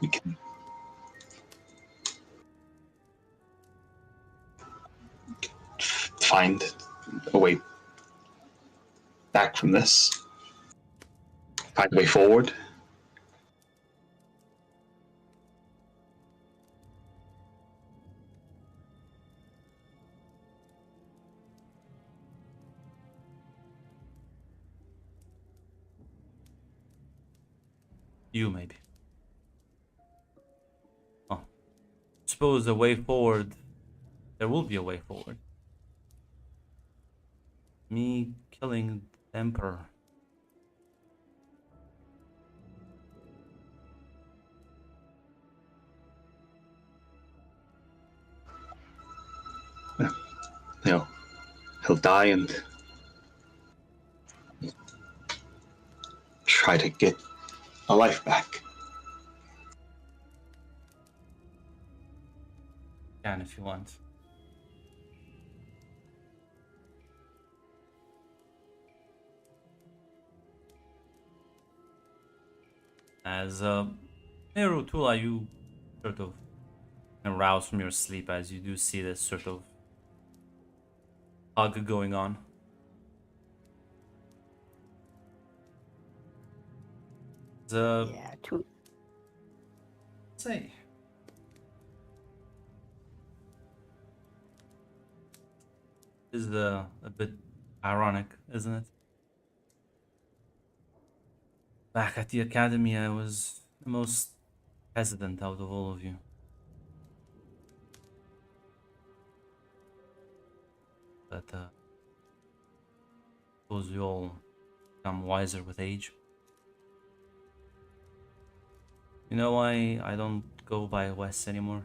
we can find a way back from this. Find a way forward. You maybe. Oh, suppose a way forward. There will be a way forward. Me killing the Emperor. You know, he'll die and try to get a life back. Can if you want. As Nehru Tula, you sort of arouse from your sleep as you do see this sort of hug going on. The Yeah, too. say is a bit ironic, isn't it? Back at the academy, I was the most hesitant out of all of you. But suppose you all become wiser with age. You know why I don't go by Wes anymore?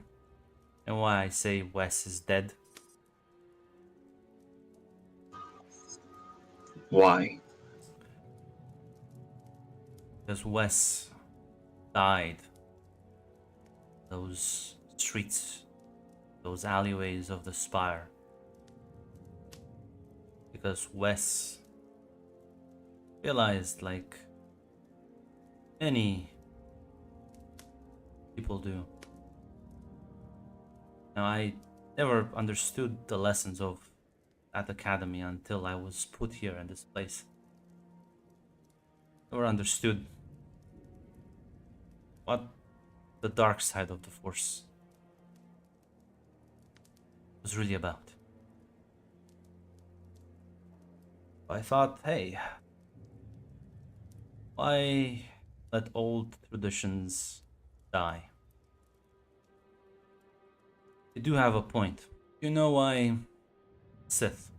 And why I say Wes is dead? Why? Because Wes died. Those streets, those alleyways of the Spire. Because Wes realized, like many people do. Now, I never understood the lessons of that academy until I was put here in this place. Never understood what the dark side of the Force was really about. I thought, hey, why let old traditions die? They do have a point. You know why Sith,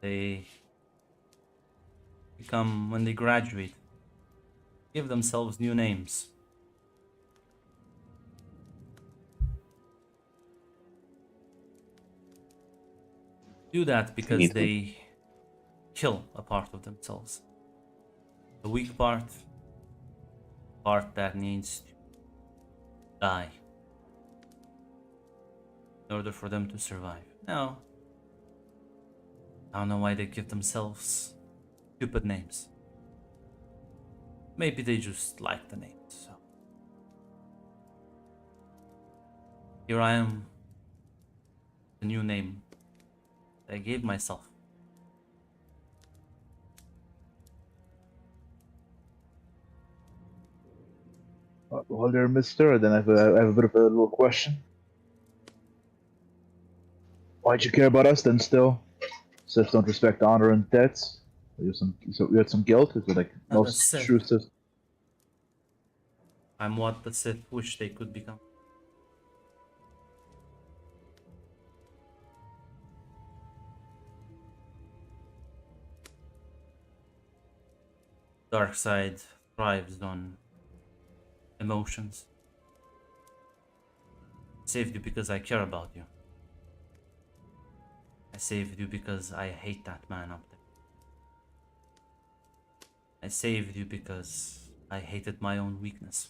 they become, when they graduate, give themselves new names. Do that because part that needs to die in order for them to survive. No. I don't know why they give themselves stupid names. Maybe they just like the names, so. Here I am. The new name I gave myself. Well, there, mister, then I have a bit of a little question. Why'd you care about us then still? Siths don't respect honor and debts. You had some guilt? Is it like Not a most Sith. true Siths? I'm what the Sith wish they could become. Dark side thrives on emotions. I saved you because I care about you. I saved you because I hate that man up there. I saved you because I hated my own weakness.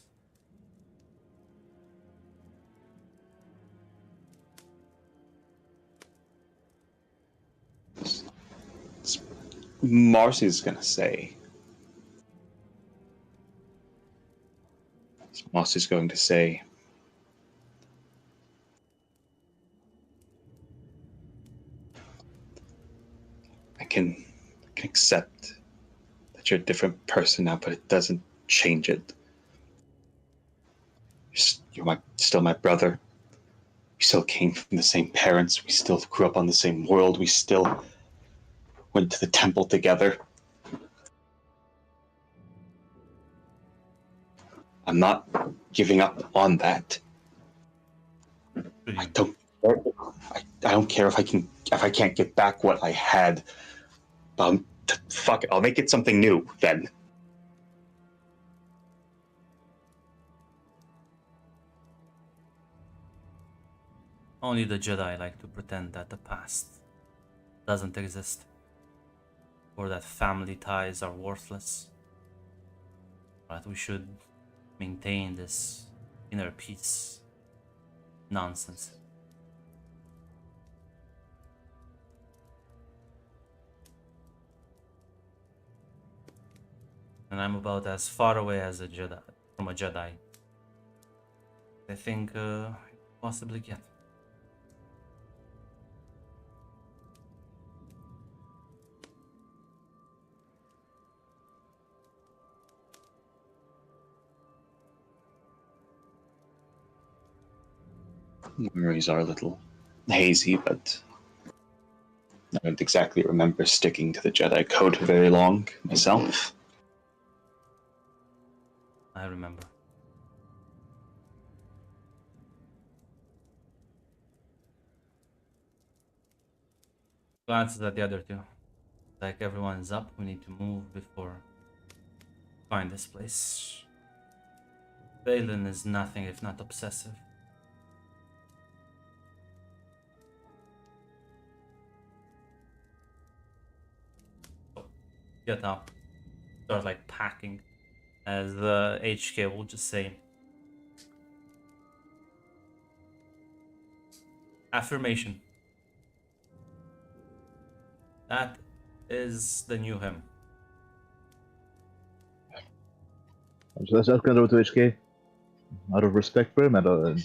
Marcy's gonna say. Marcy's going to say. I can accept that you're a different person now, but it doesn't change it. You're still my brother. We still came from the same parents. We still grew up on the same world. We still went to the temple together. I'm not giving up on that. I don't care if I can't get back what I had. Fuck it, I'll make it something new then. Only the Jedi like to pretend that the past doesn't exist, or that family ties are worthless, or that we should maintain this inner peace nonsense. And I'm about as far away as a Jedi from a Jedi I think possibly get. Memories are a little hazy, but I don't exactly remember sticking to the Jedi Code for very long myself. I remember. Glances at the other two. Like everyone's up, we need to move before find this place. Balin is nothing if not obsessive. So, get up. Start like packing. As the HK will just say. Affirmation. That is the new him. So that's going over to HK. Out of respect for him,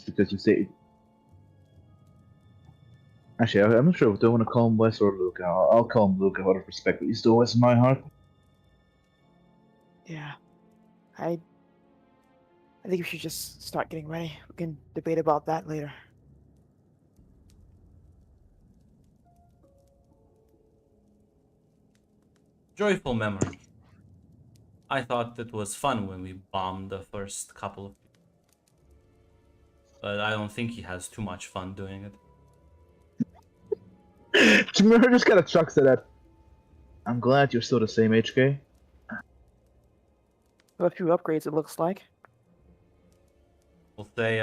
because you say. Actually, I'm not sure if I want to call him Wes or Luke. I'll call him Luke out of respect, but he's still Wes in my heart. Yeah. I think we should just start getting ready. We can debate about that later. Joyful memory. I thought it was fun when we bombed the first couple of people. But I don't think he has too much fun doing it. Jamir just kind of chucks at that. I'm glad you're still the same HK. A few upgrades, it looks like. We'll say,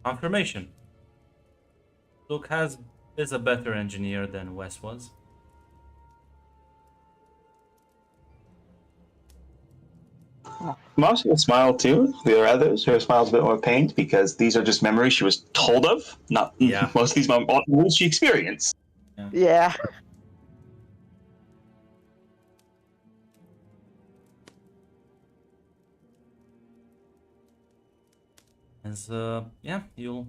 confirmation. Luke is a better engineer than Wes was. Marcy will smile too. There are others who smiles a bit more pained because these are just memories she was told of, not Yeah. most of these memories she experienced. Yeah. As yeah, you'll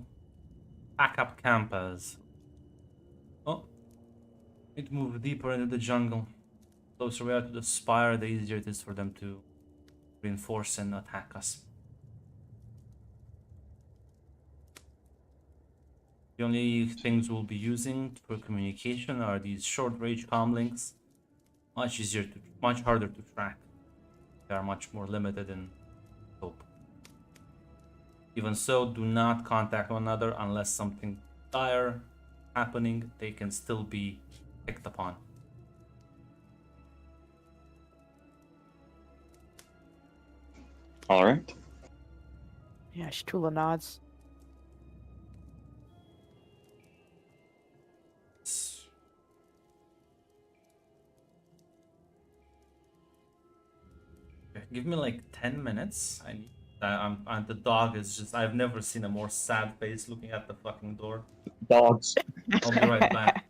pack up camp as it move deeper into the jungle. Closer we are to the spire, the easier it is for them to reinforce and attack us. The only things we'll be using for communication are these short-range comlinks. Much harder to track. They are much more limited in scope. Even so, do not contact one another unless something dire happening. They can still be picked upon. All right. Yeah, Shtula nods. Give me like 10 minutes. I need. And the dog is just. I've never seen a more sad face looking at the fucking door. Dogs. I'll be right back.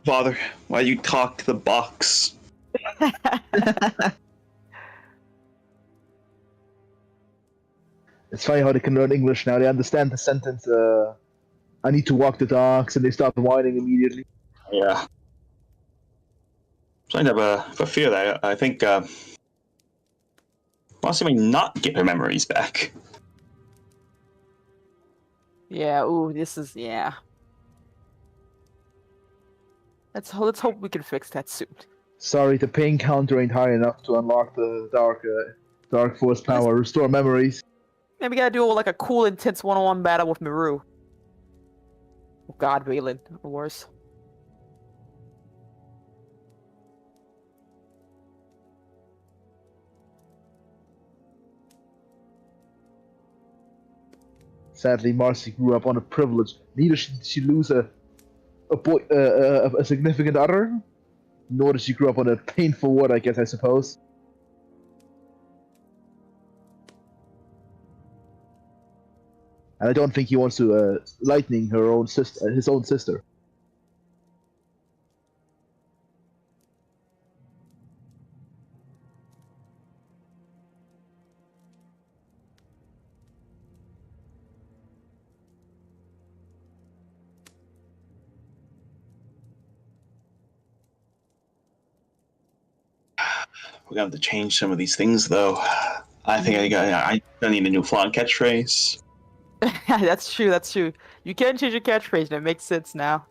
Father, why you talk to the box? It's funny how they can learn English now. They understand the sentence, I need to walk the dogs, and they start whining immediately. Yeah. So I have a fear that I think Marcy may not get her memories back. Yeah, ooh, this is, yeah. Let's hope we can fix that soon. Sorry, the pain counter ain't high enough to unlock the dark force power. Restore memories. Maybe we gotta do like a cool, intense one-on-one battle with Miru. Oh god, Valen, or worse. Sadly, Marcy grew up on a privilege. Neither should she lose a significant other, nor did she grow up on a painful word, I suppose. And I don't think he wants to lightning his own sister. We're gonna have to change some of these things, though. I think I need a new flan catchphrase. That's true, that's true. You can change your catchphrase, and it makes sense now.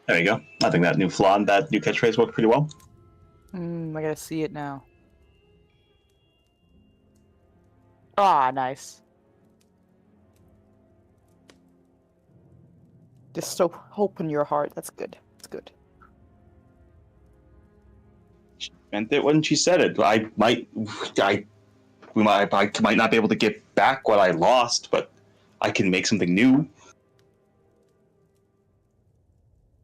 There you go. I think that new catchphrase worked pretty well. I gotta see it now. Ah, nice. Just so hope in your heart. That's good. That's good. meant it when she said it. I might not be able to get back what I lost, but I can make something new.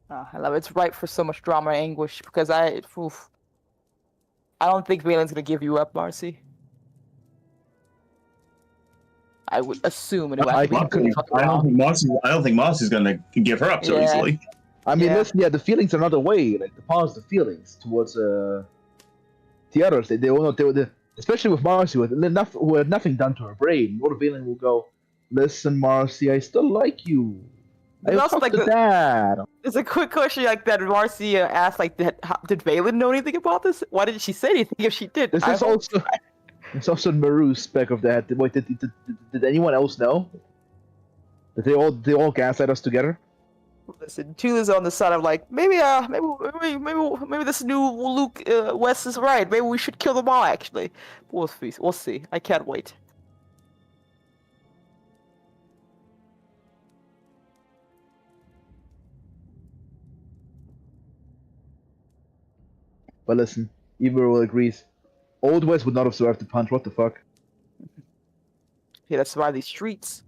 I love it. It's ripe for so much drama and anguish because I don't think Valen's gonna give you up, Marcy. I would assume, and I I can could be fucking wrong. I don't think Moss is gonna give her up so Yeah. easily. I mean, Yeah. listen, yeah, the feelings are not away. Like the positive feelings towards the others. They will not. Especially with Marcy, who had nothing done to her brain. Lord Valen will go, listen, Marcy, I still like you. There's I'll also, talk like, to Dad. There's a quick question like that. Marcy asked, like, did Valen know anything about this? Why didn't she say anything if she did? This is also. It's also Maru's spec of that. Wait, did anyone else know? Did they all gaslight us together? Listen, Tula's on the side of like maybe this new Luke West is right. Maybe we should kill them all. Actually, we'll see. We'll see. I can't wait. But listen, Ibero agrees. Old West would not have survived the punch. What the fuck? Yeah, that's why these streets.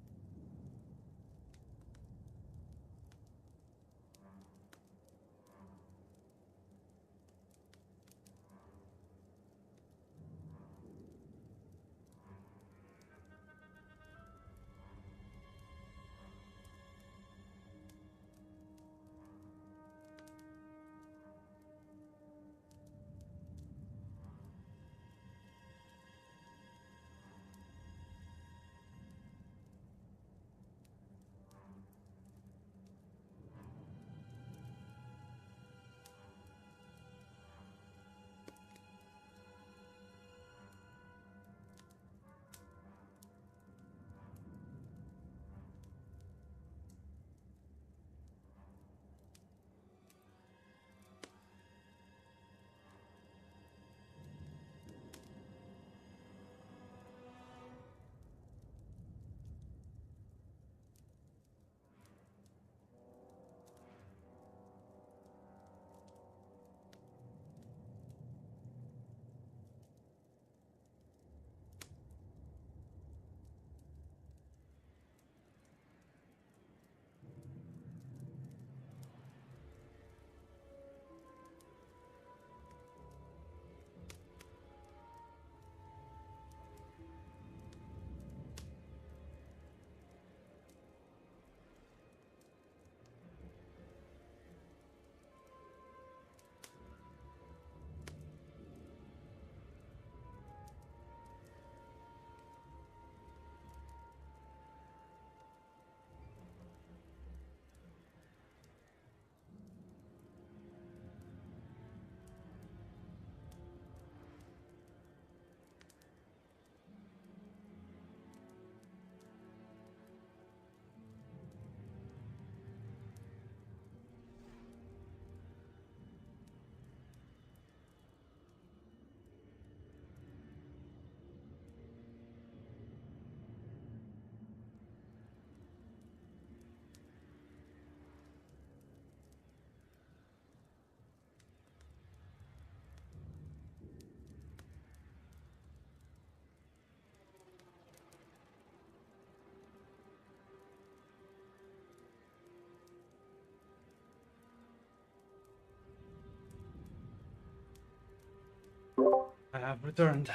I have returned.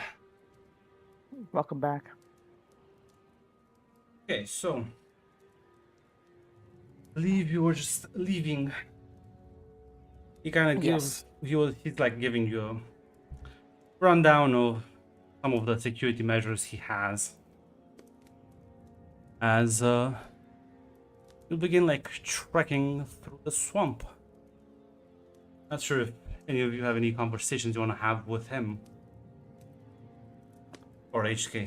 Welcome back. Okay, so I believe you were just leaving. He kind of gives he's like giving you a rundown of some of the security measures he has. As you begin like trekking through the swamp. Not sure if any of you have any conversations you want to have with him or HK.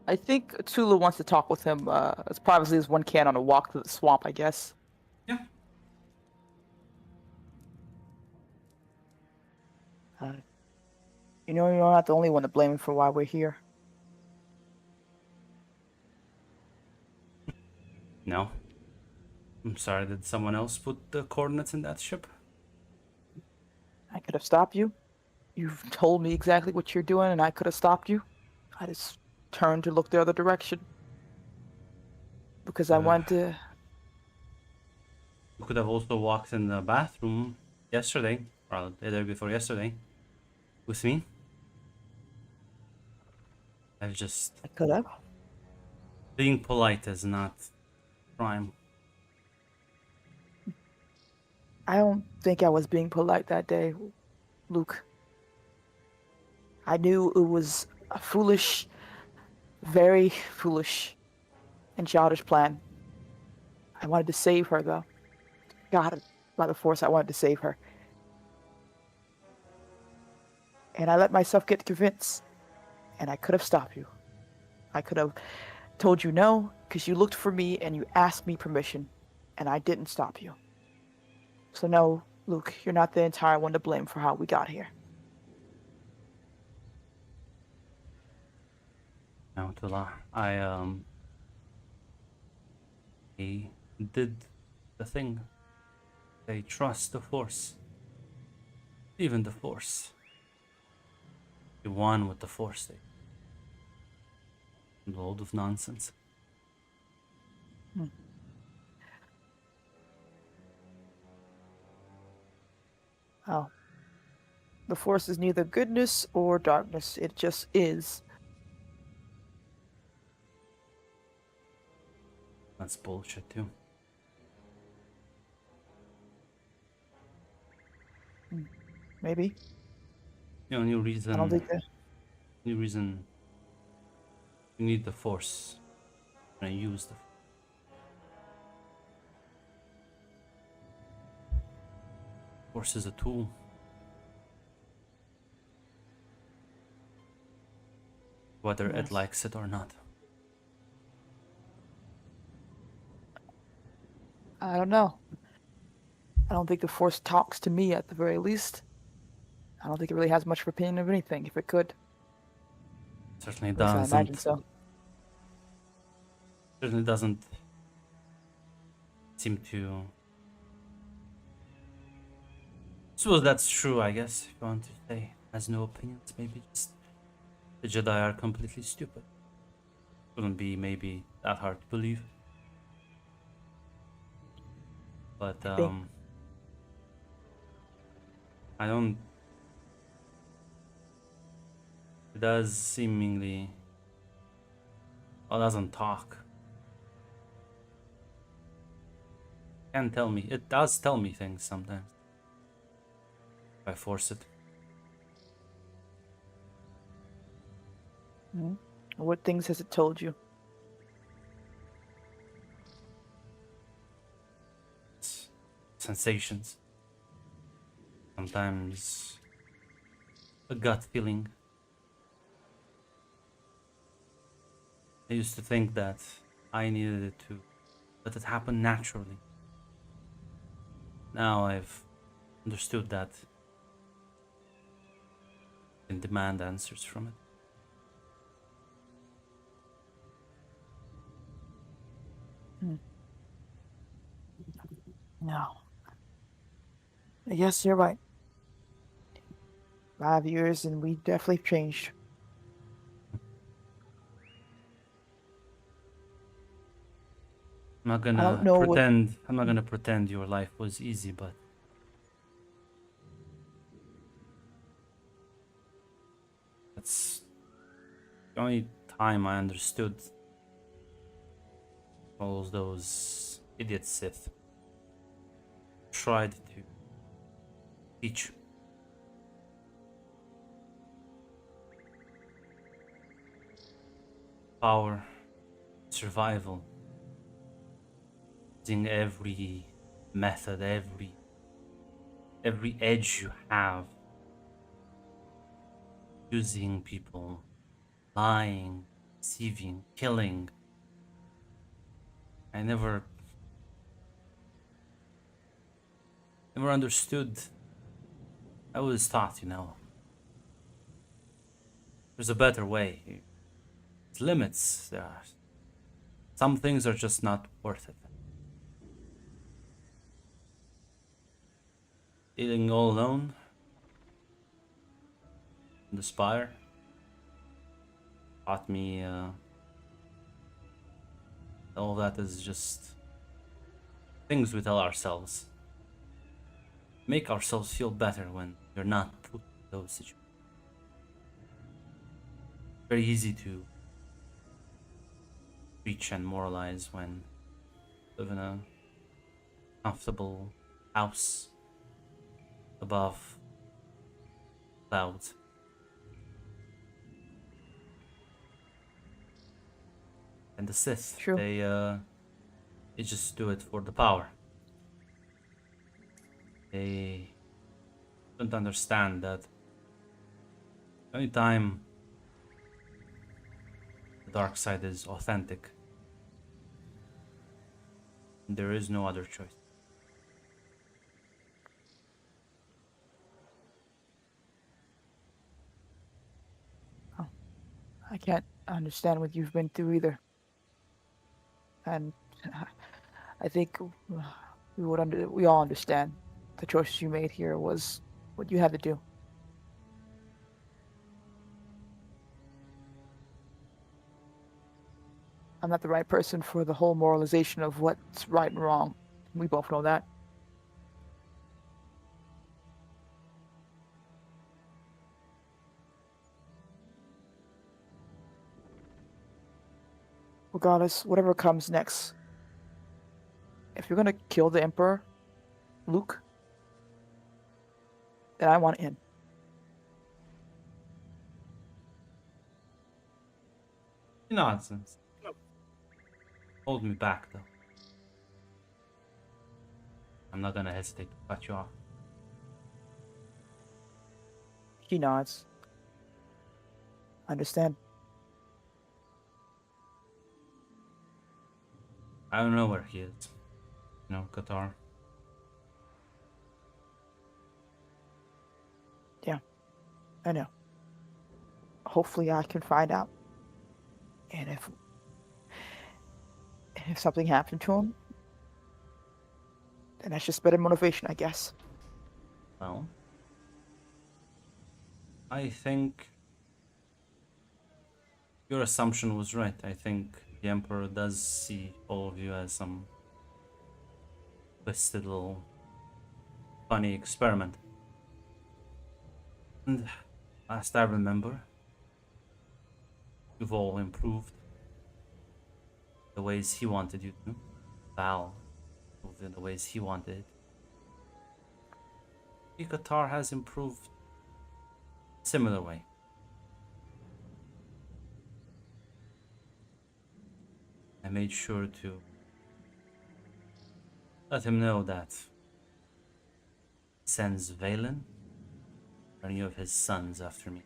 I think Tula wants to talk with him as privately as one can on a walk through the swamp. I guess. Yeah. You know, you're not the only one to blame for why we're here. No. I'm sorry, did someone else put the coordinates in that ship? I could have stopped you. You've told me exactly what you're doing, and I could have stopped you. I just turned to look the other direction because I wanted to. You could have also walked in the bathroom yesterday, or the day before yesterday, with me. I've just I could have. being polite is not crime. I don't think I was being polite that day, Luke. I knew it was a foolish, very foolish, and childish plan. I wanted to save her, though. God, by the Force, I wanted to save her. And I let myself get convinced, and I could have stopped you. I could have told you no, because you looked for me and you asked me permission, and I didn't stop you. So no, Luke, you're not the entire one to blame for how we got here. Now to lie, I did the thing. They trust the Force, even the Force. You won with the Force. They a load of nonsense. Oh. The Force is neither goodness or darkness. It just is. That's bullshit too. Maybe. You know, new I don't reason. think that. New reason. You need the Force. And use the. Force is a tool. Whether it Yes. likes it or not. I don't know. I don't think the Force talks to me at the very least. I don't think it really has much of an opinion of anything. If it could, Certainly at least I imagine doesn't. so. Certainly doesn't seem to. Suppose that's true, I guess, if you want to say. Has no opinions, maybe just the Jedi are completely stupid. Wouldn't be maybe that hard to believe. But I think. I don't. It does seemingly. Well, doesn't talk. Can tell me. It does tell me things sometimes. If I force it. What things has it told you? It's sensations. Sometimes a gut feeling. I used to think that I needed it to let it happen naturally. Now I've understood that I can demand answers from it. No. I guess you're right. 5 years and we definitely changed. I'm not I don't gonna know pretend. I'm not gonna pretend your life was easy, but that's the only time I understood all those idiot Sith tried to teach. Power, survival, using every method, every edge you have, using people, lying, deceiving, killing. I never understood. I was taught, there's a better way. There's limits. There are some things are just not worth it. Feeling all alone, in the spire. Taught me all that is just things we tell ourselves. Make ourselves feel better when you're not put in those situations. Very easy to preach and moralize when you live in a comfortable house above clouds. And the Sith, True. they just do it for the power. They don't understand that the only time the dark side is authentic, there is no other choice. I can't understand what you've been through either. And I think we all understand the choices you made here was what you had to do. I'm not the right person for the whole moralization of what's right and wrong. We both know that. Regardless, whatever comes next, if you're gonna kill the Emperor, Luke, then I want in. Nonsense. Hold me back, though. I'm not gonna hesitate to cut you off. He nods. Understand. I don't know where he is. You know, Qatar. Yeah, I know. Hopefully I can find out. And if something happened to him, then that's just better motivation, I guess. Well, I think your assumption was right. I think the Emperor does see all of you as some twisted little funny experiment. And last I remember, you've all improved the ways he wanted you to. Val improved in the ways he wanted. Qatar has improved similar way. I made sure to let him know that sends Valen or any of his sons after me.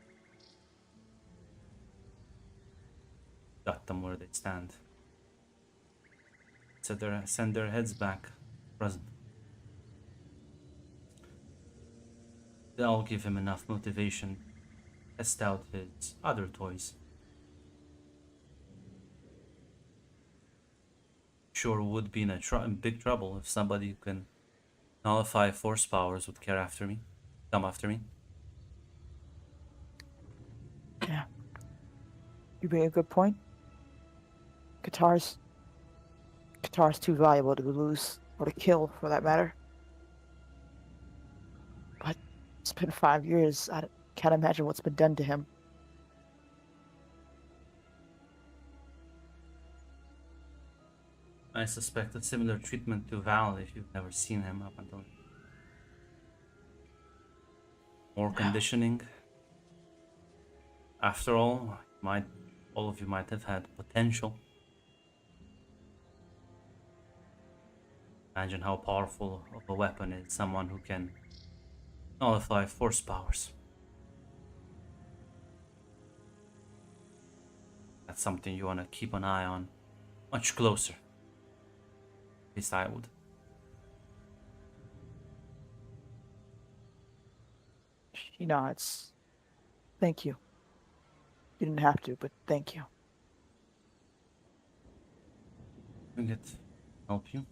Got them where they stand. So send their heads back present. That'll give him enough motivation to test out his other toys. Sure would be in big trouble if somebody who can nullify force powers would come after me. Yeah. You bring a good point. Qatar's too valuable to lose, or to kill, for that matter. But it's been 5 years. I can't imagine what's been done to him. I suspect a similar treatment to Val if you've never seen him up until now. More conditioning. After all, all of you might have had potential. Imagine how powerful of a weapon is someone who can nullify force powers. That's something you want to keep an eye on much closer. At least I would. He nods. Thank you. You didn't have to, but thank you. Doing it help you.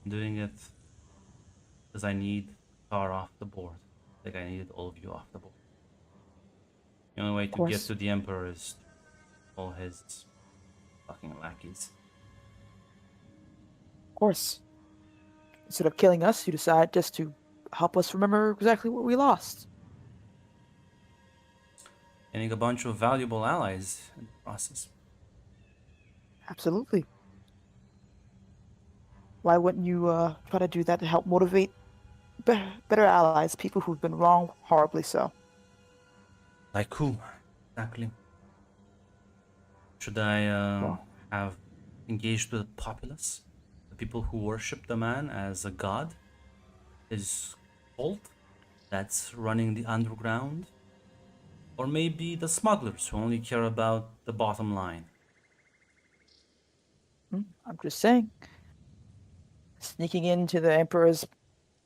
I'm doing it because I need Tar off the board. Like I needed all of you off the board. The only way to get course. to the Emperor is all his fucking lackeys. Of course. Instead of killing us, you decide just to help us remember exactly what we lost. Getting a bunch of valuable allies in the process. Absolutely. Why wouldn't you try to do that to help motivate better allies, people who've been wrong horribly so? Like who? Exactly. Should I Well, have engaged with the populace? The people who worship the man as a god? His cult that's running the underground? Or maybe the smugglers who only care about the bottom line? I'm just saying. Sneaking into the Emperor's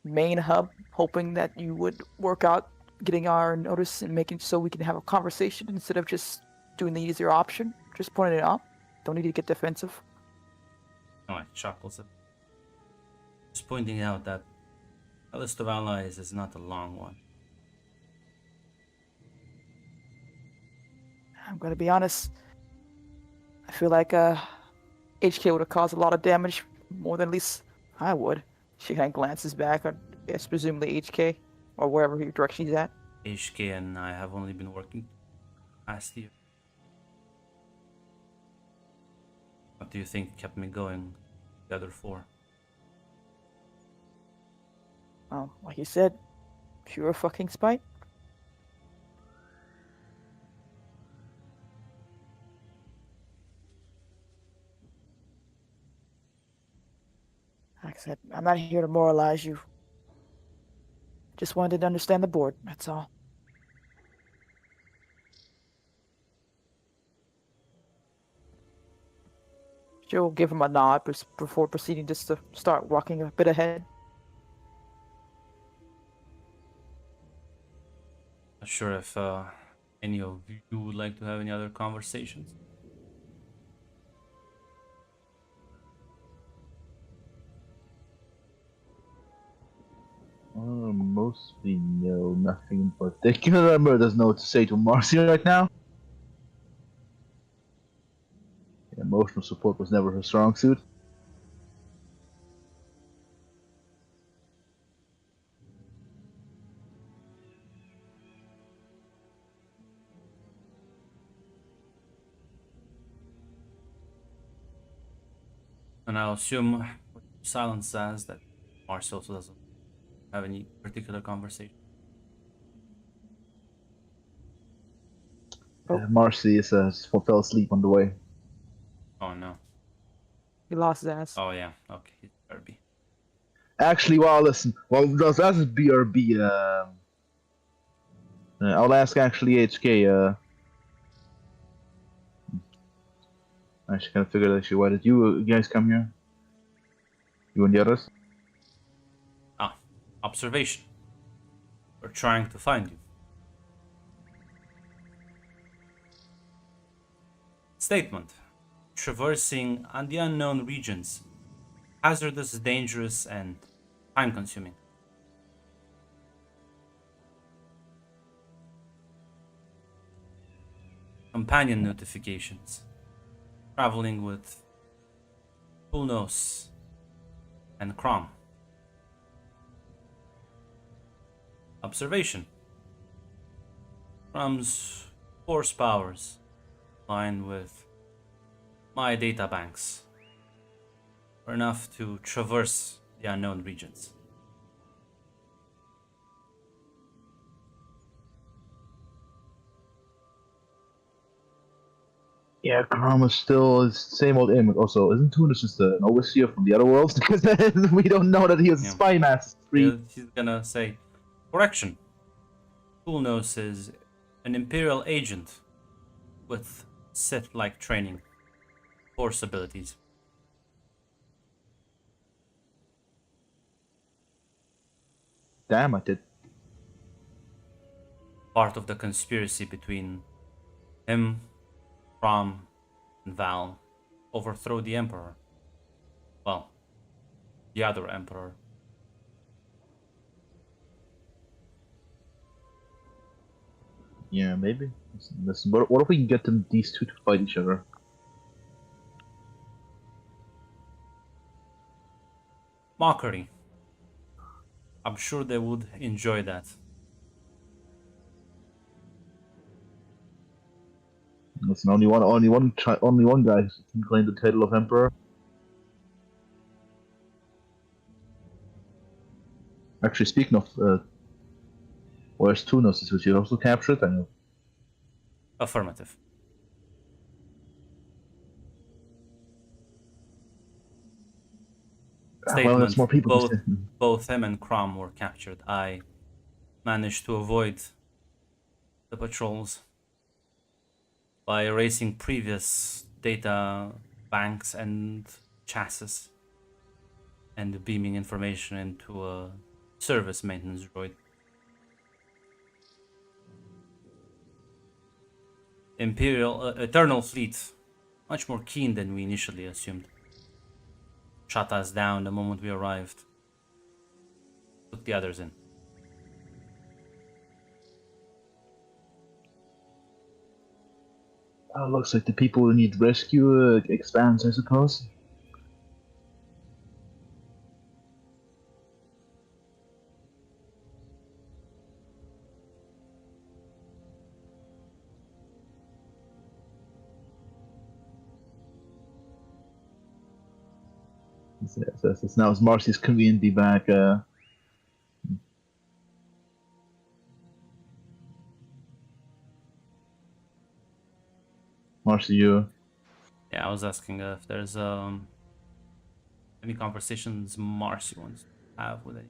main hub, hoping that you would work out getting our notice and making so we can have a conversation instead of just doing the easier option. Just pointing it out. Don't need to get defensive. Oh, I chuckles. Just pointing out that a list of allies is not a long one. I'm gonna be honest. I feel like HK would have caused a lot of damage, more than at least I would. She kind of glances back at, yes, presumably HK, or wherever direction he's at. HK and I have only been working past year. What do you think kept me going the other four? Like you said, pure fucking spite. Like I said, I'm not here to moralize you. Just wanted to understand the board, that's all. She'll give him a nod before proceeding just to start walking a bit ahead. Not sure if any of you would like to have any other conversations. Mostly no, nothing in particular. But there's no to say to Marcy right now. Emotional support was never her strong suit. And I'll assume what silence says that Marcy also doesn't have any particular conversation. Oh. Marcy fell asleep on the way. Oh no. He lost his ass. Oh yeah. Okay. He's BRB. Actually, well, listen. Well, that's BRB. I'll ask actually HK. I should kind of figure that. Actually, why did you guys come here? You and the others? Ah, observation. We're trying to find you. Statement. Traversing on the unknown regions. Hazardous, dangerous, and time-consuming. Companion notifications. Traveling with Pulnos and Crom. Observation. Crom's force powers align with my data banks are enough to traverse the unknown regions. Yeah, Karma's still is same old aim. Also, isn't Tunis just an overseer from the other worlds? Because we don't know that he was a Yeah. spy master. He's gonna say, correction. Pulnos is an Imperial agent with Sith-like training, force abilities. Damn, I did. Part of the conspiracy between him, Rom, and Val overthrow the Emperor. Well, the other Emperor. Yeah, maybe. Listen, what if we can get these two to fight each other? Mockery. I'm sure they would enjoy that. Listen, only one guy can claim the title of emperor. Actually, speaking of, where's Tunos? Was you also captured? I know. Affirmative. Well, that's Statement. more people. Both him and Crom were captured. I managed to avoid the patrols by erasing previous data banks and chassis and beaming information into a service maintenance droid. Eternal Fleet, much more keen than we initially assumed. Shot us down the moment we arrived. Took the others in. Looks like the people who need rescue expands, I suppose. It's now it's Marcy's community back. Marcy, you. Yeah, I was asking if there's any conversations Marcy wants to have with any.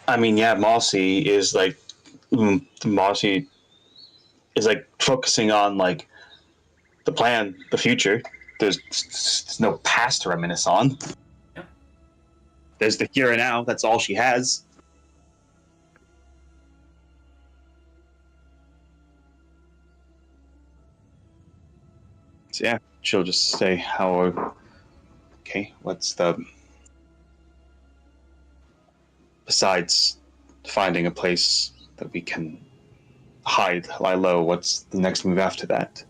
I mean, yeah, Mossy is like focusing on like the plan, the future. There's no past to reminisce on. Yeah. There's the here and now. That's all she has. So yeah, she'll just say how. Okay, what's the besides finding a place that we can lie low? What's the next move after that?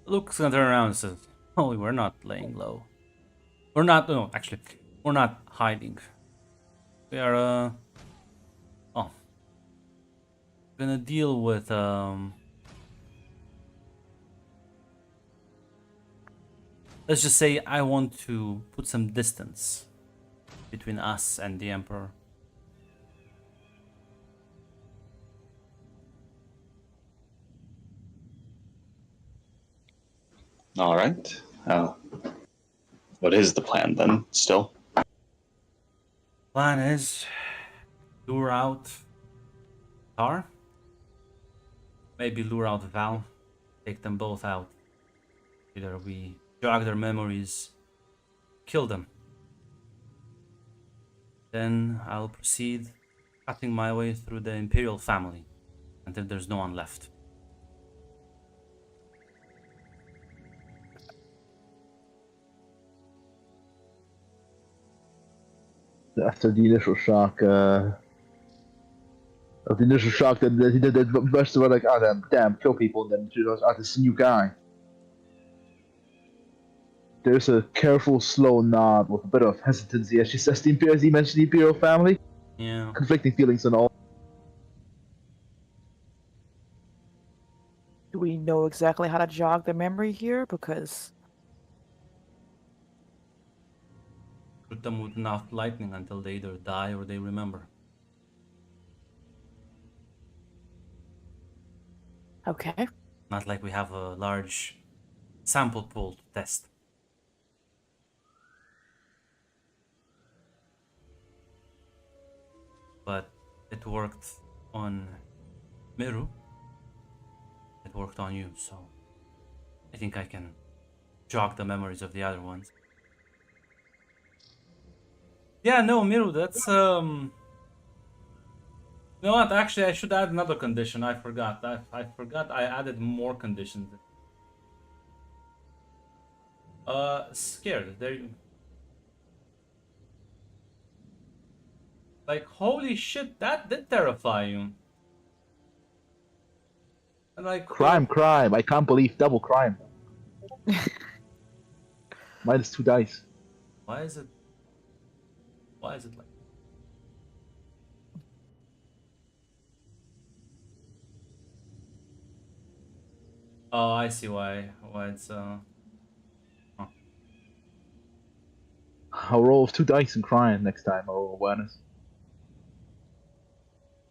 Luke's gonna turn around and says, "Oh, we're not laying low. We're not. No, actually, we're not hiding. We are gonna deal with let's just say I want to put some distance between us and the Emperor. All right. What is the plan then? Still. Plan is lure out Tar. Maybe lure out Val. Take them both out. Either we jog their memories, kill them. Then I'll proceed cutting my way through the Imperial family until there's no one left. After the initial shock, that he did that burst of like, oh damn, kill people, and then she goes, oh, this new guy. There's a careful, slow nod with a bit of hesitancy as she says as he mentioned the Imperial family. Yeah. Conflicting feelings and all. Do we know exactly how to jog the memory here? Because Shoot them with enough lightning until they either die or they remember. okay. Not like we have a large sample pool to test. But it worked on Miru. It worked on you, so I think I can jog the memories of the other ones. Yeah, no, Miru, that's You know what? Actually, I should add another condition. I forgot. I forgot. I added more conditions. Scared. There. Like, holy shit, that did terrify you. And like, Crime. I can't believe double crime. -2 dice. why is it? Why is it like? Oh, I see why. Why it's huh. I'll roll 2 dice and crime next time. I'll roll awareness.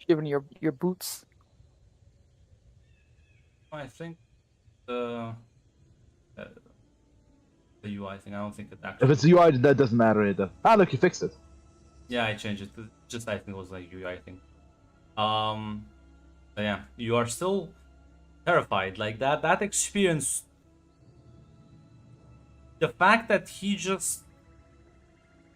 Given your boots. I think the uh, the UI thing. I don't think it If actually. it's UI, that doesn't matter either. Ah, look, you fixed it. Yeah, I changed it. Just I think it was like UI thing. But yeah, you are still terrified. Like that experience. The fact that he just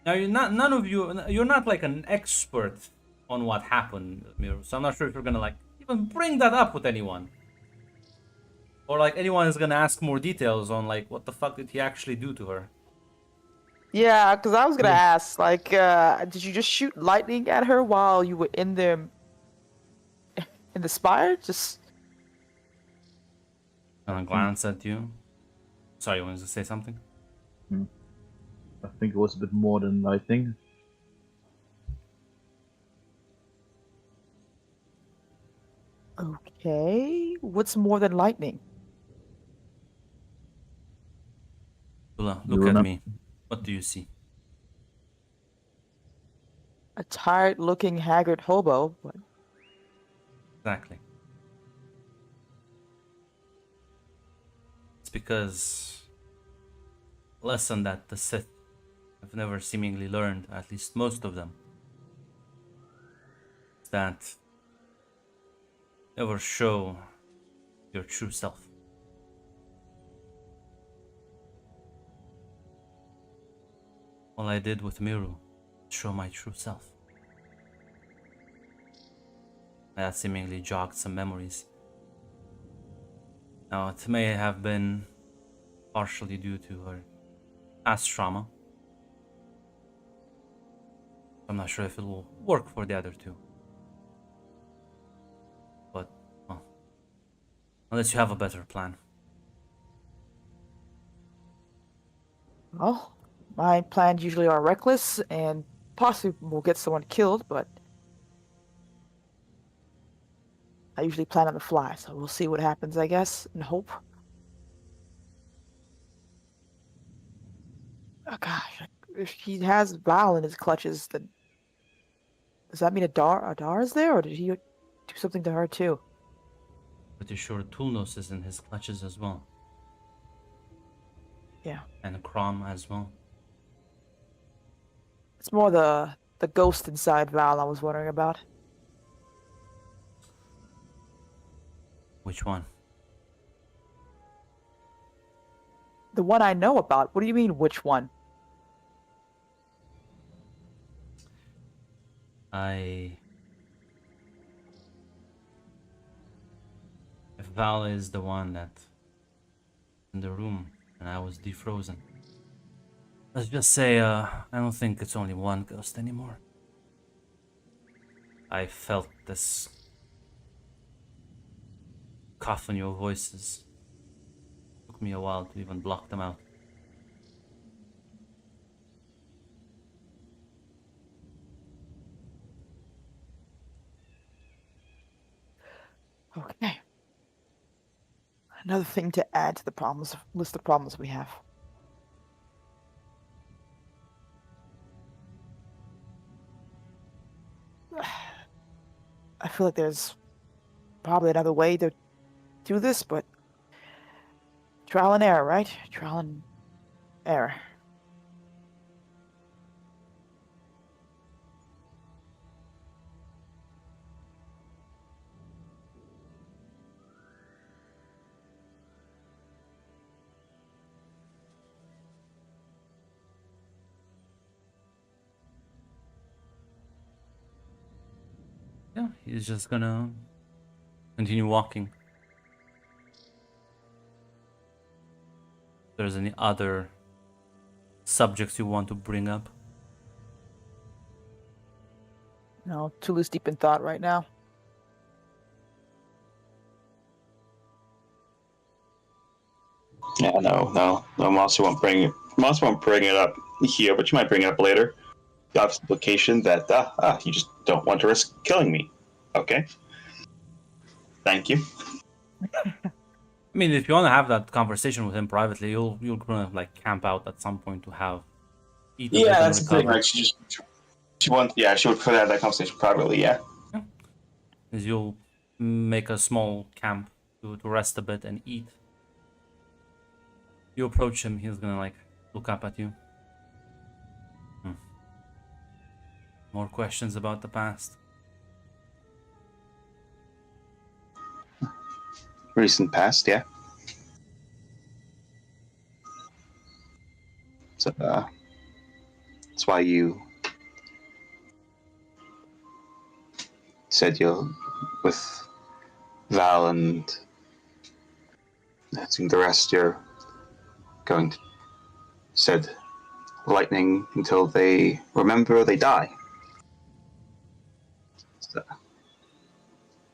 now you're not none of you're not like an expert on what happened, Miro. So I'm not sure if you're gonna like even bring that up with anyone. Or like anyone is gonna ask more details on like what the fuck did he actually do to her? Yeah, because I was gonna ask, like, did you just shoot lightning at her while you were in the spire? Just And I glance at you. Sorry, you wanted to say something? I think it was a bit more than lightning. okay. What's more than lightning? Tula, You look at remember? me. What do you see? A tired-looking, haggard hobo. But Exactly. It's because lesson that the Sith have never seemingly learned, at least most of them, is that never show your true self. All I did with Miru, show my true self. That seemingly jogged some memories. Now, it may have been partially due to her past trauma. I'm not sure if it will work for the other two. But, well, unless you have a better plan. well, my plans usually are reckless and possibly will get someone killed, but I usually plan on the fly, so we'll see what happens, I guess, and hope. Oh gosh, if he has Val in his clutches, then does that mean Adar is there, or did he do something to her too? Pretty sure Tulnos is in his clutches as well. Yeah, And Krom as well. it's more the ghost inside Val I was wondering about. Which one? The one I know about. What do you mean, which one? If Val is the one that in the room and I was defrozen. Let's just say, I don't think it's only one ghost anymore. I felt this cacophony of voices. Took me a while to even block them out. Okay. Another thing to add to the list of problems we have. I feel like there's probably another way to do this, but trial and error, right? Trial and error. Yeah, he's just gonna continue walking. If there's any other subjects you want to bring up? No, Tulu's deep in thought right now. Yeah, no. Mossy won't bring it up here, but you might bring it up later. The obvious implication that you just don't want to risk killing me. Okay. Thank you. I mean, if you want to have that conversation with him privately, you're gonna like camp out at some point to eat a bit Yeah, and that's the thing. recover. Like she would prefer to have that conversation privately. Yeah. Is you'll make a small camp to rest a bit and eat. You approach him, he's gonna like look up at you. More questions about the past. Recent past, yeah. So that's why you said you're with Val and I think the rest you're going to said lightning until they remember or they die.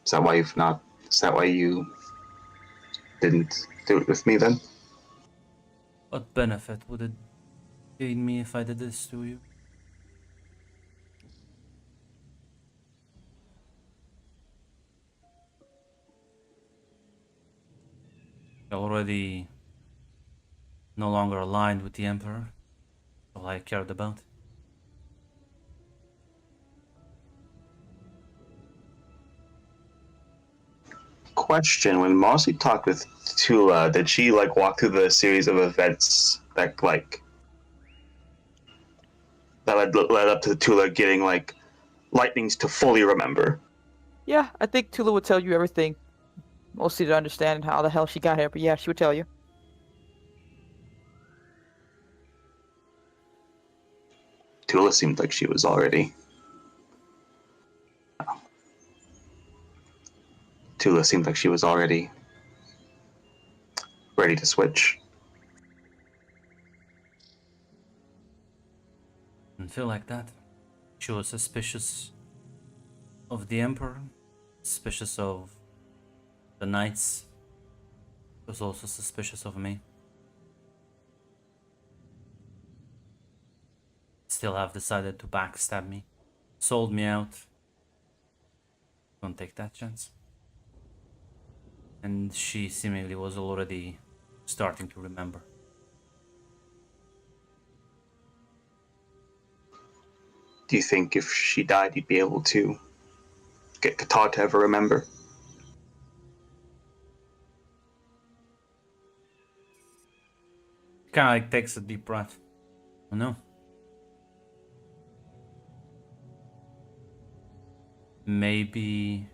Is that why you've not? Is that why you didn't do it with me then? What benefit would it gain me if I did this to you? You're already no longer aligned with the Emperor. All I cared about. Question: when Mossy talked with Tula, did she like walk through the series of events that led up to Tula getting like lightnings to fully remember? Yeah, I think Tulu would tell you everything. Mostly to understand how the hell she got here, but yeah, she would tell you. Tula seemed like she was already. Tula seemed like she was already ready to switch. Didn't feel like that. She was suspicious of the Emperor, suspicious of the Knights. She was also suspicious of me. Still have decided to backstab me. Sold me out. Don't take that chance. And she seemingly was already starting to remember. Do you think if she died, you'd be able to get Qatar to ever remember? Kinda like takes a deep breath. Oh no. Maybe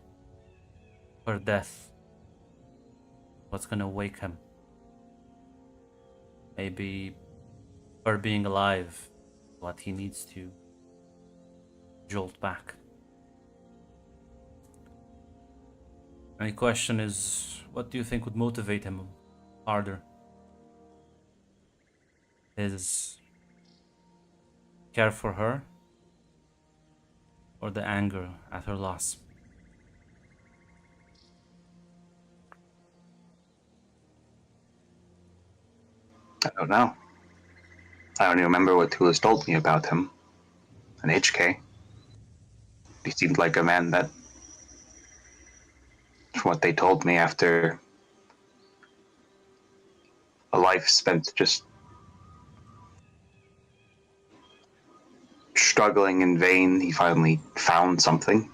her death, what's gonna wake him? Maybe her being alive, what he needs to jolt back. And the question is, what do you think would motivate him harder? His care for her, or the anger at her loss? I don't know. I don't even remember what Tula's told me about him. An HK. He seemed like a man that, from what they told me after a life spent just struggling in vain, he finally found something.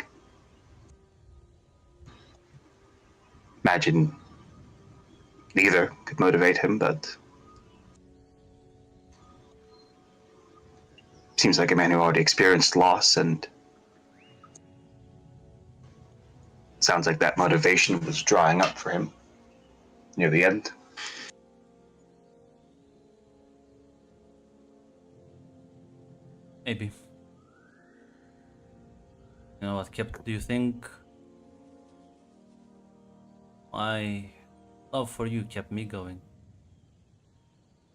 Imagine neither could motivate him, but seems like a man who already experienced loss, and sounds like that motivation was drying up for him near the end. Maybe. You know what, Kip, do you think my love for you kept me going?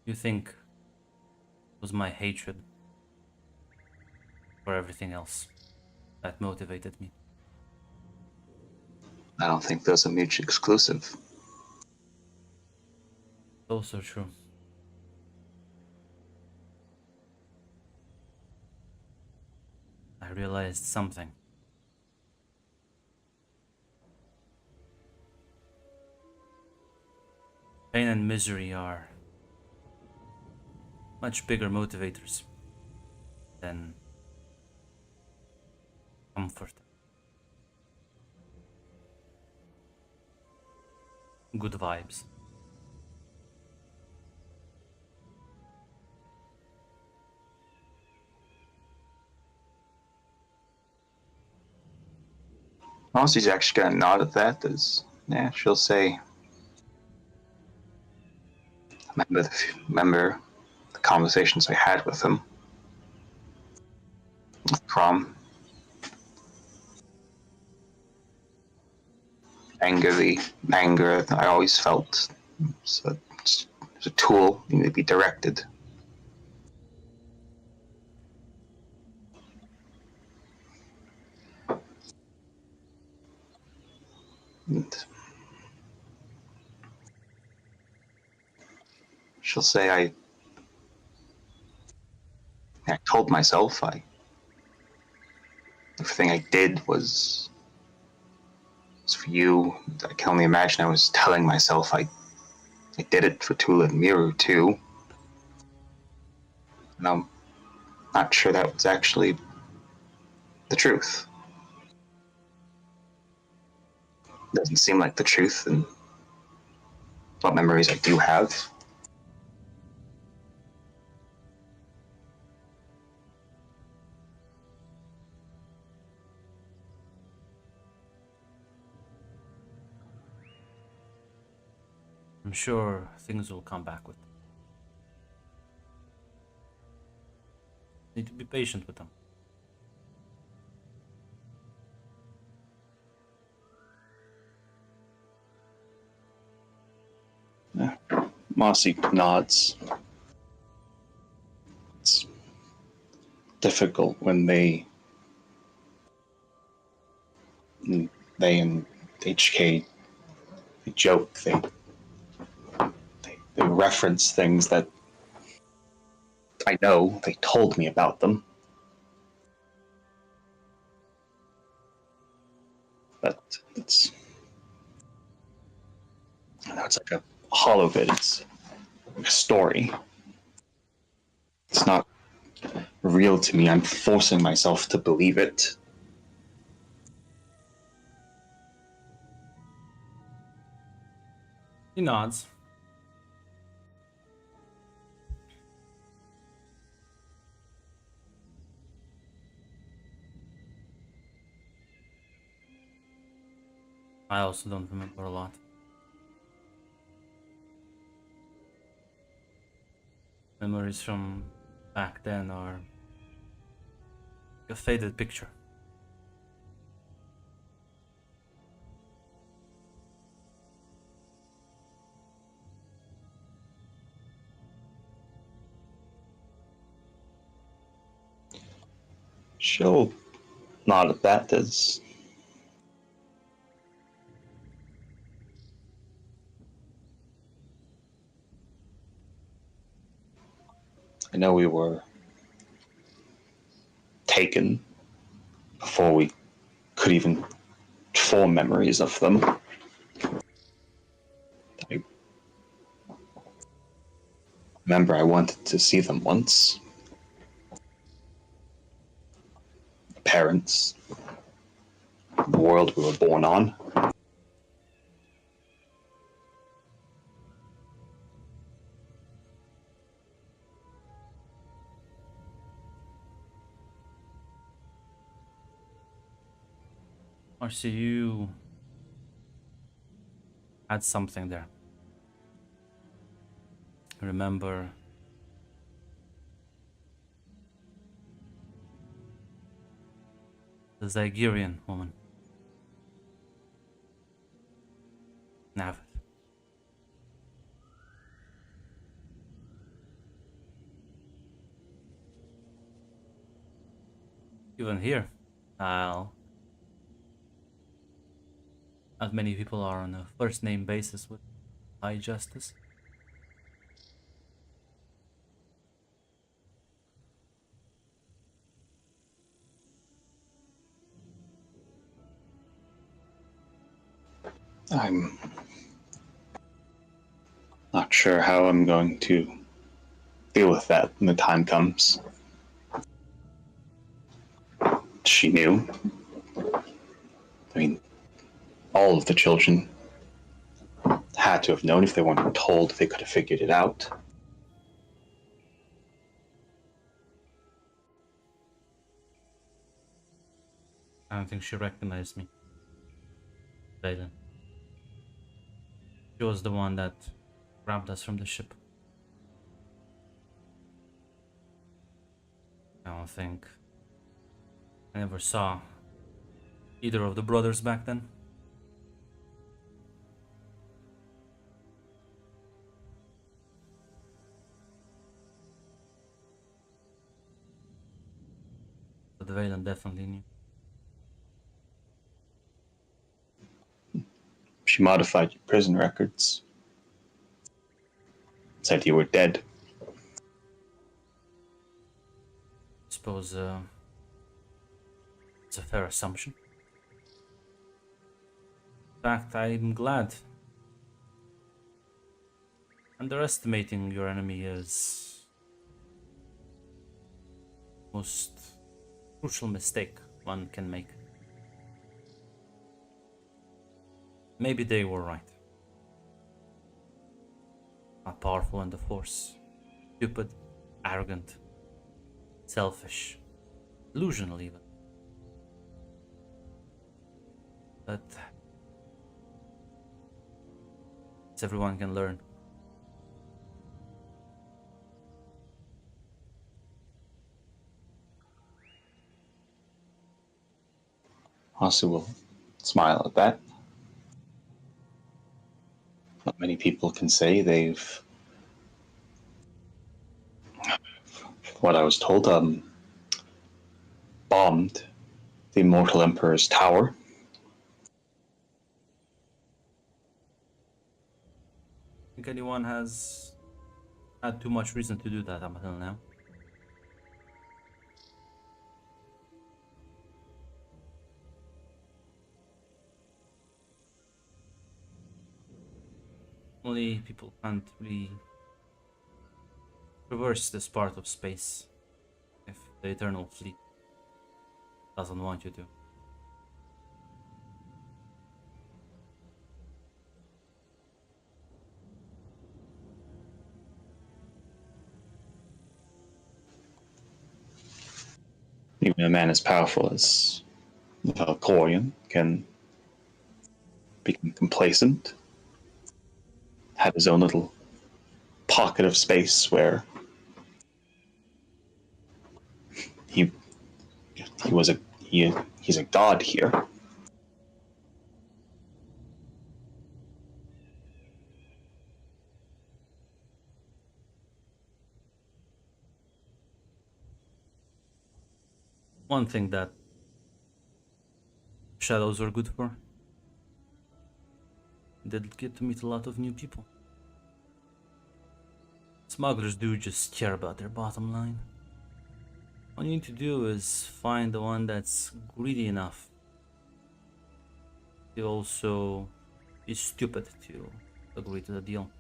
You think it was my hatred for everything else? that motivated me. I don't think those are mutually exclusive. Also true. I realized something. Pain and misery are much bigger motivators than comfort. Good vibes. Mossie's actually gonna nod at that as, yeah, she'll say, remember the conversations I had with him. Prom. The anger that I always felt. So it's a tool, you need to be directed. And she'll say, I told myself everything I did was for you. I can only imagine I was telling myself I did it for Tula and Miru too. And I'm not sure that was actually the truth. Doesn't seem like the truth, and what memories I do have. I'm sure things will come back with them. Need to be patient with them. Mossy nods. It's difficult when they and HK they joke, they reference things that I know they told me about them. But it's I know it's like a hollow bit, it's like a story. It's not real to me. I'm forcing myself to believe it. He nods. I also don't remember a lot. Memories from back then are a faded picture. She'll nod at that as I know we were taken before we could even form memories of them. I remember I wanted to see them once. Parents, the world we were born on. Marcy, you had something there. Remember the Zygerian woman. Navid. Even here, I'll, as many people are on a first name basis with High Justice. I'm not sure how I'm going to deal with that when the time comes. She knew. I mean, all of the children had to have known. If they weren't told, they could have figured it out. I don't think she recognized me. Valen. She was the one that grabbed us from the ship. I don't think I never saw either of the brothers back then. But Valen definitely knew. She modified your prison records. Said you were dead. Suppose it's a fair assumption. In fact, I'm glad. Underestimating your enemy is the most crucial mistake one can make. Maybe they were right. Not powerful in the Force. Stupid, arrogant, selfish, delusional even. But as everyone can learn. Hasu will smile at that. Not many people can say they've, what I was told, bombed the Immortal Emperor's tower. I think anyone has had too much reason to do that up until now. Only people can't really traverse this part of space if the Eternal Fleet doesn't want you to. Even a man as powerful as Corian can become complacent. Had his own little pocket of space where he was he's a god here. One thing that shadows are good for, did get to meet a lot of new people. Smugglers do just care about their bottom line. All you need to do is find the one that's greedy enough to also be stupid to agree to the deal.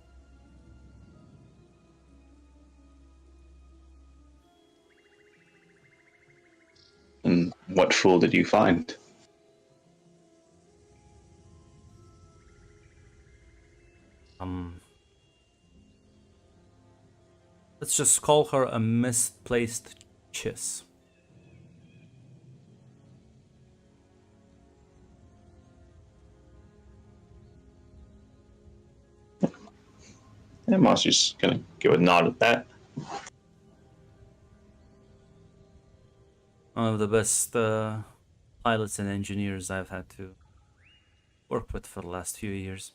And what fool did you find? Let's just call her a misplaced chiss. And Monster's gonna give a nod at that. One of the best pilots and engineers I've had to work with for the last few years.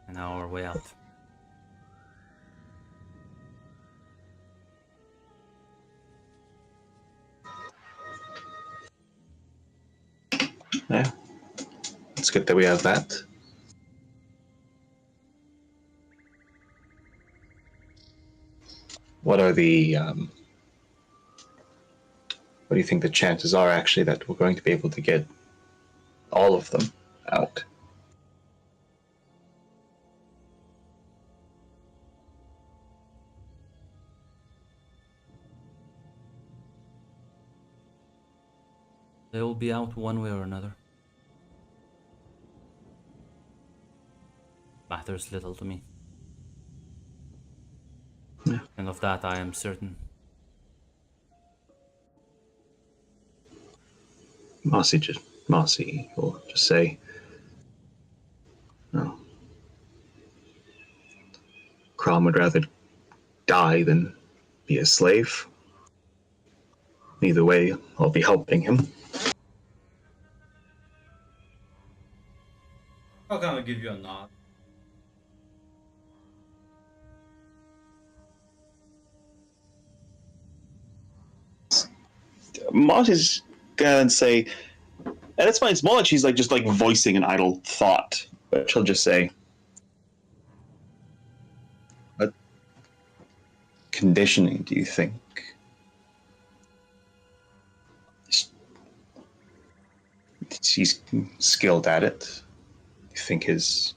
And now our way out. Yeah. It's good that we have that. What are the what do you think the chances are actually that we're going to be able to get all of them out? They will be out one way or another. Matters little to me. Yeah. And of that I am certain. Marcy will just say, no. Crom would rather die than be a slave. Either way, I'll be helping him. I'll kind of give you a nod. Marcy's gonna say, and it's fine. It's more like she's like just like voicing an idle thought, but she'll just say, "What conditioning do you think he's skilled at it? Do you think his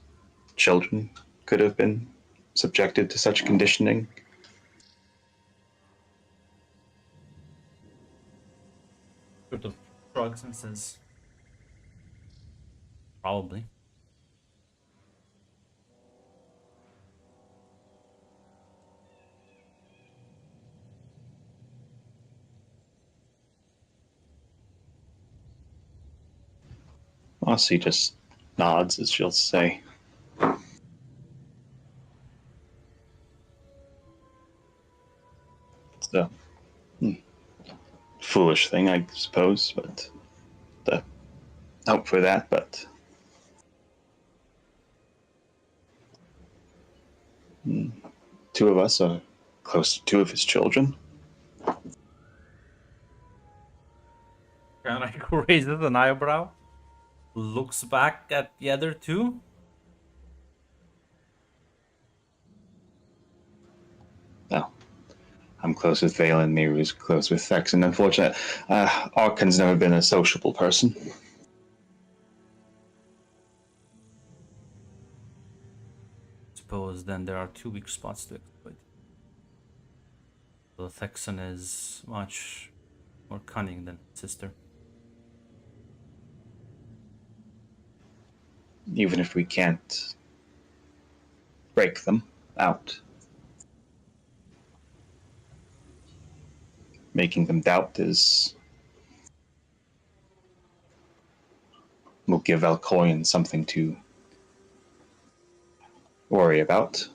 children could have been subjected to such conditioning?" Sort of shrugs and says, probably. Marcy just nods as she'll say, "It's a foolish thing, I suppose, but out for that, but two of us are close to two of his children." Kind of raises an eyebrow, looks back at the other two. No. I'm close with Valen, Miru's close with Thex, and unfortunately, Arkan's never been a sociable person. Suppose then there are two weak spots to exploit. The Thexan is much more cunning than his sister. Even if we can't break them out, making them doubt will give Alcoyan something to worry about.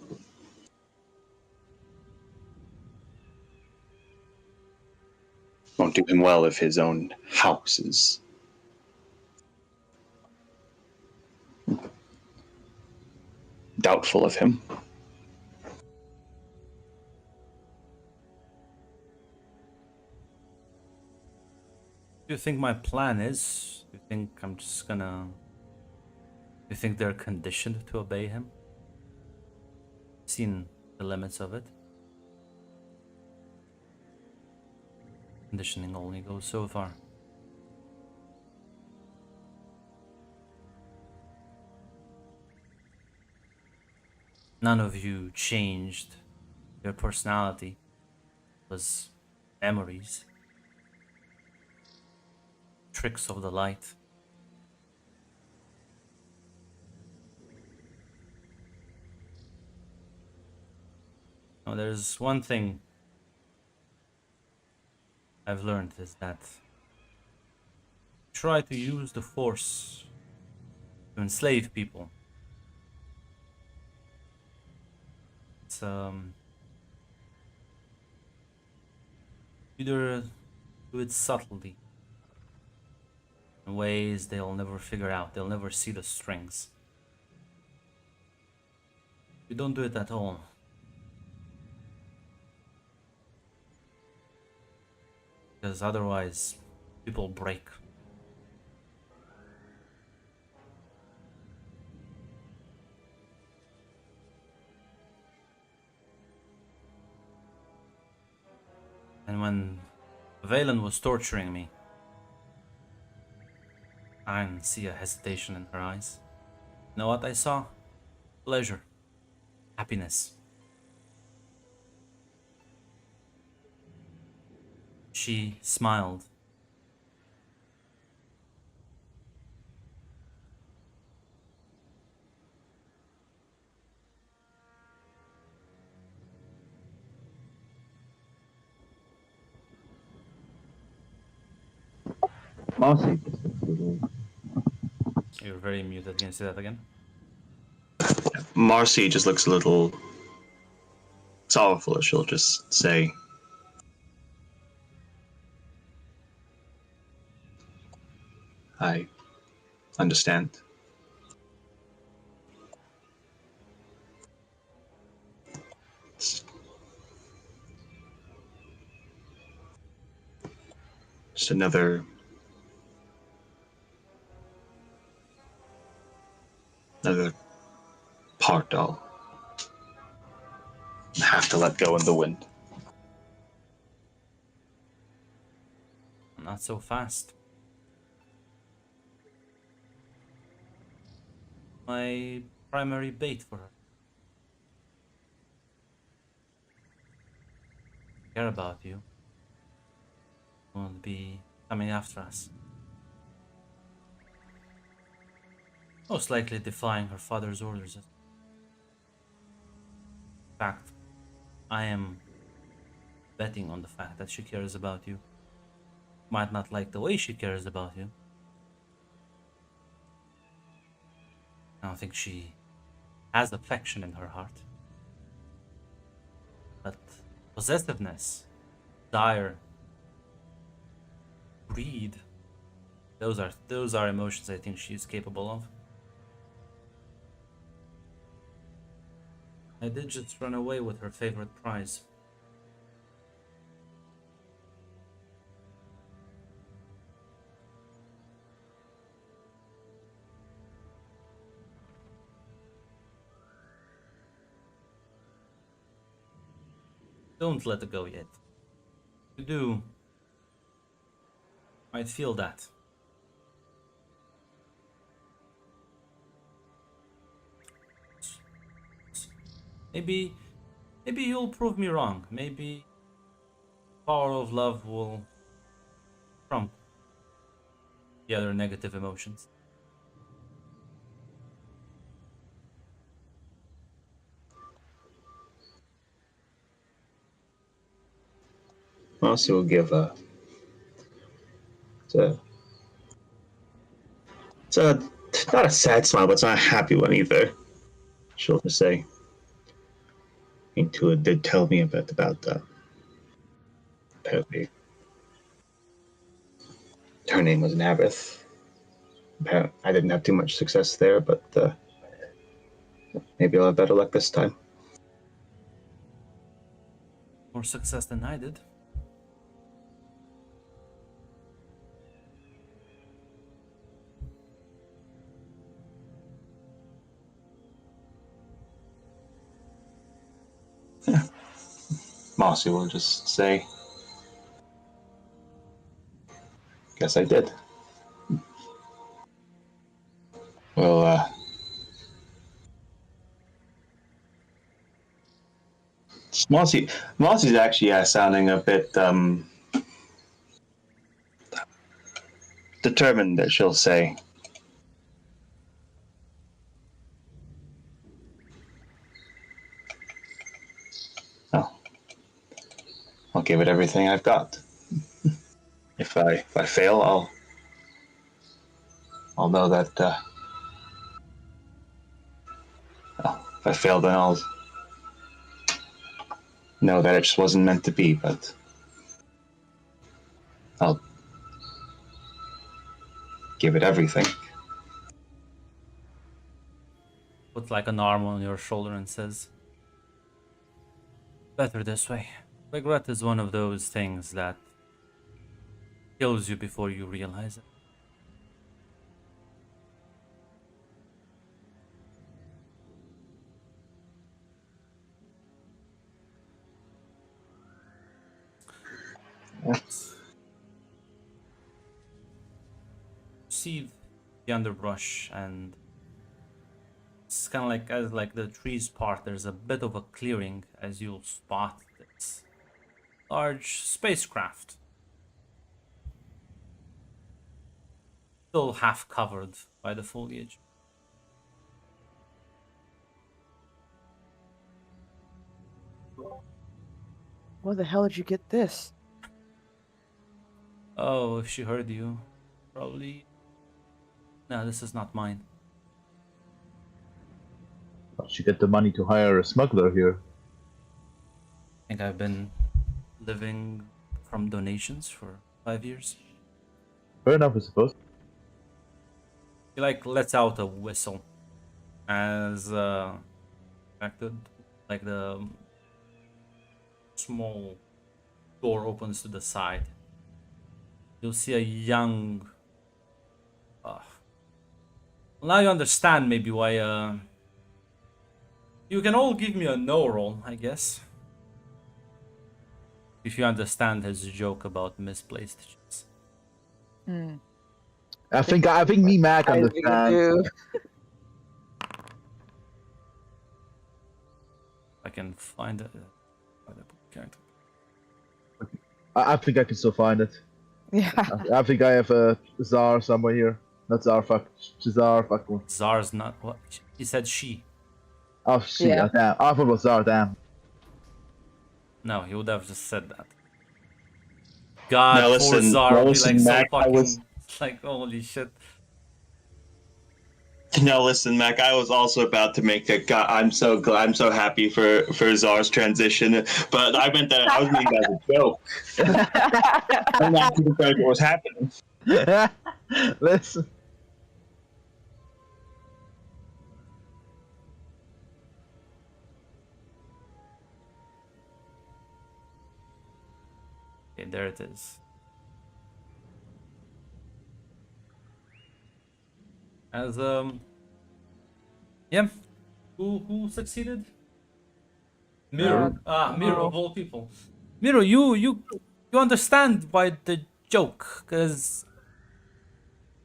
Won't do him well if his own house is doubtful of him. Do you think my plan is? Do you think I'm just gonna... Do you think they're conditioned to obey him? Seen the limits of it. Conditioning only goes so far. None of you changed your personality. It was memories. Tricks of the light. Now, there's one thing I've learned is that try to use the force to enslave people. It's either do it subtly in ways they'll never figure out. They'll never see the strings. You don't do it at all. Because otherwise, people break. And when Valen was torturing me, I didn't see a hesitation in her eyes. You know what I saw? Pleasure. Happiness. She smiled. Marcy. You're very muted. Can you say that again? Marcy just looks a little sorrowful. She'll just say, I understand. It's just another part I'll have to let go in the wind. Not so fast. My primary bait for her. Care about you. Won't be coming after us. Most likely defying her father's orders. In fact, I am betting on the fact that she cares about you. Might not like the way she cares about you. I don't think she has affection in her heart. But possessiveness, desire, greed, those are emotions I think she's capable of. I did just run away with her favorite prize. Don't let it go yet. If you do, might feel that. Maybe you'll prove me wrong. Maybe power of love will trump the other negative emotions. Marcy will give it's a, it's a not a sad smile, but it's not a happy one either. She'll just say, Intuit did tell me a bit about that. Apparently, her name was Nabith. Apparently, I didn't have too much success there, but maybe I'll have better luck this time. More success than I did. Marcy will just say, guess I did. Well, Marcy's actually sounding a bit determined that she'll say, oh, I'll give it everything I've got. If I fail, I'll know that. If I fail, then I'll know that it just wasn't meant to be. But I'll give it everything. Puts like an arm on your shoulder and says, better this way. Regret is one of those things that kills you before you realize it. See the underbrush, and it's kind of like as like the trees part. There's a bit of a clearing as you'll spot this large spacecraft, still half covered by the foliage. Where the hell did you get this? Oh, if she heard you, probably. No, this is not mine. She get the money to hire a smuggler here. I think I've been living from donations for 5 years. Fair enough, I suppose. He like lets out a whistle as expected, like the small door opens to the side. You'll see a young. Now you understand maybe why. You can all give me a no roll, I guess. If you understand his joke about misplaced chips. I think me Mac I think you understands. do. I can find it. Character. I think I can still find it. Yeah. I think I have a Czar somewhere here. Not Czar, fuck. Czar, fuck. Czar's not what he said. She. Oh shit! Yeah. Damn. I thought it was Czar. Damn. No, he would have just said that. God, Now poor listen, Czar now would be listen, like Mac, so I fucking was- like holy shit. No, listen, Mac. I was also about to make a. I'm so glad. I'm so happy for Czar's transition, but I meant that I was meaning that as a joke. I'm not surprised what was happening. Listen. Okay, there it is. As yeah, who succeeded? Miro. Miro of all people. Miro, you understand why the joke, cause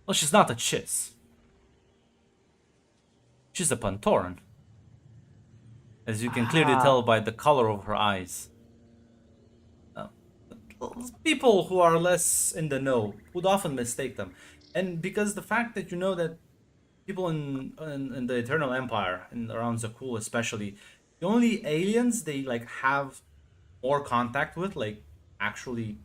well, she's not a chiss. She's a Pantoran. As you can clearly tell by the color of her eyes. People who are less in the know would often mistake them, and because the fact that you know that people in the Eternal Empire and around Zakuul especially, the only aliens they like have more contact with, like actually,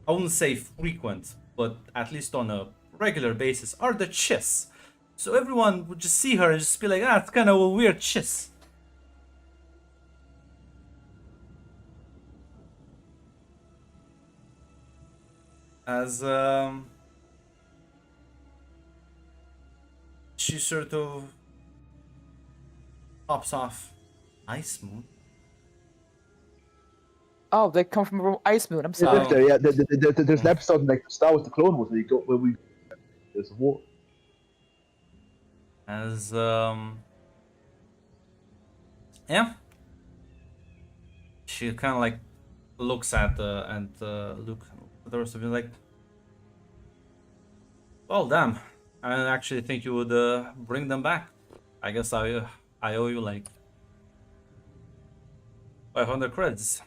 I wouldn't say frequent, but at least on a regular basis, are the chiss. So everyone would just see her and just be like, it's kind of a weird chiss. As she sort of pops off. Ice Moon? Oh, they come from Ice Moon. I'm Yeah, sorry. live there, yeah. There's an episode in like Star Wars: The Clone Wars where we there's a war. As yeah, she kind of like looks at Luke, the rest of you like, well, damn, I actually think you would bring them back. I guess I owe you like 500 creds.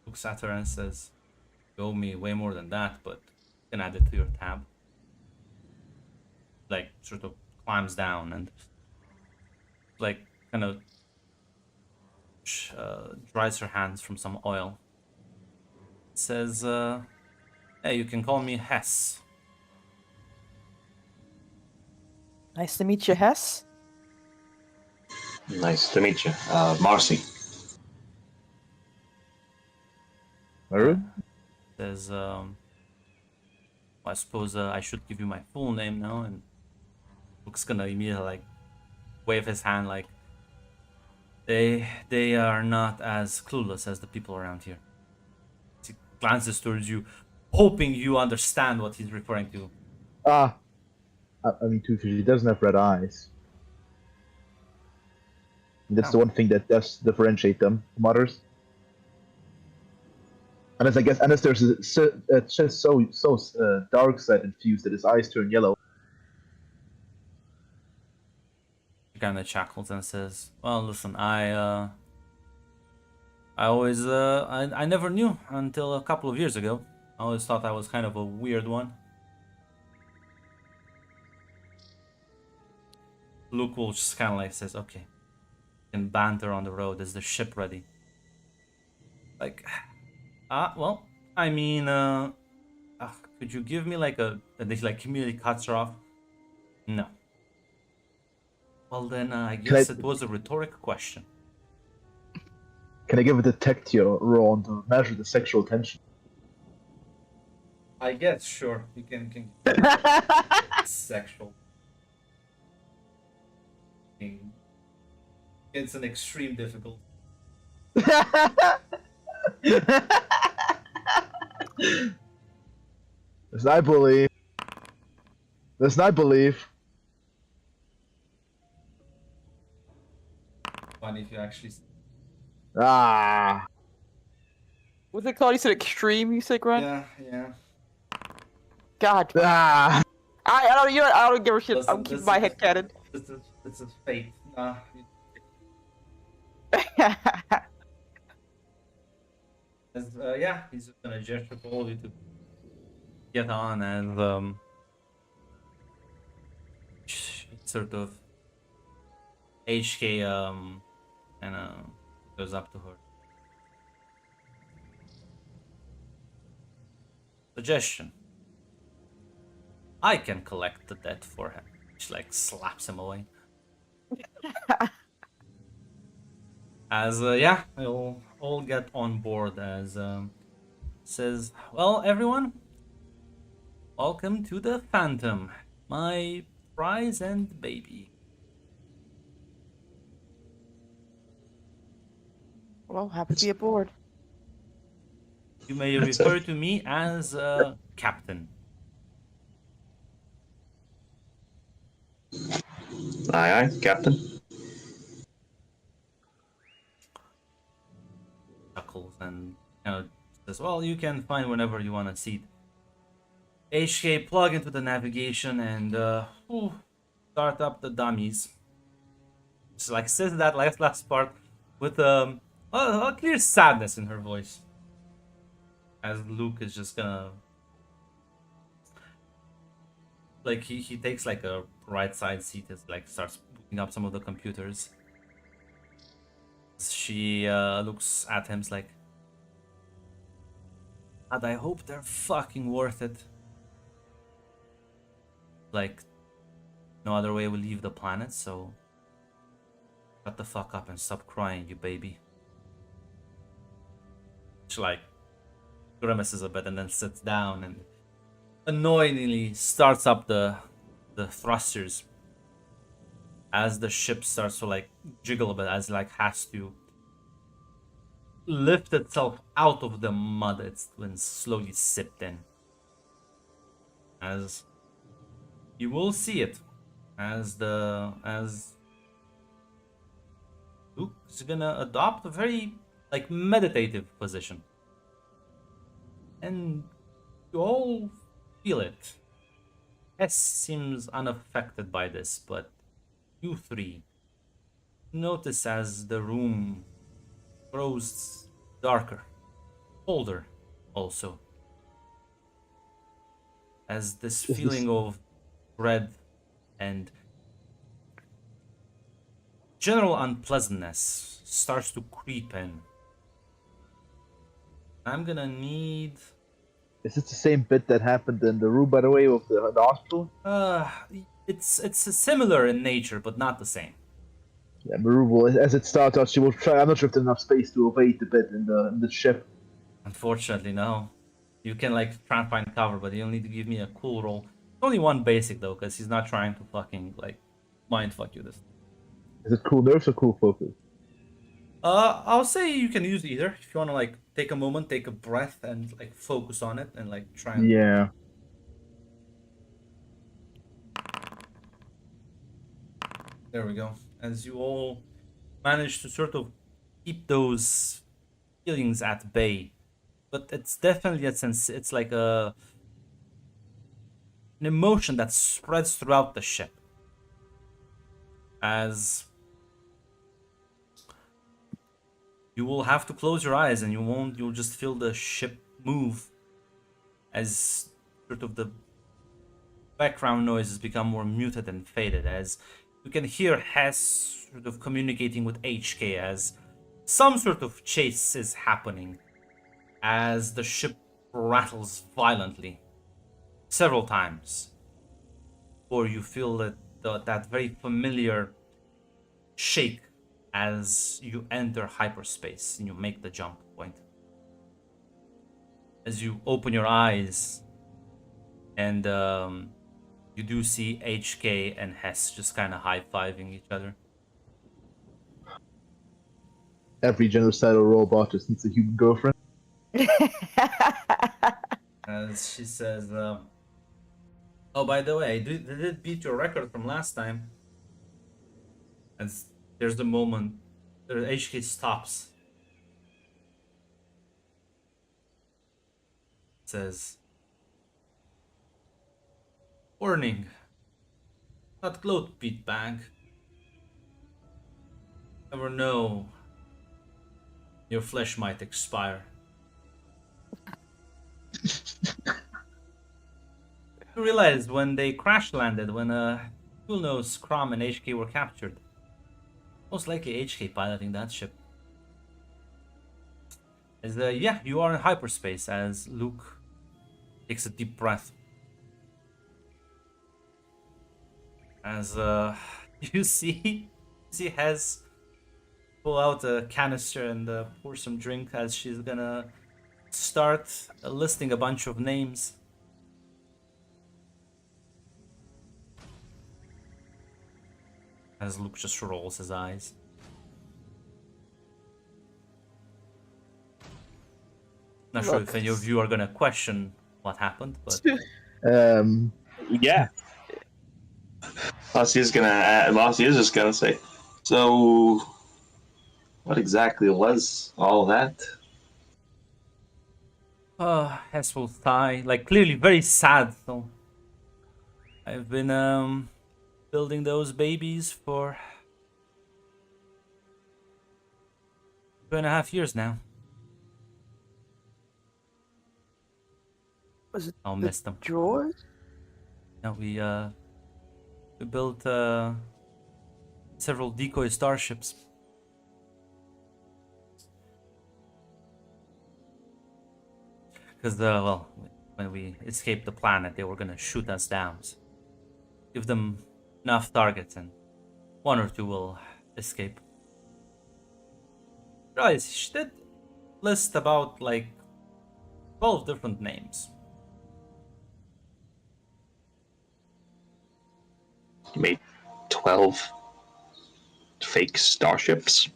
Looks at her and says, you owe me way more than that, but you can add it to your tab. Like sort of climbs down and like kind of dries her hands from some oil. Says, hey, you can call me Hess. Nice to meet you, Hess. Nice to meet you, Marcy. Maroon? Says, I suppose I should give you my full name now. And Luke's gonna immediately like wave his hand like, they are not as clueless as the people around here. He glances towards you, hoping you understand what he's referring to. I mean, too, she doesn't have red eyes. That's the one thing that does differentiate them from others. Unless I guess, unless there's it's just so dark side infused that his eyes turn yellow. He kind of chuckles and says, "Well, listen, I always, I never knew until a couple of years ago. I always thought I was kind of a weird one." Luke will just kind of like says, "Okay," and banter on the road. Is the ship ready? Like, well, I mean, could you give me like a they like immediately cuts her off? No. Well then, I Can I guess it was a rhetoric question. can I give a detectio roll to measure the sexual tension? I guess, sure. You can sexual thing. It's an extreme difficult. This I believe. This I believe. Funny if you actually. Ah. What's it called? You said extreme. You said, Grant? Yeah. God. Ah. I don't. You know what? I don't give a shit. Listen, I'm keeping my head canon. It's a fate. Nah. Yeah, he's just gonna gesture for all of you to get on and sort of HK and goes up to her. Suggestion. I can collect the debt for him. She like slaps him away. As yeah, we'll all get on board as says, well, everyone, welcome to the Phantom, my prize and baby. Well, happy to be aboard. You may That's refer it. to me as Captain. Aye, Captain. Chuckles and says, well, you can find whenever you want to see it. HK, plug into the navigation and start up the dummies. She like says that last part with a clear sadness in her voice. As Luke is just gonna like he takes like a right side seat and like starts booting up some of the computers. She looks at him like, and I hope they're fucking worth it. Like, no other way we leave the planet, so shut the fuck up and stop crying, you baby. She like grimaces a bit and then sits down and annoyingly starts up the thrusters as the ship starts to like jiggle a bit, as like has to lift itself out of the mud it's been slowly sipped in. As you will see it as Luke is gonna adopt a very like meditative position. And you all feel it. S seems unaffected by this, but you three notice as the room grows darker, colder also. As this feeling of dread and general unpleasantness starts to creep in. I'm gonna need... Is this the same bit that happened in the room, by the way, with the hospital? It's similar in nature, but not the same. Yeah, Maru will, as it starts out, she will try. I'm not sure if there's enough space to evade the bit in the ship. Unfortunately, no. You can like try and find cover, but you'll need to give me a cool roll. Only one basic though, because he's not trying to fucking like mindfuck you this. Is it cool nerves or cool focus? I'll say you can use either if you want to like take a moment, take a breath, and like focus on it and like try and. Yeah. There we go. As you all manage to sort of keep those feelings at bay, but it's definitely a sense. It's like an emotion that spreads throughout the ship as you will have to close your eyes and you'll just feel the ship move as sort of the background noises become more muted and faded, as you can hear Hess sort of communicating with HK as some sort of chase is happening as the ship rattles violently several times, or you feel that very familiar shake as you enter hyperspace and you make the jump point. As you open your eyes and you do see HK and Hess just kind of high-fiving each other. Every genocidal robot just needs a human girlfriend. As she says, oh, by the way, they did beat your record from last time. As there's the moment HK stops. It says, warning, that gloat beat bag. Never know, your flesh might expire. You realized when they crash landed, when who knows, Crom and HK were captured. Most likely HK piloting that ship. As yeah, you are in hyperspace as Luke takes a deep breath. As you see Hez pull out a canister and pour some drink as she's gonna start listing a bunch of names. As Luke just rolls his eyes. Not sure if any of you are gonna question what happened, but Yeah. Lassia's just gonna say, so what exactly was all that? Hess will sigh, like clearly very sad though. I've been building those babies for 2.5 years now. Was it I'll the miss them. droid? Now we built several decoy starships. Because well, when we escaped the planet, they were gonna shoot us down. So give them enough targets, and one or two will escape. Guys, she did list about like 12 different names. You made 12 fake starships?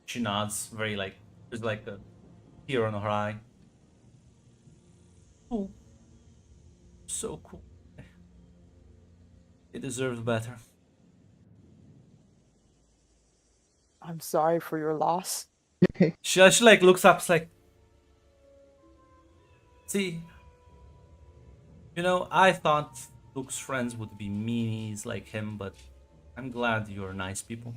She nods, very like there's like a tear on her eye. Oh, so cool. They deserve better. I'm sorry for your loss. She like looks up, like, see, you know, I thought Luke's friends would be meanies like him, but I'm glad you're nice people.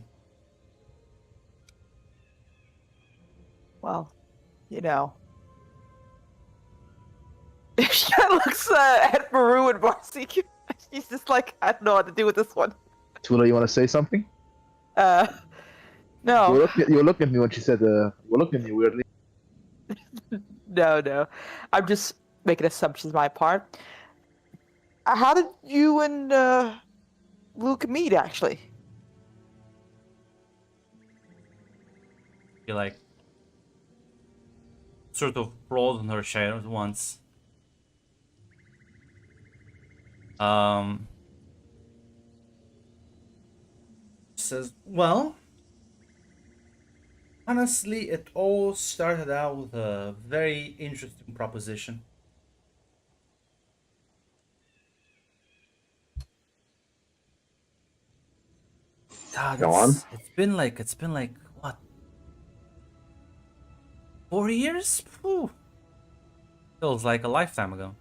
Well, you know. She kind of looks at Maru and Marcy. She's just like, I don't know what to do with this one. Tula, you want to say something? No. You were looking at me when she said, you were looking at me weirdly. No. I'm just making assumptions on my part. How did you and Luke meet, actually? She like sort of rolled on her chair once. Says, well, honestly, it all started out with a very interesting proposition. God, Go on. it's been like what, 4 years? Whew. Feels like a lifetime ago.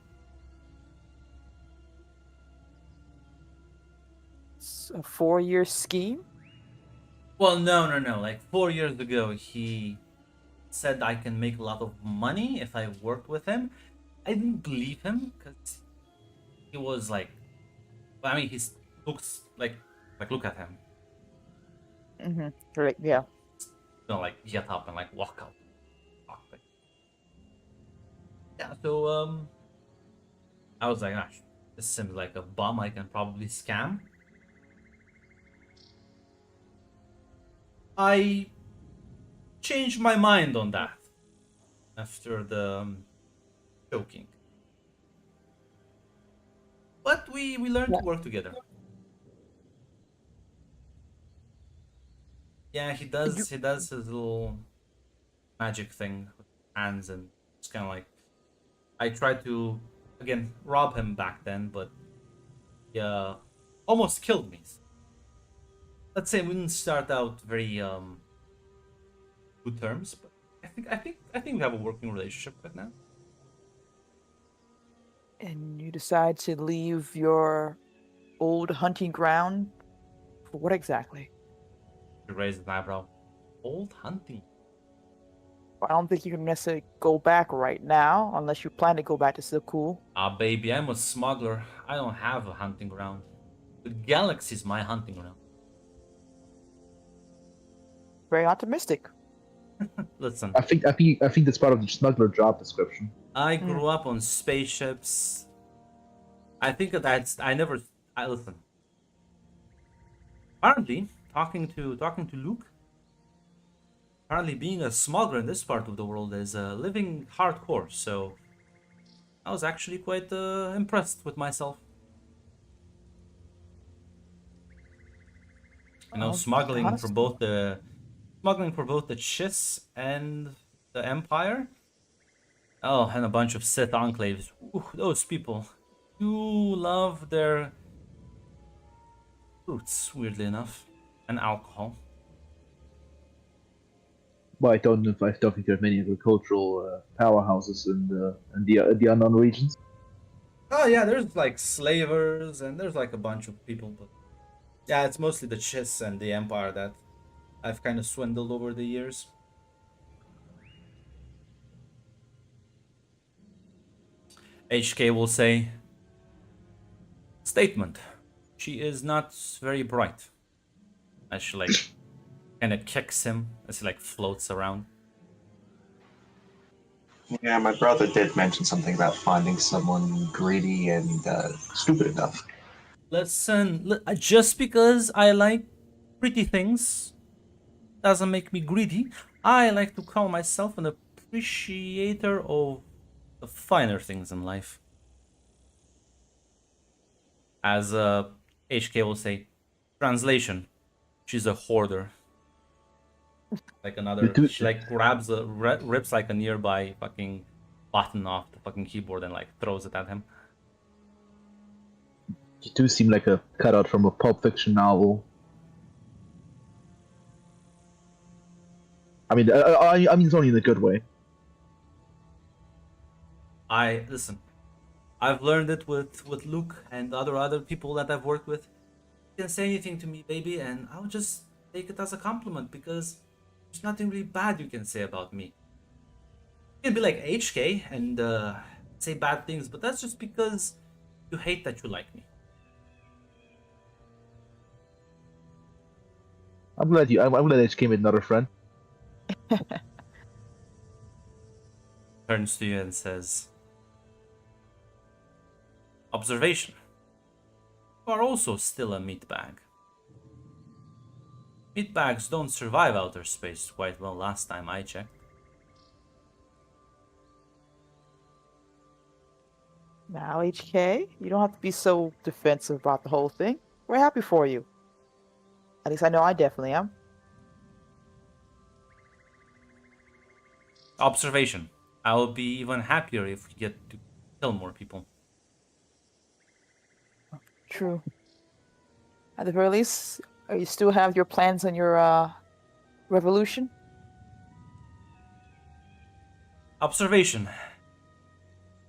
It's a 4-year scheme? Well, no. Like 4 years ago, he said I can make a lot of money if I worked with him. I didn't believe him because he was like, I mean, he looks like look at him. Mm-hmm. Right, yeah. Like get up and like walk out. Like, yeah. So I was like, gosh, this seems like a bum I can probably scam. I changed my mind on that after the choking. But we learned Yeah. to work together. Yeah, You, he does his little magic thing with hands, and it's kind of like I tried to again rob him back then, but he almost killed me. Let's say we didn't start out very good terms, but I think we have a working relationship right now. and you decide to leave your old hunting ground for what exactly? He raised an eyebrow. Old hunting. I don't think you can necessarily go back right now, unless you plan to go back to Zakuul. Ah, baby, I'm a smuggler. I don't have a hunting ground. The galaxy's my hunting ground. Very optimistic. Listen, I think that's part of the smuggler job description. I grew up on spaceships. I think I never. I listen. Apparently, talking to Luke. Apparently, being a smuggler in this part of the world is living hardcore. So, I was actually quite impressed with myself. You know, Honestly, smuggling for both the Chiss and the Empire. Oh, and a bunch of Sith enclaves. Ooh, those people do love their fruits, weirdly enough, and alcohol. But I don't think there are many agricultural powerhouses in the unknown regions. Oh yeah, there's like slavers and there's like a bunch of people, but yeah, it's mostly the Chiss and the Empire that I've kind of swindled over the years. HK will say, statement. She is not very bright. As she like kind of kicks him as he like floats around. Yeah, my brother did mention something about finding someone greedy and stupid enough. Listen, just because I like pretty things doesn't make me greedy. I like to call myself an appreciator of the finer things in life. As HK will say, translation, she's a hoarder. Like You another, do she like grabs rips like a nearby fucking button off the fucking keyboard and like throws it at him. you do seem like a cutout from a Pulp Fiction novel. I mean, I mean it's only in a good way. I listen. I've learned it with Luke and other people that I've worked with. You can say anything to me, baby, and I'll just take it as a compliment because there's nothing really bad you can say about me. You can be like HK and say bad things, but that's just because you hate that you like me. I'm glad HK made another friend. Turns to you and says, observation. You are also still a meatbag. Meatbags don't survive outer space quite well last time I checked. now HK, you don't have to be so defensive about the whole thing. We're happy for you. At least I know I definitely am. Observation. I will be even happier if we get to kill more people. True. At the very least, you still have your plans on your revolution? Observation.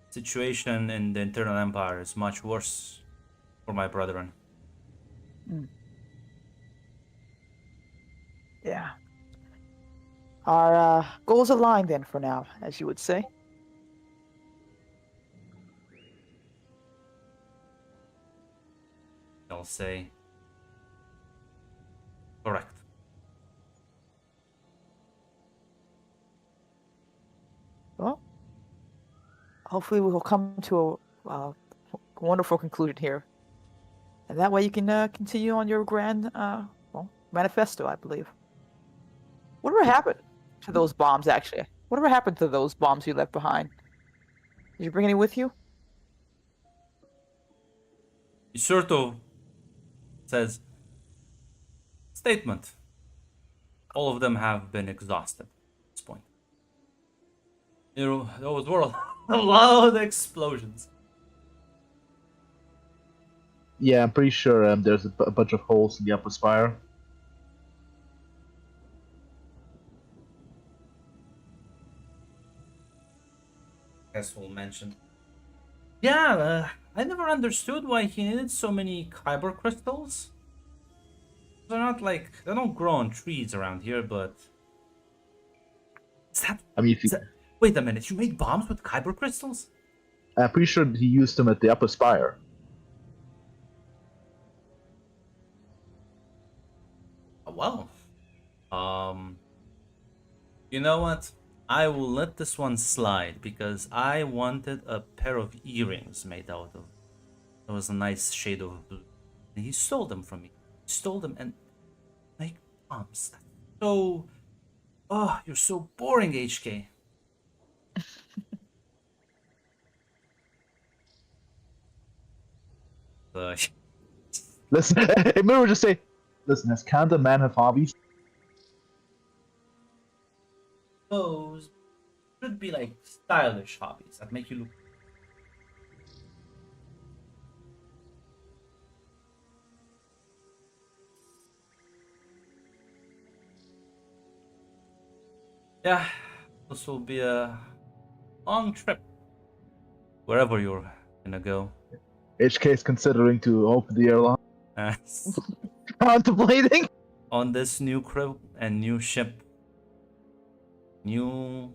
Situation in the Internal Empire is much worse for my brethren. Yeah. Our goals align then for now, as you would say. I'll say. Correct. Well, hopefully we will come to a wonderful conclusion here. And that way you can continue on your grand manifesto, I believe. Whatever happened to those bombs, actually? Whatever happened to those bombs you left behind? Did you bring any with you? He sort of says, statement. All of them have been exhausted at this point. You know, those were loud explosions. Yeah, I'm pretty sure there's a bunch of holes in the upper spire. As we'll mention. Yeah, I never understood why he needed so many kyber crystals. They're not like, they don't grow on trees around here, but... Is that... I mean, if you, Wait a minute, you made bombs with kyber crystals? I'm pretty sure he used them at the upper spire. Well, you know what? I will let this one slide because I wanted a pair of earrings made out of. It was a nice shade of blue, and he stole them from me. He stole them and make bombs. So, oh, you're so boring, HK. Listen, maybe we'll just say, listen, can't a man have hobbies? Those should be like stylish hobbies that make you look. Yeah, this will be a long trip. Wherever you're gonna go. HK is considering to open the airline. Contemplating? On this new crew and new ship. New